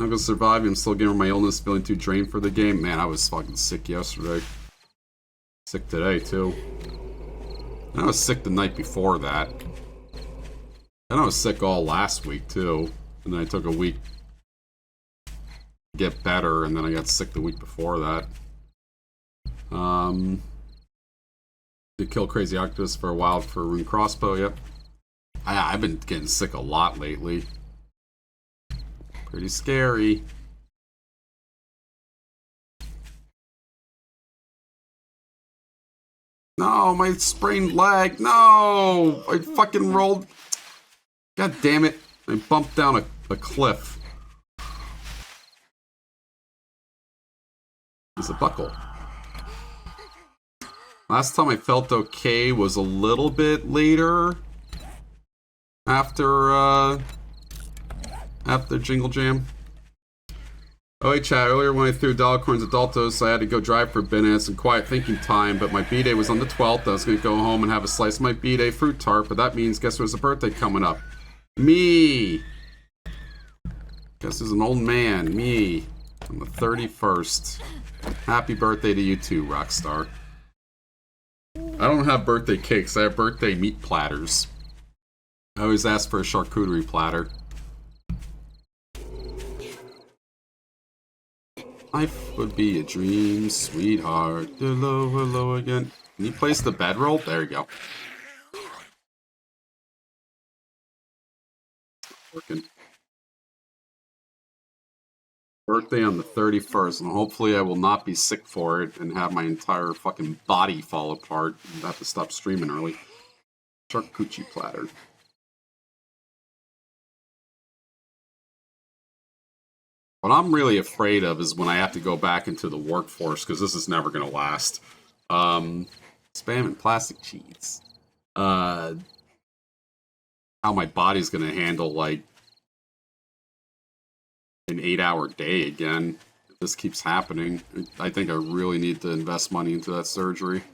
Speaker 1: I'm gonna survive, I'm still getting over my illness, feeling too drained for the game. Man, I was fucking sick yesterday. Sick today, too. And I was sick the night before that. And I was sick all last week, too. And then I took a week to get better, and then I got sick the week before that. Did kill Crazy Octopus for a while for a rune crossbow, yep. I've been getting sick a lot lately. Pretty scary. No, my sprained leg. No! I fucking rolled. God damn it. I bumped down a cliff. The is a buckle. Last time I felt okay was a little bit later. After Jingle Jam. Oh, hey, chat. Earlier when I threw dollar coins at Daltos, I had to go drive for a bit and had some quiet thinking time, but my B-Day was on the 12th. I was going to go home and have a slice of my B-Day fruit tart, but that means guess there's a birthday coming up. Me! Guess there's an old man. Me. On the 31st. Happy birthday to you too, Rockstar. I don't have birthday cakes. I have birthday meat platters. I always ask for a charcuterie platter. Life would be a dream, sweetheart. Hello, hello again. Can you place the bedroll? There you go. Working. Birthday on the 31st, and hopefully I will not be sick for it and have my entire fucking body fall apart and have to stop streaming early. Charcuterie platter. What I'm really afraid of is when I have to go back into the workforce, because this is never going to last. Spam and plastic cheese. How my body's going to handle, like, an 8-hour day again. If this keeps happening, I think I really need to invest money into that surgery.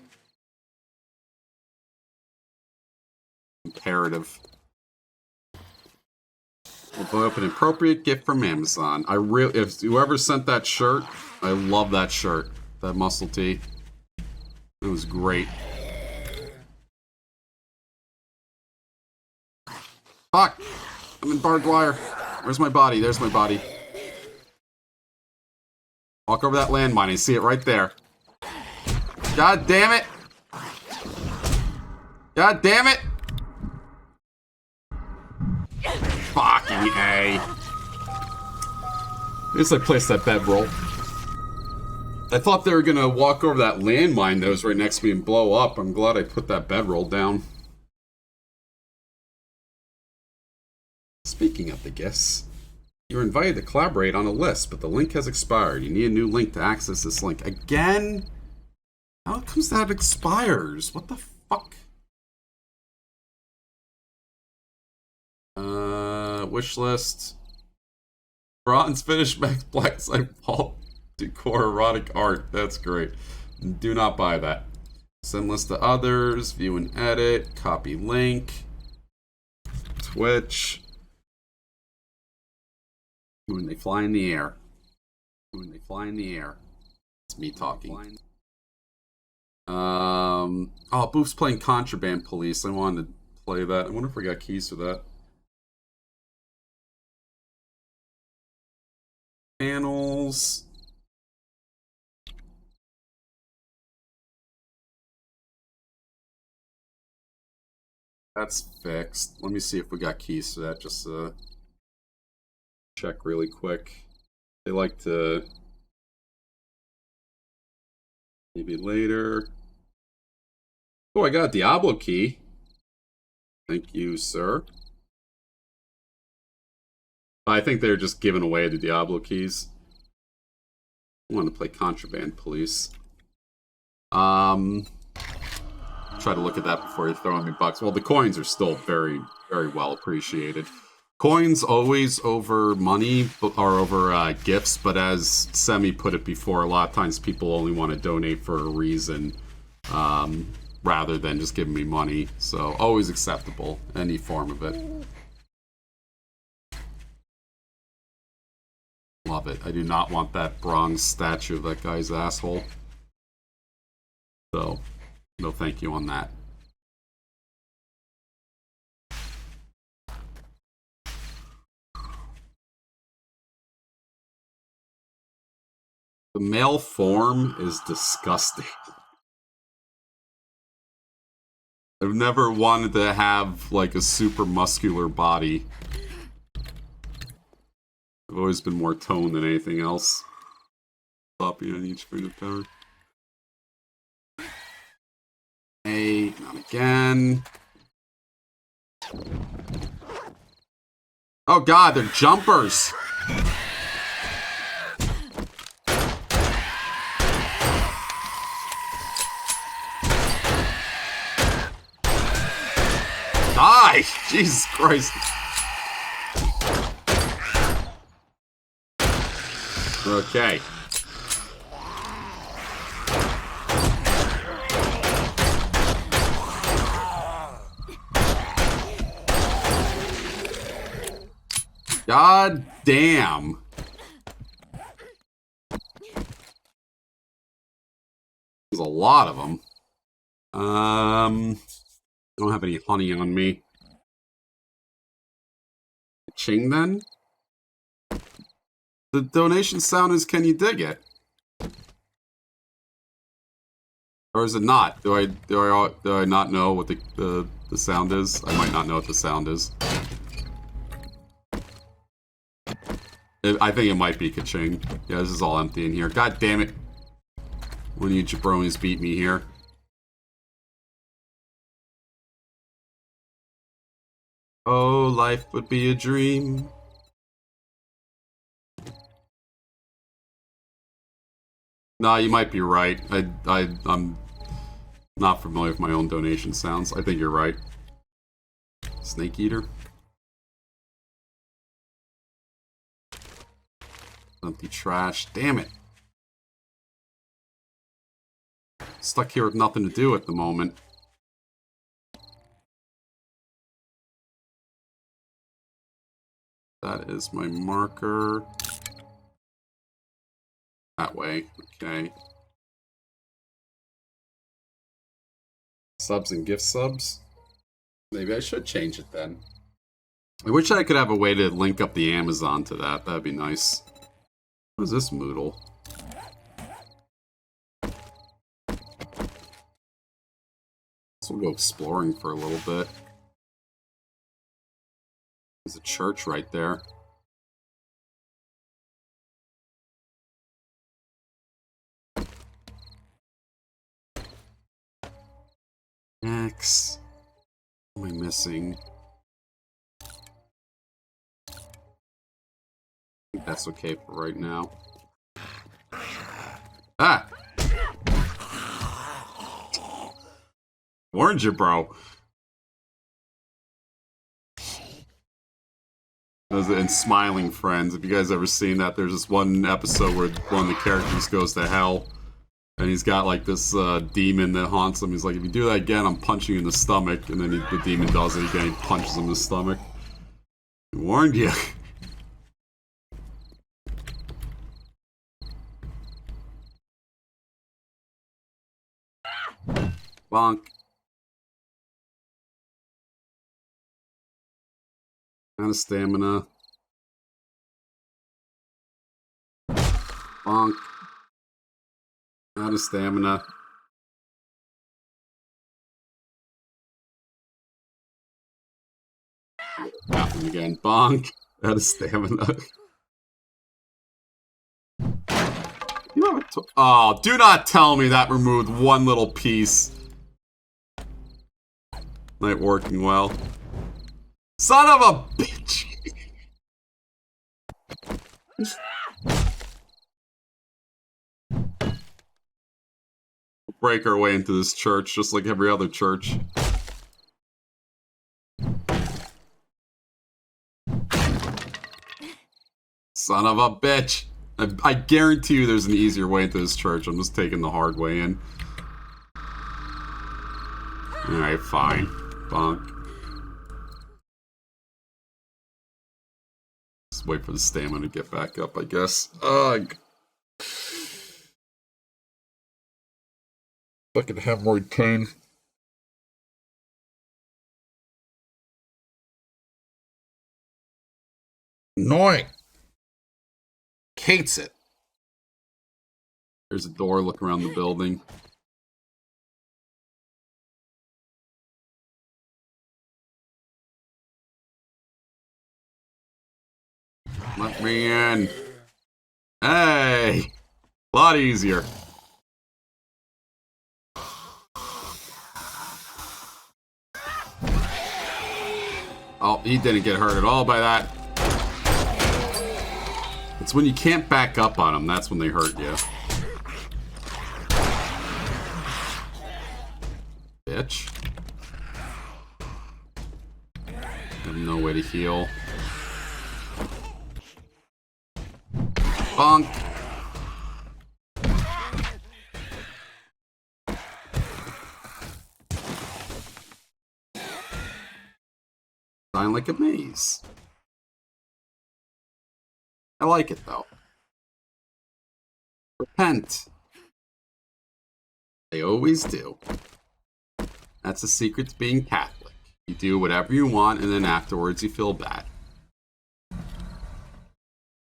Speaker 1: Imperative. We'll open an appropriate gift from Amazon. If whoever sent that shirt, I love that shirt. That muscle tee. It was great. Fuck! I'm in barbed wire. Where's my body? There's my body. Walk over that landmine and see it right there. God damn it! God damn it! Fucking A. At least I placed that bedroll. I thought they were gonna walk over that landmine that was right next to me and blow up. I'm glad I put that bedroll down. Speaking of the gifts, you're invited to collaborate on a list, but the link has expired. You need a new link to access this link. Again? How comes that expires? What the fuck? Wish list. Bronze finish Max Black Site Vault Decor Erotic Art. That's great. Do not buy that. Send list to others. View and edit. Copy link. Twitch. When they fly in the air. When they fly in the air. It's me talking. Oh, Boof's playing Contraband Police. I wanted to play that. I wonder if we got keys for that. Panels. That's fixed. Let me see if we got keys to that. Just check really quick. They like to maybe later. Oh, I got a Diablo key. Thank you, sir. I think they're just giving away the Diablo keys. I want to play Contraband Police. Try to look at that before you throw me bucks. Well, the coins are still very, very well appreciated. Coins always over money or over gifts, but as Semi put it before, a lot of times people only want to donate for a reason rather than just giving me money. So always acceptable, any form of it. Love it. I do not want that bronze statue of that guy's asshole. So, no thank you on that. The male form is disgusting. I've never wanted to have, like, a super muscular body. I've always been more toned than anything else. Floppy on each finger power. Hey, not again. Oh god, they're jumpers! Die! Jesus Christ. Okay. God damn. There's a lot of them. I don't have any honey on me. Ching then? The donation sound is, can you dig it? Or is it not? Do I not know what the sound is? I might not know what the sound is. I think it might be ka-ching. Yeah, this is all empty in here. God damn it. One of you jabronis beat me here. Oh, life would be a dream. Nah, you might be right. I'm not familiar with my own donation sounds. I think you're right. Snake eater. Empty trash. Damn it. Stuck here with nothing to do at the moment. That is my marker. That way. Okay. Subs and gift subs? Maybe I should change it then. I wish I could have a way to link up the Amazon to that. That'd be nice. What is this moodle? So we'll go exploring for a little bit. There's a church right there. X. What am I missing? I think that's okay for right now. Ah! Warned you, bro. And Smiling Friends. If you guys ever seen that, there's this one episode where one of the characters goes to hell. And he's got like this demon that haunts him. He's like, if you do that again, I'm punching you in the stomach. And then the demon does it again. He punches him in the stomach. I warned you. Bonk. Out of stamina. Bonk. Out of stamina. Happened again. Bonk. Out of stamina. You have a oh, do not tell me that removed one little piece. Not working well. Son of a bitch! Break our way into this church, just like every other church. Son of a bitch! I guarantee you there's an easier way into this church. I'm just taking the hard way in. Alright, fine. Bonk. Just wait for the stamina to get back up, I guess. Ugh. Fucking hemorrhoid pain. Annoying. Hates it. There's a door. Look around the building. Let me in. Hey! A lot easier. Oh, he didn't get hurt at all by that. It's when you can't back up on them, that's when they hurt you. Bitch. I have no way to heal. Bonk! Sound like a maze. I like it though. Repent. They always do. That's the secret to being Catholic. You do whatever you want and then afterwards you feel bad.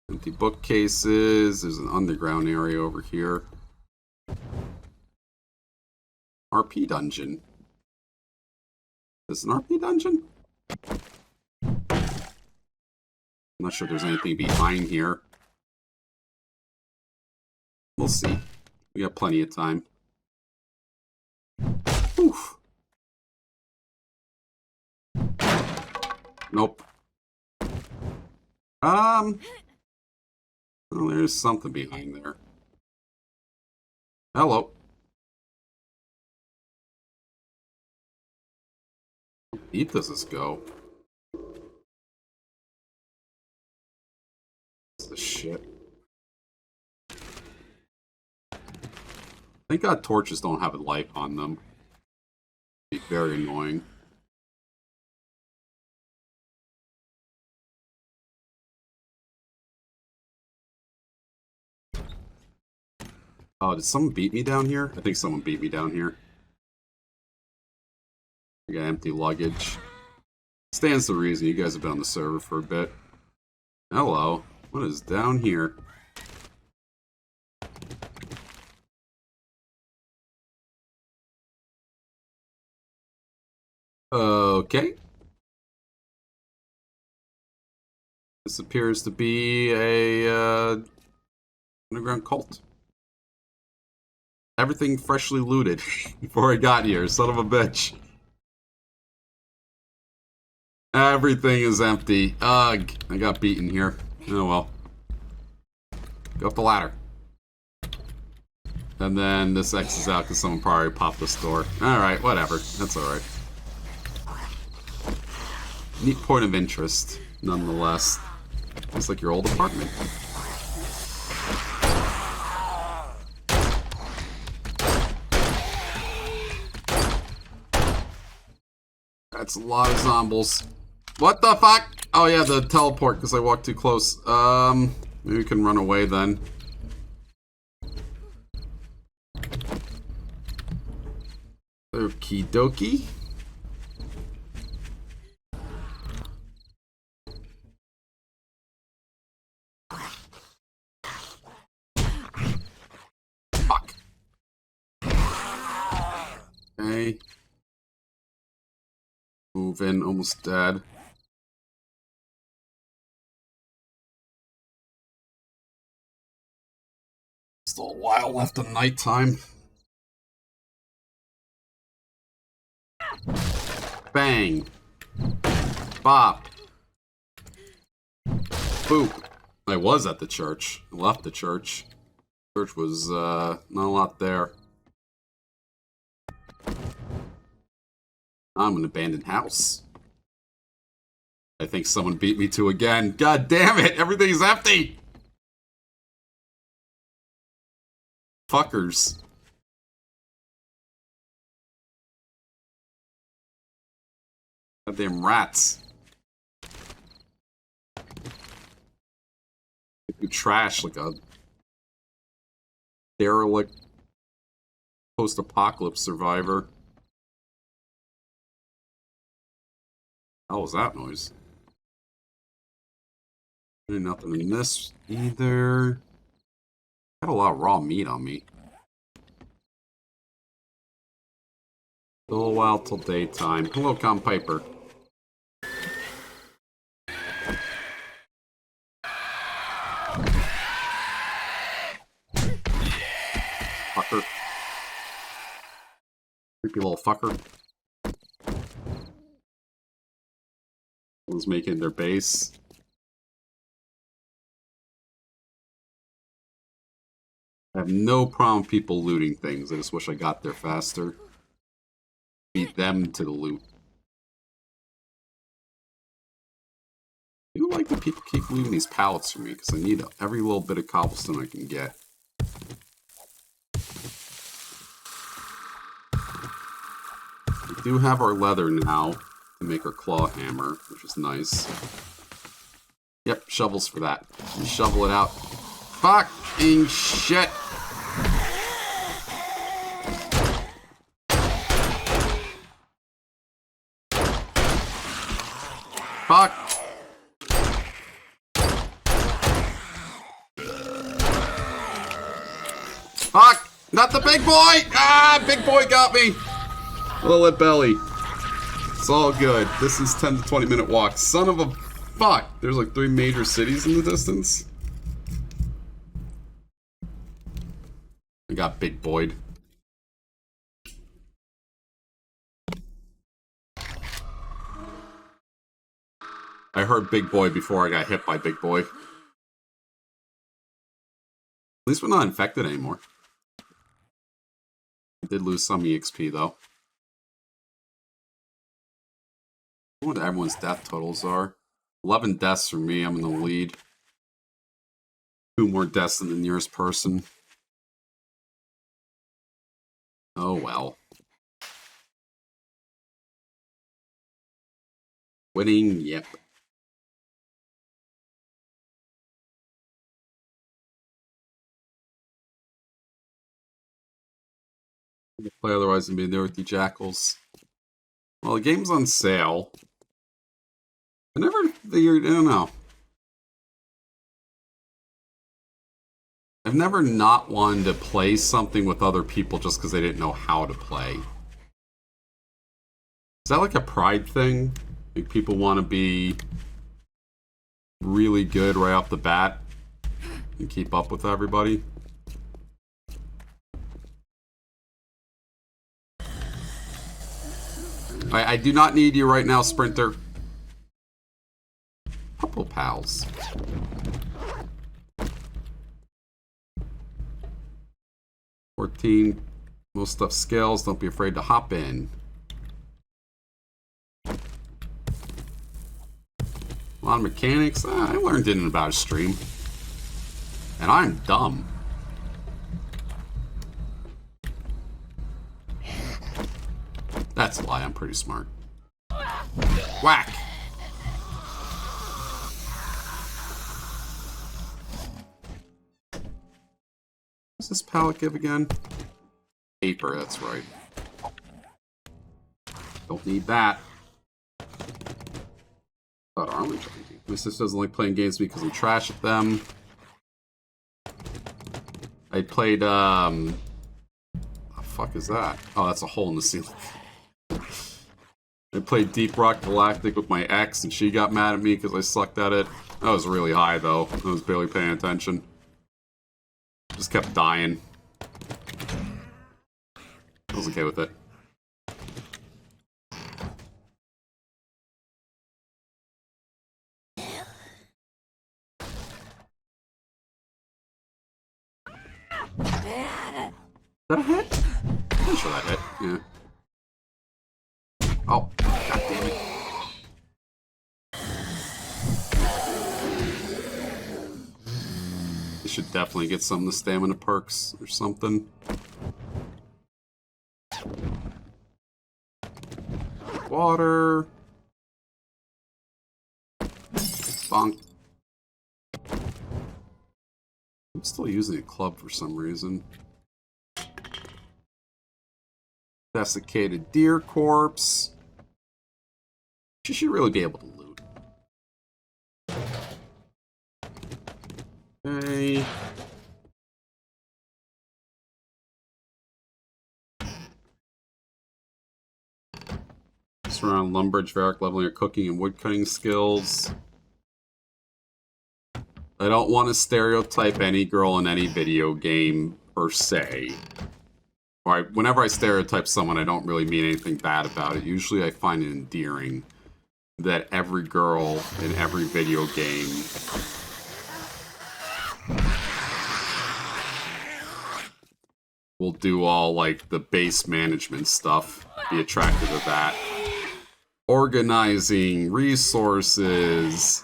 Speaker 1: Empty bookcases. There's an underground area over here. RP dungeon. Is this an RP dungeon? I'm not sure there's anything behind here. We'll see. We got plenty of time. Oof. Nope. Well, there's something behind there. Hello. How deep does this go? What's this shit? Thank God torches don't have a light on them. It'd be very annoying. Oh, did someone beat me down here? I think someone beat me down here. I got empty luggage. Stands to reason you guys have been on the server for a bit. Hello. What is down here? Okay. This appears to be a underground cult. Everything freshly looted before I got here, son of a bitch. Everything is empty. Ugh, I got beaten here. Oh well. Go up the ladder. And then this X's out because someone probably popped this door. Alright, whatever. That's alright. Neat point of interest, nonetheless. Looks like your old apartment. That's a lot of zombies. What the fuck? Oh yeah, the teleport because I walked too close. Maybe we can run away then. Okie dokie. Fuck. Okay. Move in, almost dead. Still a while left of nighttime. Bang. Bop. Boop. I was at the church. I left the church. Church was, not a lot there. I'm an abandoned house. I think someone beat me to again. God damn it! Everything's empty! Fuckers. Goddamn rats. You trash like a derelict post-apocalypse survivor. How was that noise? Ain't nothing in this either. Got a lot of raw meat on me. Still a while till daytime. Hello, Com Piper. Fucker. Creepy little fucker. Someone's making their base. I have no problem with people looting things. I just wish I got there faster. Beat them to the loot. do like that people keep leaving these pallets for me, because I need every little bit of cobblestone I can get. We do have our leather now to make our claw hammer, which is nice. Yep, shovels for that. Just shovel it out. Fucking shit! Fuck! Fuck! Not the big boy! Ah, big boy got me! Little belly. It's all good. This is 10 to 20 minute walk. Son of a fuck! There's like 3 major cities in the distance. I got big boyed. I heard big boy before I got hit by big boy. At least we're not infected anymore. I did lose some EXP though. I wonder what everyone's death totals are. 11 deaths for me, I'm in the lead. 2 more deaths than the nearest person. Oh well. Winning, yep. Play otherwise than being there with the jackals. Well, the game's on sale. I never figured, I don't know. I've never not wanted to play something with other people just because they didn't know how to play. Is that like a pride thing? Like people want to be really good right off the bat and keep up with everybody? I do not need you right now, Sprinter. Couple pals. $14. Most stuff scales. Don't be afraid to hop in. A lot of mechanics. I learned it in about a stream. And I'm dumb. That's a lie, I'm pretty smart. Whack! What's this pallet give again? Paper, that's right. Don't need that. Thought armor changing. My sister doesn't like playing games because I'm trash at them. I played, the fuck is that? Oh, that's a hole in the ceiling. I played Deep Rock Galactic with my ex, and she got mad at me because I sucked at it. That was really high, though. I was barely paying attention. Just kept dying. I was okay with it. Is that a hit? I'm sure that hit, yeah. Oh, god damn it. You should definitely get some of the stamina perks or something. Water. Bonk. I'm still using a club for some reason. Desiccated deer corpse. She should really be able to loot. Okay. Surround Lumbridge, Varric, leveling your cooking and woodcutting skills. I don't want to stereotype any girl in any video game, per se. Or whenever I stereotype someone, I don't really mean anything bad about it. Usually I find it endearing that every girl in every video game will do all, like, the base management stuff, be attracted to that. Organizing resources,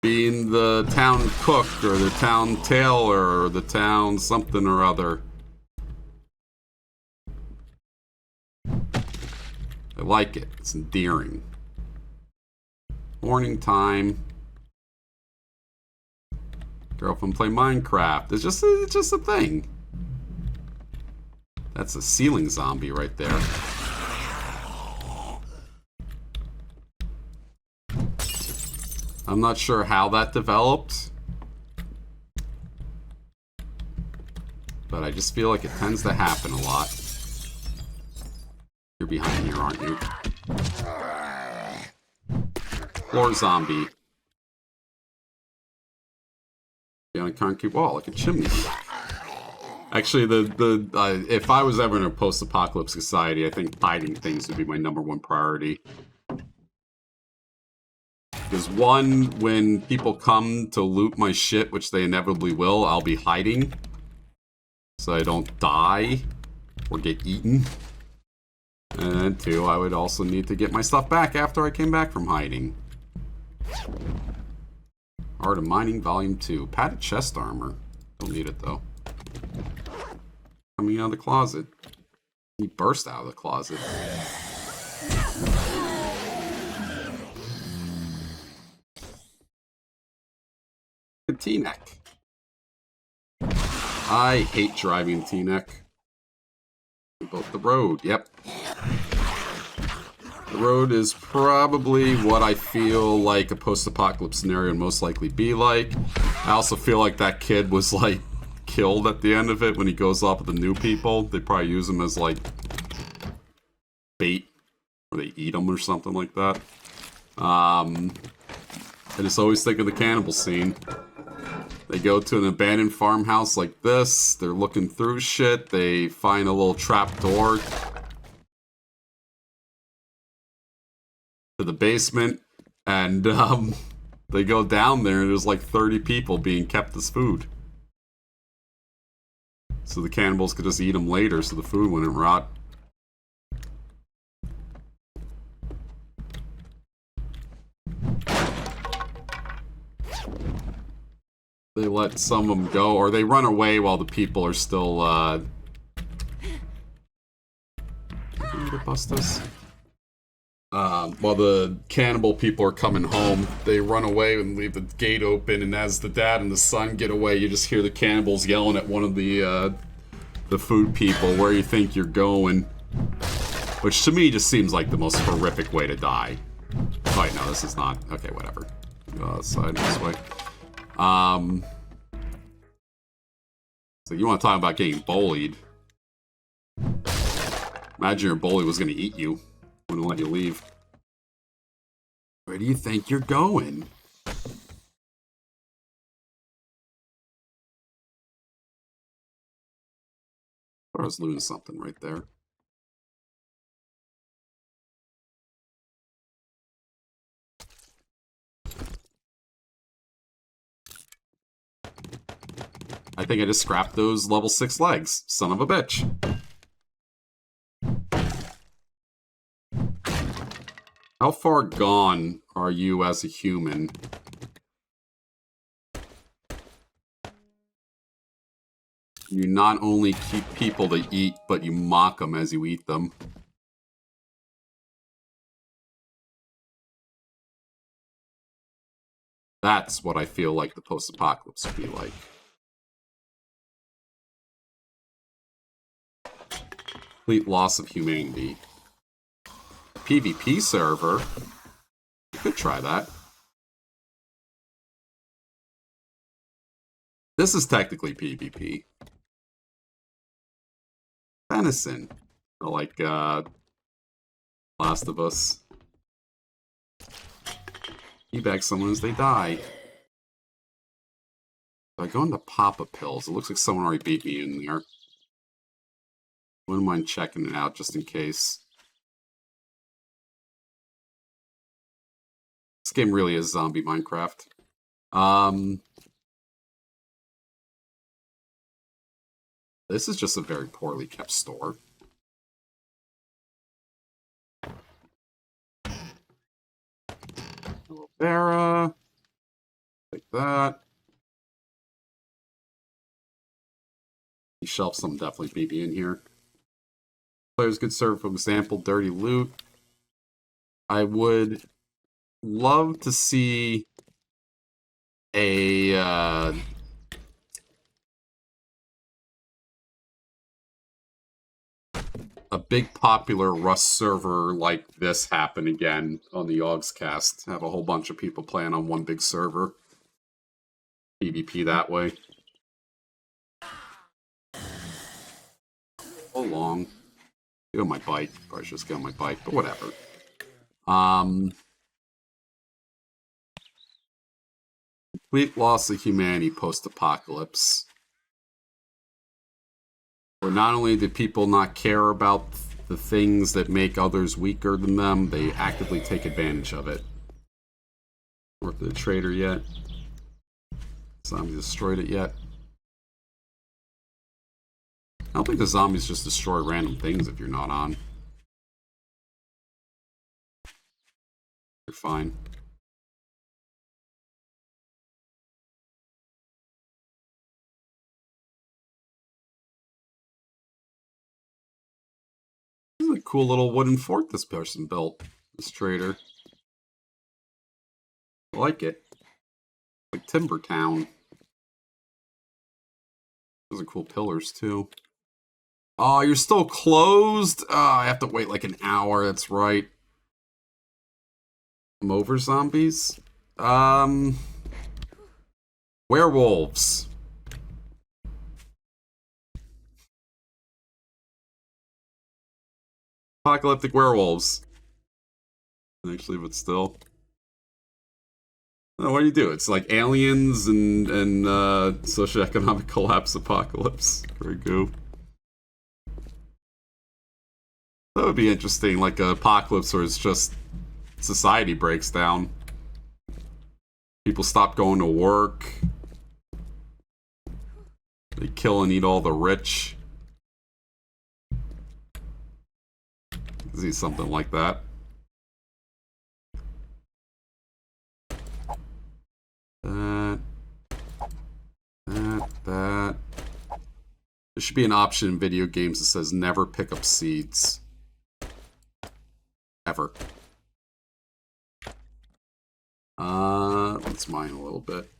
Speaker 1: being the town cook, or the town tailor, or the town something or other. I like it. It's endearing. Morning time. Girlfriend play Minecraft. It's just a thing. That's a ceiling zombie right there. I'm not sure how that developed, but I just feel like it tends to happen a lot. You're behind here, aren't you? Floor zombie. On a concrete wall, like a chimney. Actually, if I was ever in a post-apocalypse society, I think hiding things would be my #1 priority. Because one, when people come to loot my shit, which they inevitably will, I'll be hiding. So I don't die or get eaten. And then two, I would also need to get my stuff back after I came back from hiding. Art of Mining Volume 2. Padded chest armor. Don't need it though. Coming out of the closet. He burst out of the closet. T-neck. I hate driving T-neck. Both the road, yep. The road is probably what I feel like a post-apocalypse scenario would most likely be like. I also feel like that kid was like killed at the end of it when he goes off with the new people. They probably use him as like bait, or they eat him or something like that. I just always think of the cannibal scene. They go to an abandoned farmhouse like this. They're looking through shit. They find a little trap door to the basement, and they go down there, and there's like 30 people being kept as food. So the cannibals could just eat them later, so the food wouldn't rot. They let some of them go, or they run away while the people are still, bust us? While the cannibal people are coming home, they run away and leave the gate open, and as the dad and the son get away, you just hear the cannibals yelling at one of the food people, "Where you think you're going?" Which to me just seems like the most horrific way to die. Oh, wait, no, this is not. Okay, whatever. Go outside this way. So you want to talk about getting bullied? Imagine your bully was going to eat you. Wouldn't let you leave. Where do you think you're going? I was losing something right there. I think I just scrapped those level 6 legs. Son of a bitch. How far gone are you as a human? You not only keep people to eat, but you mock them as you eat them. That's what I feel like the post-apocalypse would be like. Complete loss of humanity. PvP server? You could try that. This is technically PvP. Venison. Or like, Last of Us. Teabag someone as they die. I go into Papa Pills. It looks like someone already beat me in there. Wouldn't mind checking it out just in case. This game really is zombie Minecraft. This is just a very poorly kept store. Aloe vera. Like that. These shelves, some definitely BB in here. Players could serve, for example, dirty loot. I would love to see a big popular Rust server like this happen again on the Yogscast. Have a whole bunch of people playing on one big server. PvP that way. So long. Get on my bike. Probably should just get on my bike, but whatever. Complete loss of humanity post-apocalypse. Where not only do people not care about the things that make others weaker than them, they actively take advantage of it. Worth the trader yet? Zombies destroyed it yet? I don't think the zombies just destroy random things if you're not on. You're fine. This is a cool little wooden fort this person built, this trader. I like it. Like Timber Town. Those are cool pillars too. Oh, you're still closed? Oh, I have to wait like an hour, that's right. I'm over zombies. Werewolves. Apocalyptic werewolves. Actually, but still. Oh, what do you do? It's like aliens and socioeconomic collapse apocalypse. Very cool. That would be interesting, like an apocalypse where it's just society breaks down. People stop going to work. They kill and eat all the rich. See something like that. That. There should be an option in video games that says never pick up seeds. Ever. Let's mine a little bit.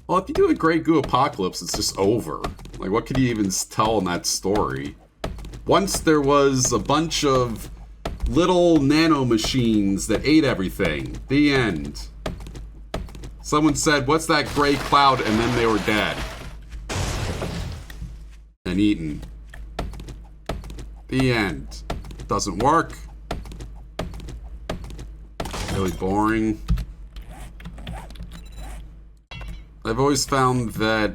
Speaker 1: Well, if you do a Grey Goo Apocalypse, it's just over. Like, what could you even tell in that story? Once there was a bunch of little nano machines that ate everything. The end. Someone said, what's that gray cloud? And then they were dead. And eaten. The end. Doesn't work. Really boring. I've always found that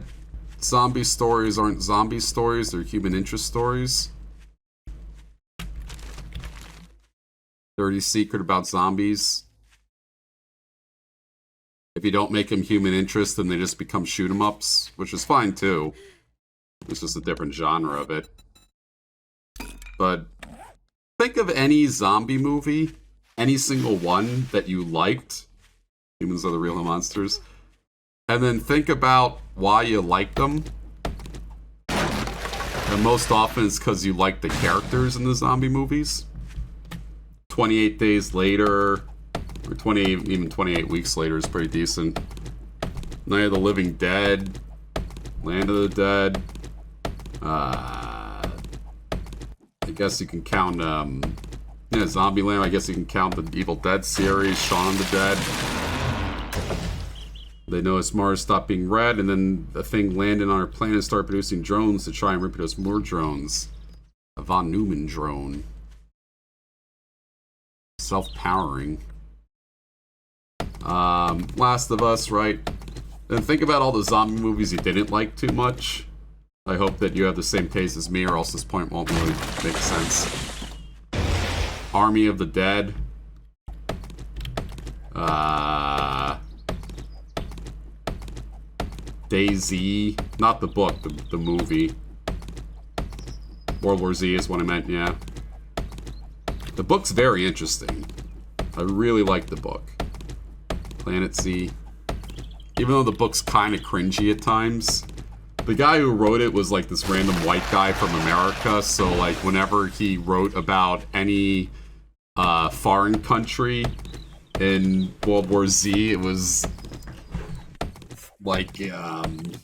Speaker 1: zombie stories aren't zombie stories, they're human interest stories. Dirty secret about zombies. If you don't make them human interest, then they just become shoot 'em ups, which is fine too. It's just a different genre of it. But think of any zombie movie, any single one that you liked. Humans are the real monsters. And then think about why you liked them. And most often it's because you like the characters in the zombie movies. 28 days later, or 28 weeks later is pretty decent. Night of the Living Dead, Land of the Dead. I guess you can count, Zombieland. I guess you can count the Evil Dead series, Shaun of the Dead. They noticed Mars stopped being red, and then the thing landed on our planet and started producing drones to try and reproduce more drones. A von Neumann drone. Self-powering. Last of Us, right? And think about all the zombie movies you didn't like too much. I hope that you have the same taste as me, or else this point won't really make sense. Army of the Dead. DayZ. Not the book, the movie. World War Z is what I meant, yeah. The book's very interesting. I really like the book. Planet Z. Even though the book's kind of cringy at times, the guy who wrote it was like this random white guy from America, so like whenever he wrote about any foreign country in World War Z, it was like, let me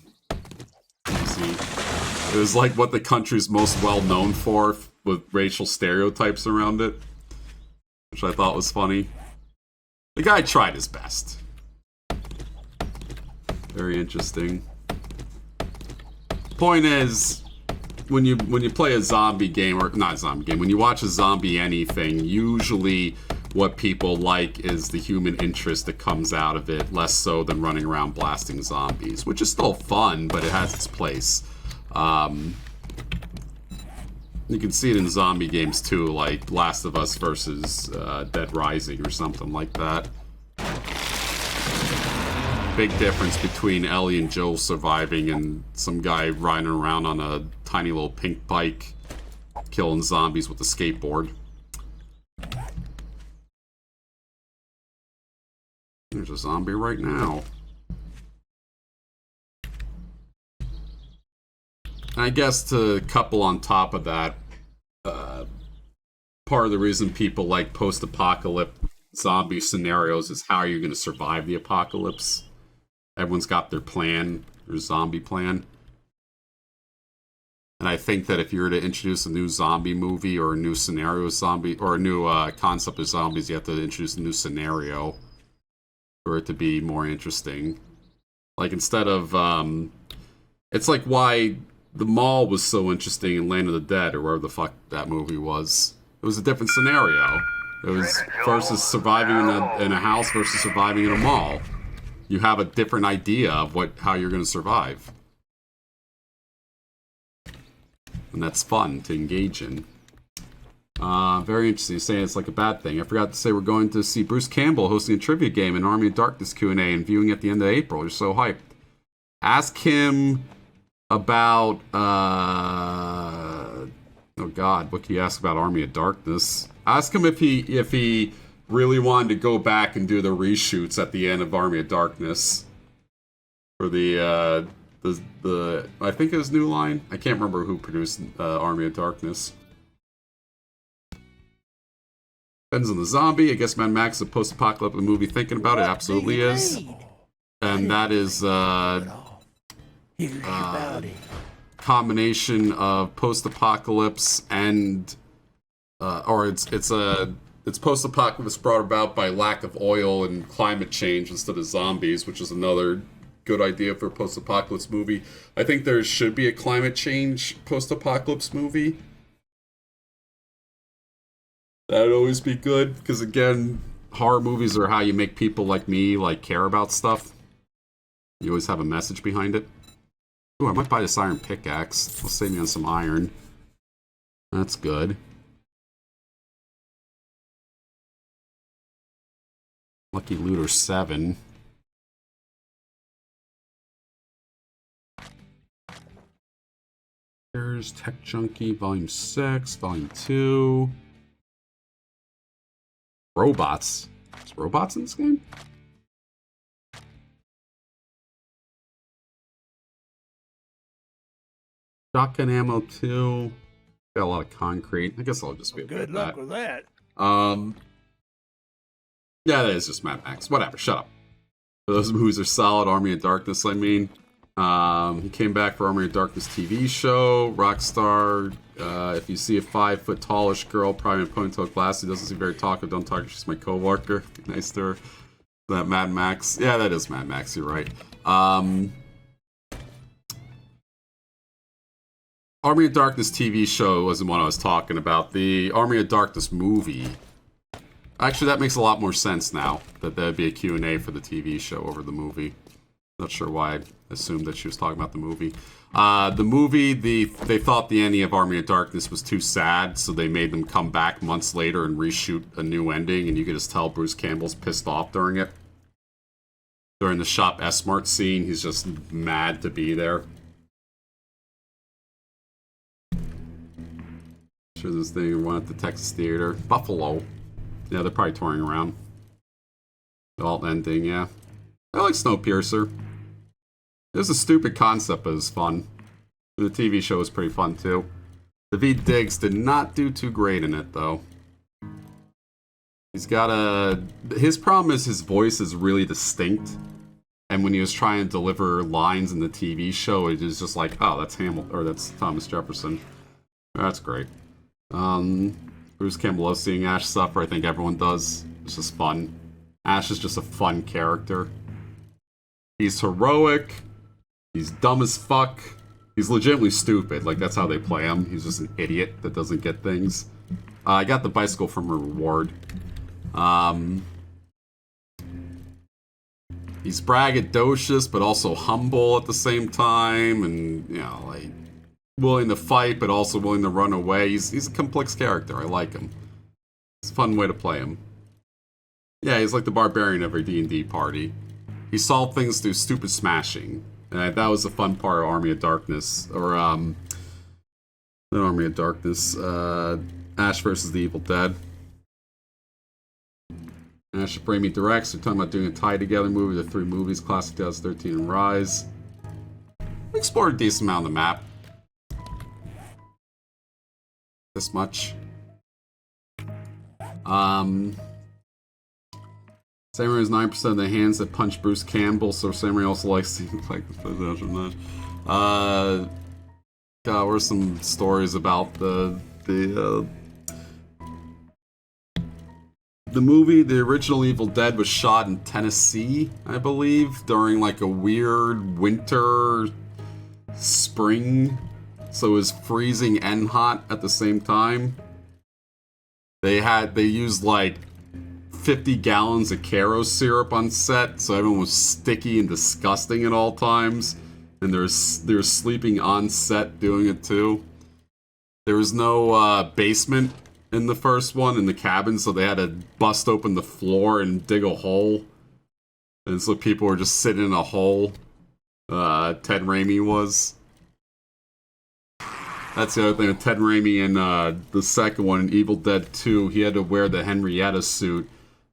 Speaker 1: see. It was like what the country's most well known for, with racial stereotypes around it, which I thought was funny. The guy tried his best. Very interesting. Point is, when you play a zombie game, or not a zombie game, when you watch a zombie anything, usually what people like is the human interest that comes out of it, less so than running around blasting zombies, which is still fun, but it has its place. You can see it in zombie games too, like Last of Us versus Dead Rising or something like that. Big difference between Ellie and Joel surviving and some guy riding around on a tiny little pink bike killing zombies with a skateboard. There's a zombie right now. I guess to couple on top of that, part of the reason people like post-apocalypse zombie scenarios is how you're going to survive the apocalypse. Everyone's got their plan, their zombie plan. And I think that if you were to introduce a new zombie movie or a new scenario of zombie, or a new concept of zombies, you have to introduce a new scenario for it to be more interesting. Like instead of, it's like why The Mall was so interesting in Land of the Dead, or wherever the fuck that movie was. It was a different scenario. It was versus surviving in a house versus surviving in a mall. You have a different idea of how you're going to survive. And that's fun to engage in. Very interesting. You're saying it's like a bad thing. I forgot to say we're going to see Bruce Campbell hosting a trivia game in Army of Darkness Q&A and viewing at the end of April. You're so hyped. Ask him about... oh god, what can you ask about Army of Darkness? Ask him if he really wanted to go back and do the reshoots at the end of Army of Darkness for the I think it was New Line. I can't remember who produced Army of Darkness. Depends on the zombie. I guess Mad Max is a post-apocalyptic movie. Thinking about it, absolutely is. And that is combination of post-apocalypse and it's post-apocalypse brought about by lack of oil and climate change instead of zombies, which is another good idea for a post-apocalypse movie. I think there should be a climate change post-apocalypse movie. That'd always be good, because again, horror movies are how you make people like me care about stuff. You always have a message behind it. Ooh, I might buy this iron pickaxe. It'll save me on some iron. That's good. Lucky Looter 7. There's Tech Junkie, Volume 6, Volume 2. Robots. Is robots in this game? Shotgun ammo 2. Got a lot of concrete. I guess I'll just be able to
Speaker 4: Good luck with that.
Speaker 1: Yeah, that is just Mad Max. Whatever, shut up. Those movies are solid. Army of Darkness, I mean. He came back for Army of Darkness TV show. Rockstar. If you see a 5-foot tallish girl, probably in ponytail glasses, doesn't seem very talkative. Don't talk. She's my coworker. Be nice to her. That Mad Max. Yeah, that is Mad Max. You're right. Army of Darkness TV show wasn't what I was talking about. The Army of Darkness movie. Actually, that makes a lot more sense now. That there'd be a Q&A for the TV show over the movie. Not sure why I assumed that she was talking about the movie. The movie, they thought the ending of Army of Darkness was too sad, so they made them come back months later and reshoot a new ending, and you could just tell Bruce Campbell's pissed off during it. During the Shop S-Mart scene, he's just mad to be there. Sure this thing one at the Texas Theater. Buffalo. Yeah, they're probably touring around. The alt ending, yeah. I like Snowpiercer. It was a stupid concept, but it was fun. The TV show was pretty fun, too. David Diggs did not do too great in it, though. He's got a... His problem is his voice is really distinct. And when he was trying to deliver lines in the TV show, it was just like, oh, that's Hamilton, or that's Thomas Jefferson. That's great. Bruce Campbell seeing Ash suffer, I think everyone does. It's just fun. Ash is just a fun character. He's heroic. He's dumb as fuck. He's legitimately stupid. Like, that's how they play him. He's just an idiot that doesn't get things. I got the bicycle from a reward. He's braggadocious, but also humble at the same time. And, you know, like, willing to fight, but also willing to run away. He's a complex character. I like him. It's a fun way to play him. Yeah, he's like the barbarian of every D&D party. He solved things through stupid smashing. And that was the fun part of Army of Darkness. Or, not Army of Darkness. Ash versus the Evil Dead. Ash and Bramy directs. They're talking about doing a tie-together movie. The 3 movies, Classic 2013 and Rise. We explored a decent amount of the map. This much. Samurai has 9% of the hands that punch Bruce Campbell, so Samurai also likes to like the possession match. God, what are some stories about the movie? The original Evil Dead was shot in Tennessee, I believe, during like a weird winter, spring, so it was freezing and hot at the same time. They used like 50 gallons of Caro syrup on set, so everyone was sticky and disgusting at all times. And they're sleeping on set doing it too. There was no basement in the first one in the cabin, so they had to bust open the floor and dig a hole. And so people were just sitting in a hole. Ted Raimi was. That's the other thing with Ted Raimi in the second one, in Evil Dead 2, he had to wear the Henrietta suit.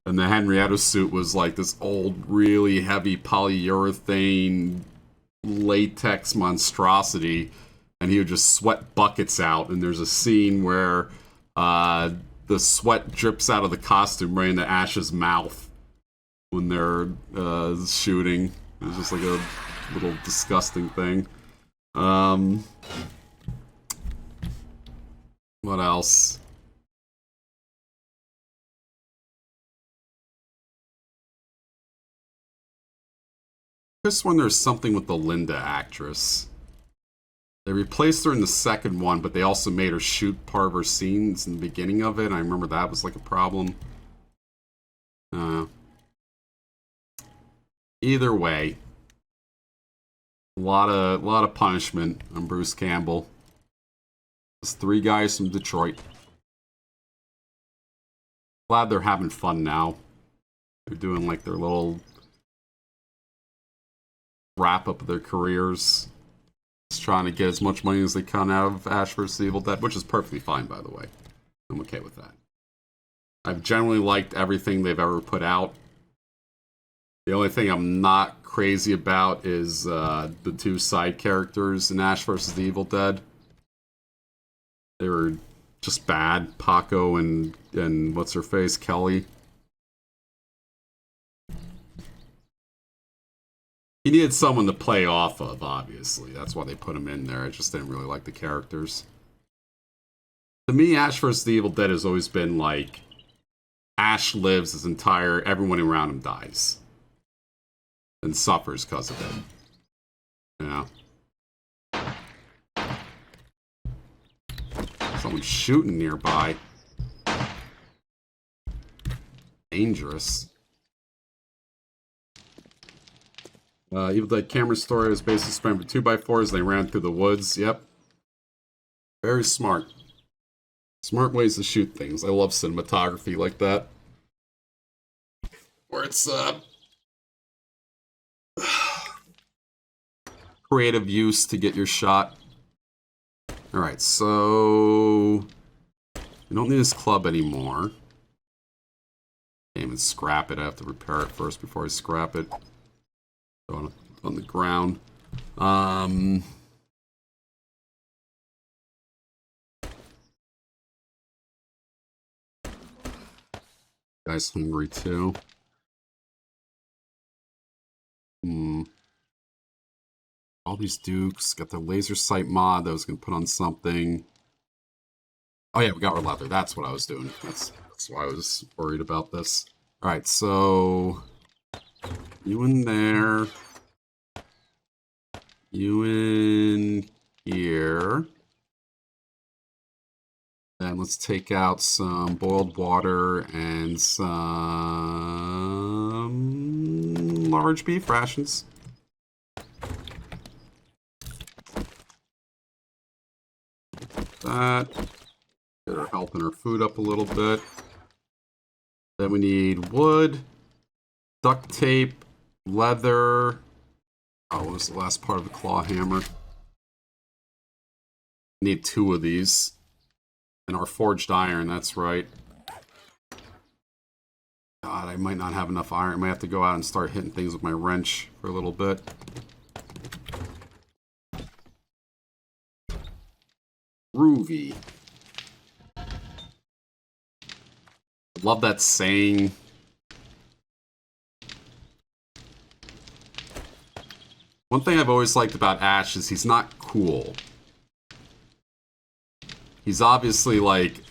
Speaker 1: And the Henrietta suit was like this old, really heavy polyurethane latex monstrosity. And he would just sweat buckets out. And there's a scene where the sweat drips out of the costume right into Ash's mouth when they're shooting. It was just like a little disgusting thing. What else? This one, there's something with the Linda actress. They replaced her in the second one, but they also made her shoot part of her scenes in the beginning of it. I remember that was like a problem. Either way, a lot of punishment on Bruce Campbell. It's 3 guys from Detroit. Glad they're having fun now. They're doing like their little wrap up of their careers. Just trying to get as much money as they can out of Ash vs. Evil Dead, which is perfectly fine, by the way. I'm okay with that. I've generally liked everything they've ever put out. The only thing I'm not crazy about is the 2 side characters in Ash vs. the Evil Dead. They were just bad. Paco and what's her face, Kelly. He needed someone to play off of, obviously. That's why they put him in there. I just didn't really like the characters. To me, Ash vs. the Evil Dead has always been like, Ash lives his entire, everyone around him dies. And suffers because of it. Yeah. Someone's shooting nearby. Dangerous. Evil Dead camera story was basically spent for 2x4s and they ran through the woods. Yep. Very smart. Smart ways to shoot things. I love cinematography like that. Where it's creative use to get your shot. Alright, so we don't need this club anymore. Can't even scrap it. I have to repair it first before I scrap it. On the ground. Guy's hungry too. All these dukes got the laser sight mod that I was gonna put on something. Oh yeah, we got our leather. That's what I was doing. That's why I was worried about this. Alright, so you in there. You in here. Then let's take out some boiled water and some large beef rations. That. Get our health and our food up a little bit. Then we need wood, duct tape, leather. Oh, what was the last part of the claw hammer? Need 2 of these. And our forged iron, that's right. God, I might not have enough iron. I might have to go out and start hitting things with my wrench for a little bit. Groovy. Love that saying. One thing I've always liked about Ash is he's not cool. He's obviously, like,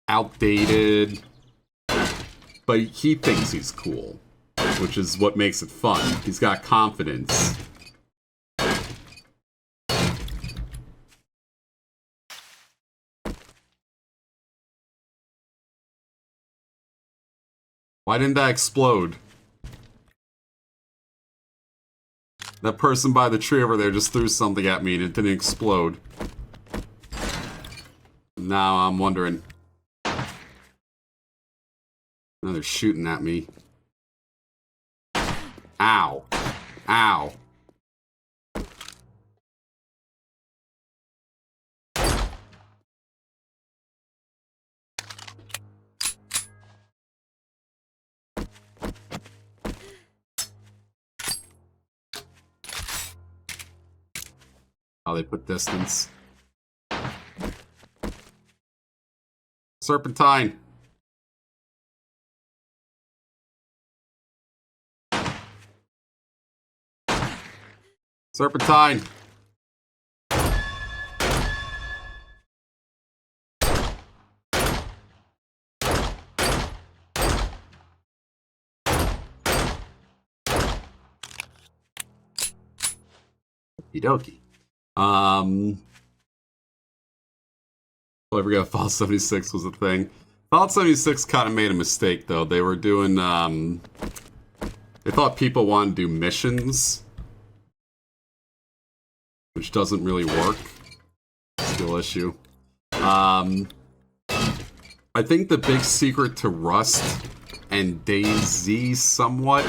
Speaker 1: outdated, but he thinks he's cool, which is what makes it fun. He's got confidence. Why didn't that explode? That person by the tree over there just threw something at me and it didn't explode. Now I'm wondering. Now they're shooting at me. Ow. Ow. Oh, they put distance. Serpentine. Serpentine. Okie dokie. I forgot Fallout 76 was a thing. Fallout 76 kind of made a mistake, though. They were doing, they thought people wanted to do missions, which doesn't really work. Skill issue. I think the big secret to Rust and DayZ somewhat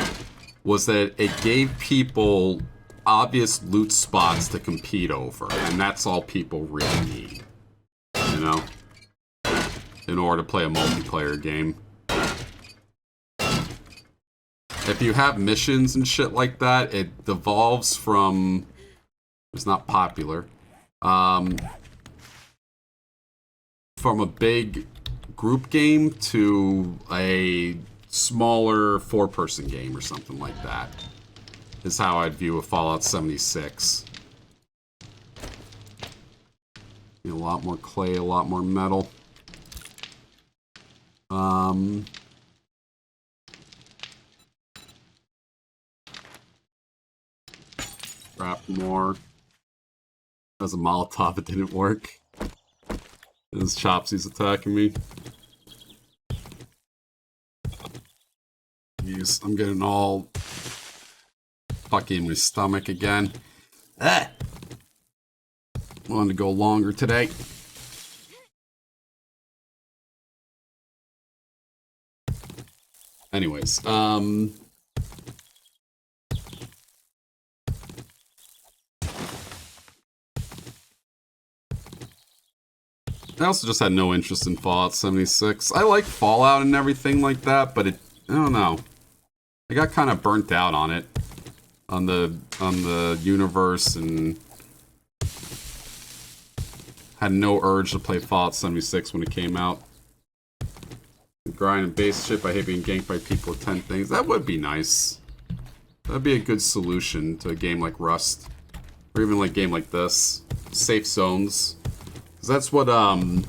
Speaker 1: was that it gave people obvious loot spots to compete over, and that's all people really need. You know, in order to play a multiplayer game. If you have missions and shit like that, it devolves from... It's not popular. From a big group game to a smaller 4-person game or something like that. Is how I'd view a Fallout 76. A lot more clay, a lot more metal. Scrap more. As a Molotov, it didn't work. This Chopsy's attacking me. Jeez, I'm getting all fucking in my stomach again. Ah! Wanted to go longer today. Anyways, I also just had no interest in Fallout 76. I like Fallout and everything like that, but I don't know. I got kind of burnt out on it. On the universe, and had no urge to play Fallout 76 when it came out. Grind and base ship, I hate being ganked by people with 10 things. That would be nice. That'd be a good solution to a game like Rust. Or even like a game like this. Safe zones. Because that's what Ultima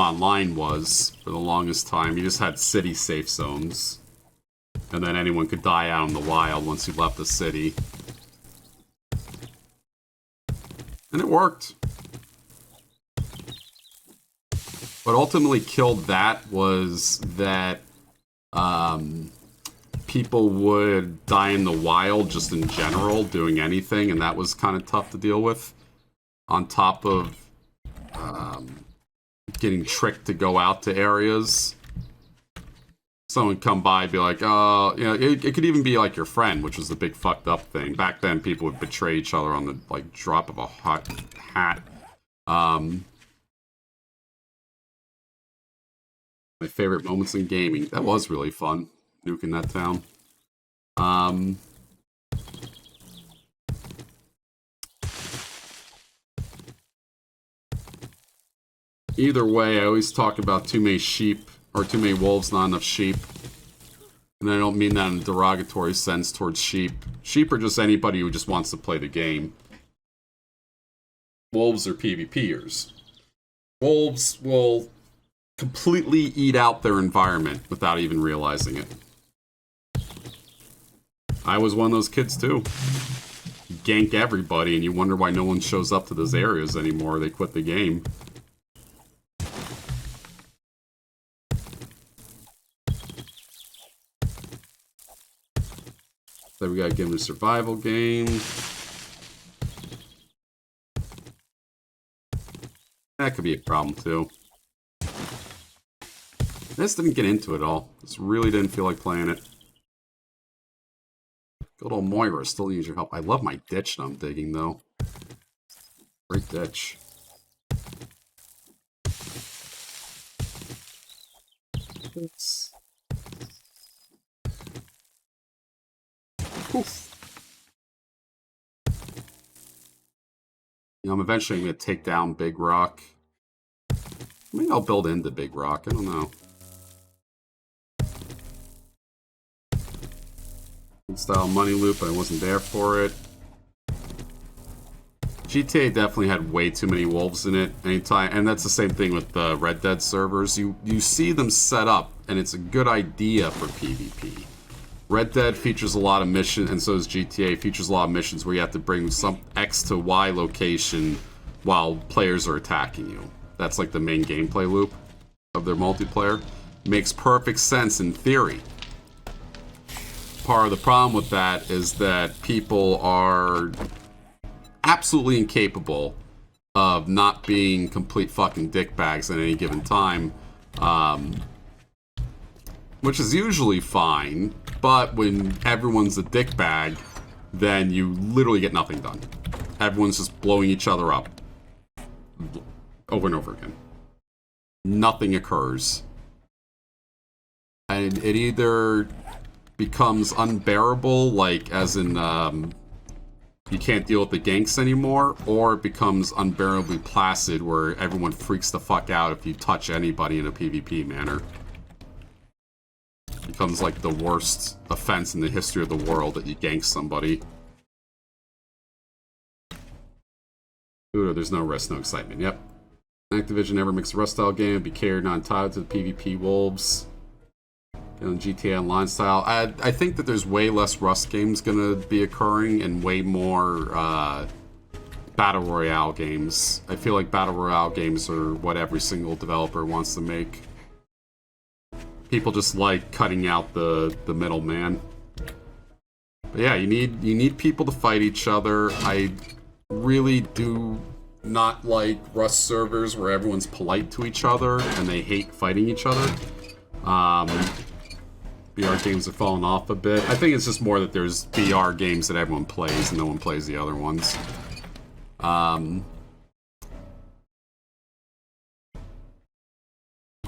Speaker 1: Online was for the longest time. You just had city safe zones. And then anyone could die out in the wild once you left the city. And it worked. What ultimately killed that was that people would die in the wild just in general, doing anything, and that was kind of tough to deal with. On top of getting tricked to go out to areas. Someone come by and be like, oh, you know, it could even be like your friend, which was the big fucked up thing. Back then, people would betray each other on the, like, drop of a hot hat. My favorite moments in gaming. That was really fun, nuking that town. Either way, I always talk about too many sheep, or too many wolves, not enough sheep. And I don't mean that in a derogatory sense towards sheep. Sheep are just anybody who just wants to play the game. Wolves are PvPers. Wolves will completely eat out their environment without even realizing it. I was one of those kids too. You gank everybody and you wonder why no one shows up to those areas anymore. They quit the game. So we gotta give him a survival game. That could be a problem too. I just didn't get into it at all. Just really didn't feel like playing it. Good old Moira, still needs your help. I love my ditch that I'm digging though. Great ditch. Oops. Oof. You know, I'm eventually going to take down Big Rock. Maybe I'll build into Big Rock. I don't know. Style money loop, but I wasn't there for it. GTA definitely had way too many wolves in it. Anytime, and that's the same thing with the Red Dead servers. You see them set up, and it's a good idea for PvP. Red Dead features a lot of missions, and so does GTA, features a lot of missions where you have to bring some X to Y location while players are attacking you. That's like the main gameplay loop of their multiplayer. Makes perfect sense in theory. Part of the problem with that is that people are absolutely incapable of not being complete fucking dickbags at any given time. Which is usually fine, but when everyone's a dickbag, then you literally get nothing done. Everyone's just blowing each other up. Over and over again. Nothing occurs. And it either becomes unbearable, like as in you can't deal with the ganks anymore, or it becomes unbearably placid where everyone freaks the fuck out if you touch anybody in a PvP manner. Becomes like the worst offense in the history of the world that you gank somebody. Ooh, there's no rest, no excitement. Yep. Activision never makes a Rust style game. Be cared, not entitled to the PvP wolves. In GTA Online style. I think that there's way less Rust games gonna be occurring and way more Battle Royale games. I feel like Battle Royale games are what every single developer wants to make. People just like cutting out the middleman. But yeah, you need people to fight each other. I really do not like Rust servers where everyone's polite to each other and they hate fighting each other. VR games have fallen off a bit. I think it's just more that there's VR games that everyone plays and no one plays the other ones.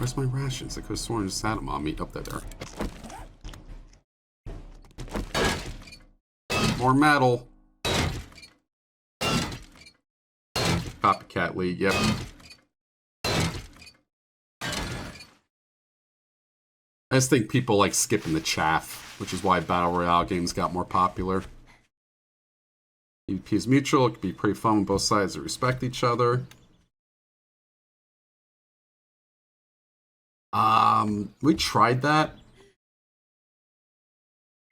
Speaker 1: Where's my rations? I could have sworn I just had them on me. Up there. More metal. Copycat lead, yep. I just think people like skipping the chaff, which is why Battle Royale games got more popular. PvP is mutual, it can be pretty fun when both sides that respect each other. We tried that.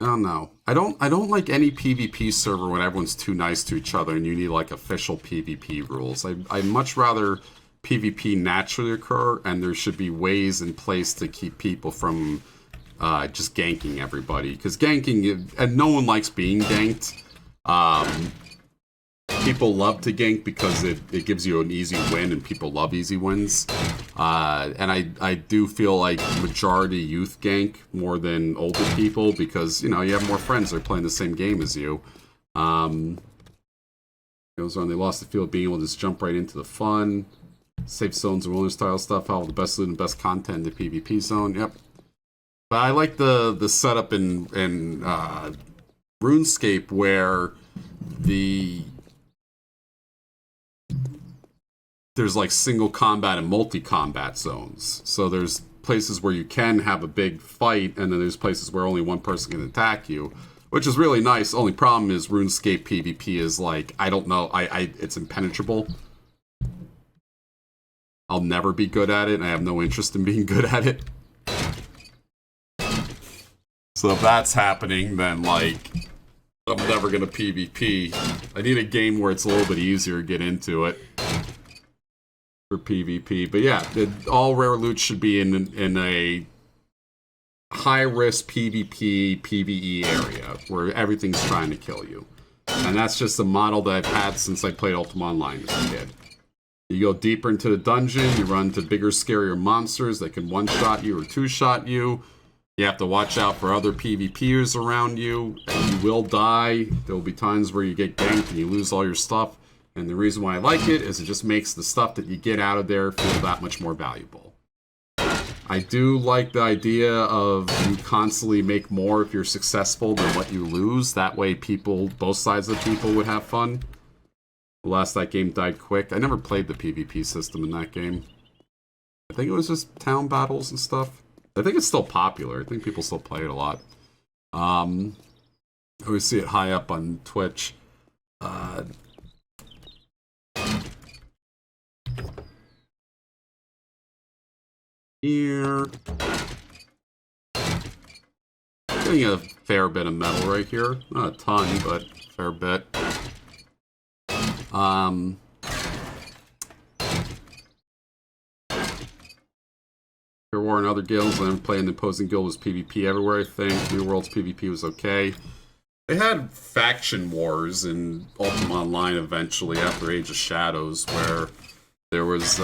Speaker 1: I don't know. I don't like any PvP server when everyone's too nice to each other and you need like official PvP rules. I'd much rather PvP naturally occur and there should be ways in place to keep people from just ganking everybody. Because ganking, and no one likes being ganked. People love to gank because it gives you an easy win and people love easy wins. And I do feel like majority youth gank more than older people because, you know, you have more friends that are playing the same game as you. Goes on, they lost the feel of being able to just jump right into the fun. Safe zones and wilderness style stuff, how the best loot and best content in the PvP zone, yep. But I like the setup in RuneScape where there's like single combat and multi-combat zones. So there's places where you can have a big fight, and then there's places where only one person can attack you, which is really nice. Only problem is RuneScape PvP is like, I don't know, it's impenetrable. I'll never be good at it, and I have no interest in being good at it. So if that's happening, then like, I'm never gonna PvP. I need a game where it's a little bit easier to get into it for PvP. But yeah, all rare loot should be in a high-risk PvP, PvE area where everything's trying to kill you. And that's just a model that I've had since I played Ultima Online as a kid. You go deeper into the dungeon, you run into bigger, scarier monsters that can one-shot you or two-shot you. You have to watch out for other PvPers around you, and you will die. There will be times where you get ganked and you lose all your stuff. And the reason why I like it is it just makes the stuff that you get out of there feel that much more valuable. I do like the idea of you constantly make more if you're successful than what you lose. That way people, both sides of the people would have fun. Alas, that game died quick. I never played the PvP system in that game. I think it was just town battles and stuff. I think it's still popular. I think people still play it a lot. I always see it high up on Twitch. Here. Getting a fair bit of metal right here. Not a ton, but a fair bit. There were in other guilds, and playing the opposing guild was PvP everywhere, I think. New World's PvP was okay. They had faction wars in Ultima Online eventually after Age of Shadows, where there was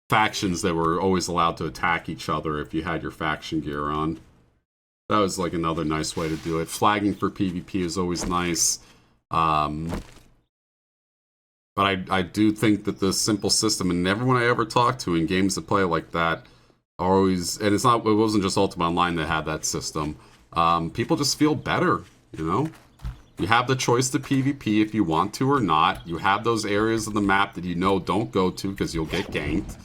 Speaker 1: factions that were always allowed to attack each other if you had your faction gear on. That was like another nice way to do it. Flagging for PvP is always nice. But I do think that the simple system, and everyone I ever talked to in games that play like that are always, and it wasn't just Ultima Online that had that system. People just feel better, you know? You have the choice to PvP if you want to or not. You have those areas of the map that you know don't go to because you'll get ganked.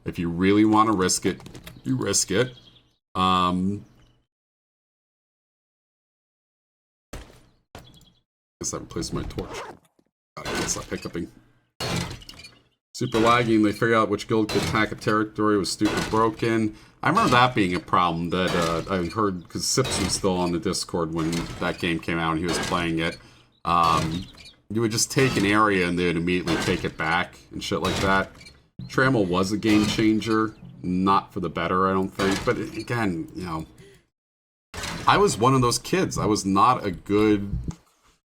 Speaker 1: If you really want to risk it, you risk it. I guess I replaced my torch. I can't stop hiccuping. Super lagging. They figured out which guild could attack a territory was stupid broken. I remember that being a problem that I heard because Sips was still on the Discord when that game came out and he was playing it. You would just take an area and they would immediately take it back and shit like that. Trammel was a game changer, not for the better, I don't think. But again, you know, I was one of those kids. I was not a good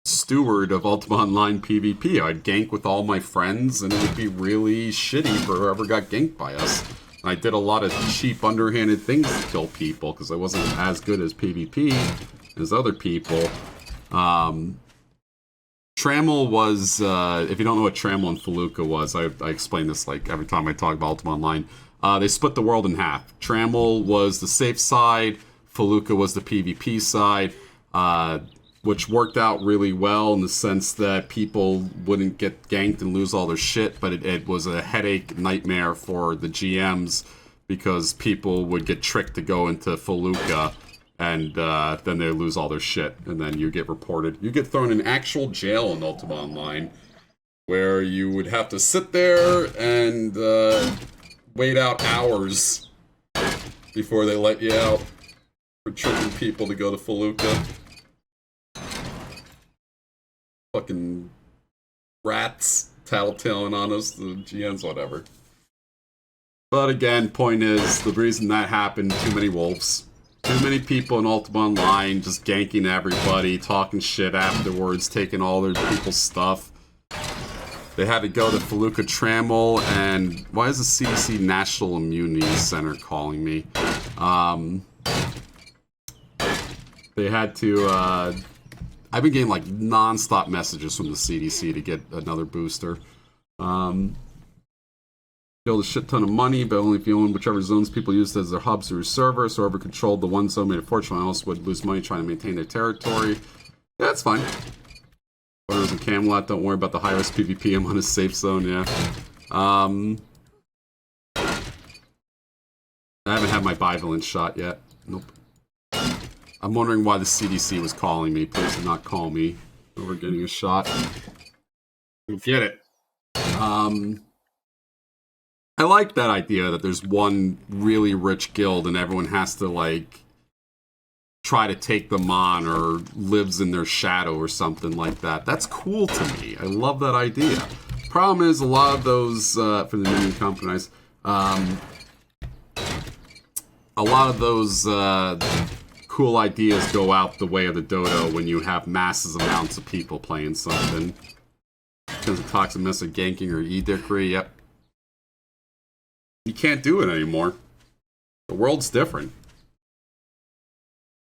Speaker 1: steward of Ultima Online PvP. I'd gank with all my friends, and it would be really shitty for whoever got ganked by us. And I did a lot of cheap, underhanded things to kill people, because I wasn't as good as PvP as other people. Trammel was, if you don't know what Trammel and Feluca was, I explain this like every time I talk about Ultima Online. They split the world in half. Trammel was the safe side, Feluca was the PvP side, which worked out really well in the sense that people wouldn't get ganked and lose all their shit, but it was a headache nightmare for the GMs because people would get tricked to go into Feluca and then they lose all their shit, and then you get reported. You get thrown in actual jail in Ultima Online, where you would have to sit there and wait out hours before they let you out for tricking people to go to Feluca. Fucking rats tattletaling on us, the GMs, whatever. But again, point is, the reason that happened, too many wolves. Too many people in Ultima Online just ganking everybody, talking shit afterwards, taking all their people's stuff. They had to go to Feluca Trammel, and why is the CDC National Immunity Center calling me? They had to, I've been getting like non-stop messages from the CDC to get another booster. Build a shit ton of money, but only if you own whichever zones people used as their hubs or servers. So whoever controlled the one zone made a fortune, else would lose money trying to maintain their territory. Yeah, that's fine. Photos in Camelot, don't worry about the high-risk PvP. I'm on a safe zone, yeah. I haven't had my bivalent shot yet. Nope. I'm wondering why the CDC was calling me. Please do not call me over getting a shot. Don't get it. I like that idea that there's one really rich guild and everyone has to, like, try to take them on or lives in their shadow or something like that. That's cool to me. I love that idea. Problem is, a lot of those, for the minion companies, a lot of those cool ideas go out the way of the dodo when you have massive amounts of people playing something. Because of toxic mess of ganking or edickery, yep. You can't do it anymore. The world's different.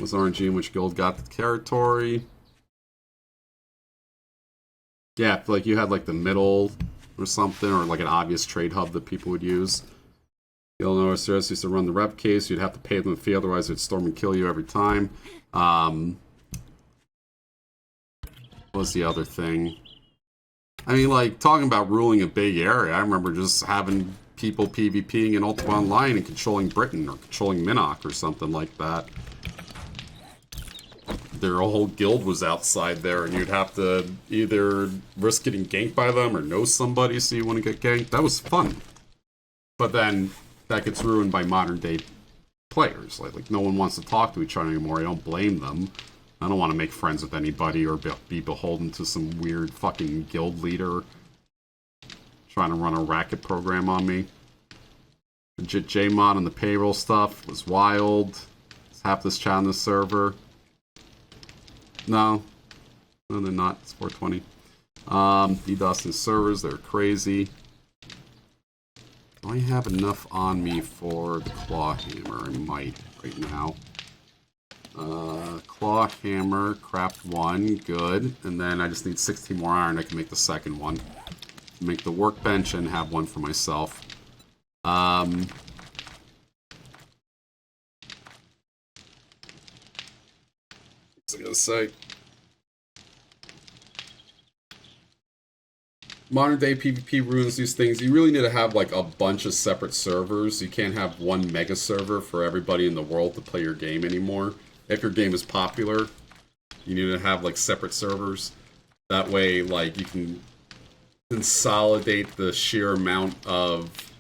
Speaker 1: Was RNG in which guild got the territory? Yeah, like you had like the middle or something, or like an obvious trade hub that people would use. Illinois Ceres used to run the rep case. You'd have to pay them a fee, otherwise they'd storm and kill you every time. What was the other thing? I mean, like, talking about ruling a big area, I remember just having people PvPing in Ultima Online and controlling Britain or controlling Minnock or something like that. Their whole guild was outside there, and you'd have to either risk getting ganked by them or know somebody so you want to get ganked. That was fun. But then that gets ruined by modern day players. Like no one wants to talk to each other anymore. I don't blame them. I don't want to make friends with anybody or be beholden to some weird fucking guild leader trying to run a racket program on me. Legit JMod on the payroll stuff was wild. Is half this chat on the server? No, they're not. It's 420. DDoS and servers, they're crazy. Do I have enough on me for the claw hammer? I might right now. Claw hammer, craft 1, good. And then I just need 16 more iron. I can make the second one. Make the workbench and have one for myself. What was I gonna say? Modern day PvP ruins these things. You really need to have like a bunch of separate servers. You can't have one mega server for everybody in the world to play your game anymore. If your game is popular, you need to have like separate servers. That way, like, you can consolidate the sheer amount of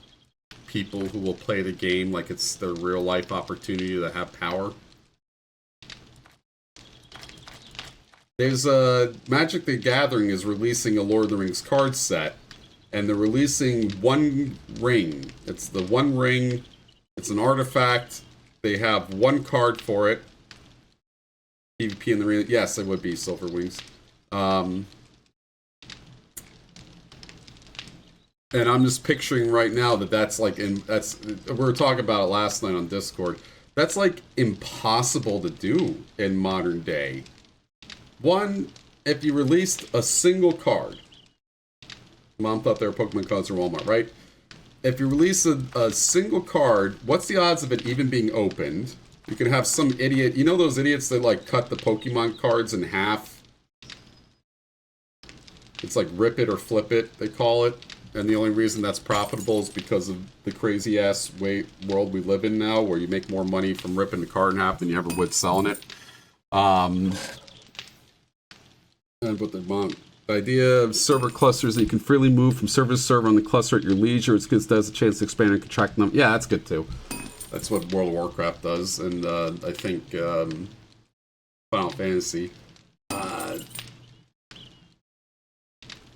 Speaker 1: people who will play the game like it's their real life opportunity to have power. There's Magic the Gathering is releasing a Lord of the Rings card set, and they're releasing one ring. It's the one ring. It's an artifact. They have one card for it. PvP in the arena. Yes, it would be Silver Wings. And I'm just picturing right now that that's like we were talking about it last night on Discord. That's like impossible to do in modern day. One, if you released a single card, Mom thought they were Pokemon cards in Walmart, right? If you release a single card, what's the odds of it even being opened? You can have some idiot, you know those idiots that like cut the Pokemon cards in half? It's like rip it or flip it, they call it. And the only reason that's profitable is because of the crazy ass world we live in now, where you make more money from ripping the card in half than you ever would selling it. And what the idea of server clusters that you can freely move from server to server on the cluster at your leisure. It gives us a chance to expand and contract them. Yeah, that's good too. That's what World of Warcraft does, and I think Final Fantasy.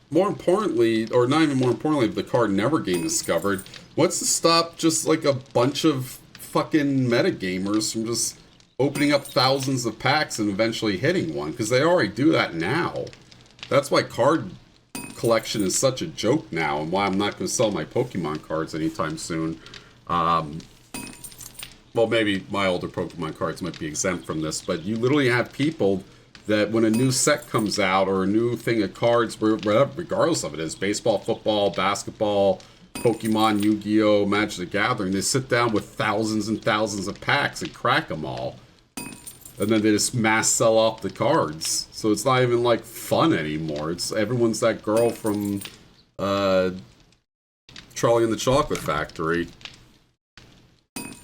Speaker 1: More importantly, or not even more importantly, if the card never getting discovered, what's to stop just like a bunch of fucking metagamers from just opening up thousands of packs and eventually hitting one? Because they already do that now. That's why card collection is such a joke now, and why I'm not going to sell my Pokemon cards anytime soon. Well, maybe my older Pokemon cards might be exempt from this, but you literally have people that when a new set comes out, or a new thing of cards, regardless of it is, baseball, football, basketball, Pokemon, Yu-Gi-Oh!, Magic the Gathering, they sit down with thousands and thousands of packs and crack them all. And then they just mass sell off the cards. So it's not even, like, fun anymore. It's everyone's that girl from Charlie and the Chocolate Factory.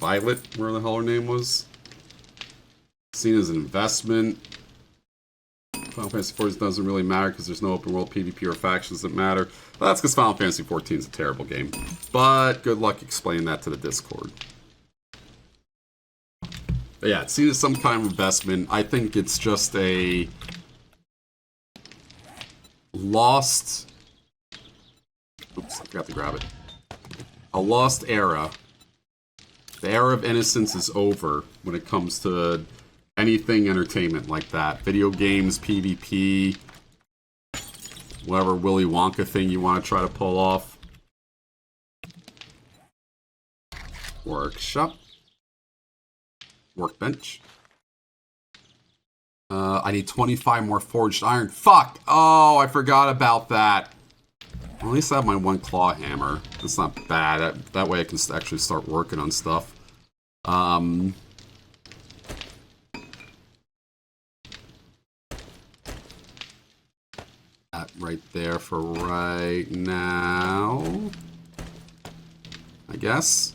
Speaker 1: Violet, where the hell her name was. Seen as an investment. Final Fantasy XIV doesn't really matter because there's no open world PvP or factions that matter. Well, that's because Final Fantasy XIV is a terrible game. But good luck explaining that to the Discord. But yeah, it's seen as some kind of investment. I think it's just a lost... Oops, I forgot to grab it. A lost era. The era of innocence is over when it comes to anything entertainment like that. Video games, PvP, whatever Willy Wonka thing you want to try to pull off. Workshop. Workbench. I need 25 more forged iron. Fuck! Oh, I forgot about that. Well, at least I have my one claw hammer. That's not bad. That way I can actually start working on stuff. That right there for right now, I guess.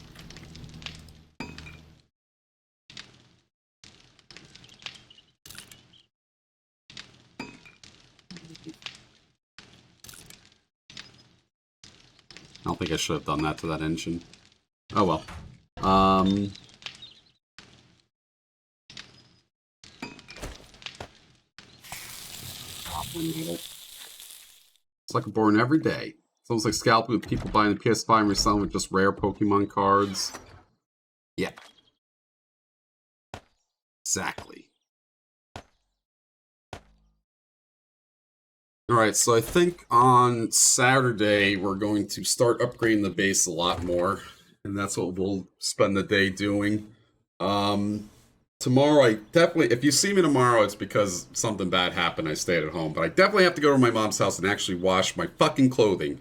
Speaker 1: I don't think I should have done that to that engine. Oh well. It's like a born every day. It's almost like scalping with people buying the PS5 and reselling with just rare Pokemon cards. Yeah. Exactly. Alright, so I think on Saturday we're going to start upgrading the base a lot more. And that's what we'll spend the day doing. Tomorrow, I definitely, if you see me tomorrow, it's because something bad happened. I stayed at home. But I definitely have to go to my mom's house and actually wash my fucking clothing.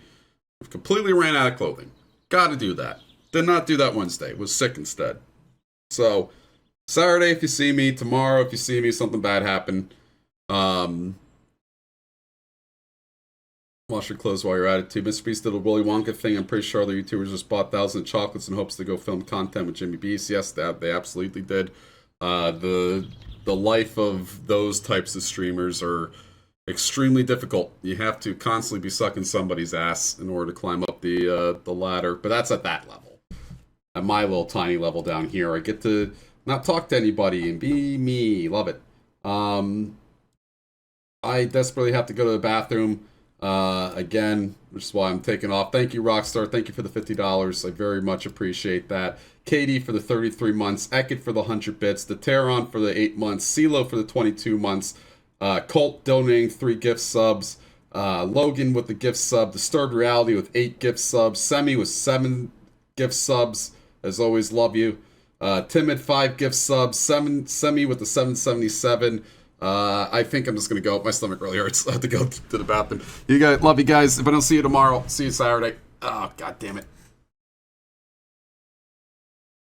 Speaker 1: I've completely ran out of clothing. Gotta do that. Did not do that Wednesday. Was sick instead. So, Saturday if you see me. Tomorrow if you see me, something bad happened. Wash your clothes while you're at it too. Mr. Beast did a Willy Wonka thing. I'm pretty sure other YouTubers just bought thousands of chocolates in hopes to go film content with Jimmy Beast. Yes, they absolutely did. The life of those types of streamers are extremely difficult. You have to constantly be sucking somebody's ass in order to climb up the ladder. But that's at that level. At my little tiny level down here, I get to not talk to anybody and be me. Love it. I desperately have to go to the bathroom. Again, which is why I'm taking off. Thank you, Rockstar. Thank you for the $50. I very much appreciate that. Katie for the 33 months. Ekid for the 100 bits. The Terron for the 8 months. CeeLo for the 22 months. Colt donating 3 gift subs. Logan with the gift sub. Disturbed Reality with 8 gift subs. Semi with 7 gift subs. As always, love you. Timid 5 gift subs. Semi with the 777. I think I'm just gonna go. My stomach really hurts. I have to go to the bathroom. You guys, love you guys. If I don't see you tomorrow, see you Saturday. Oh, god damn it.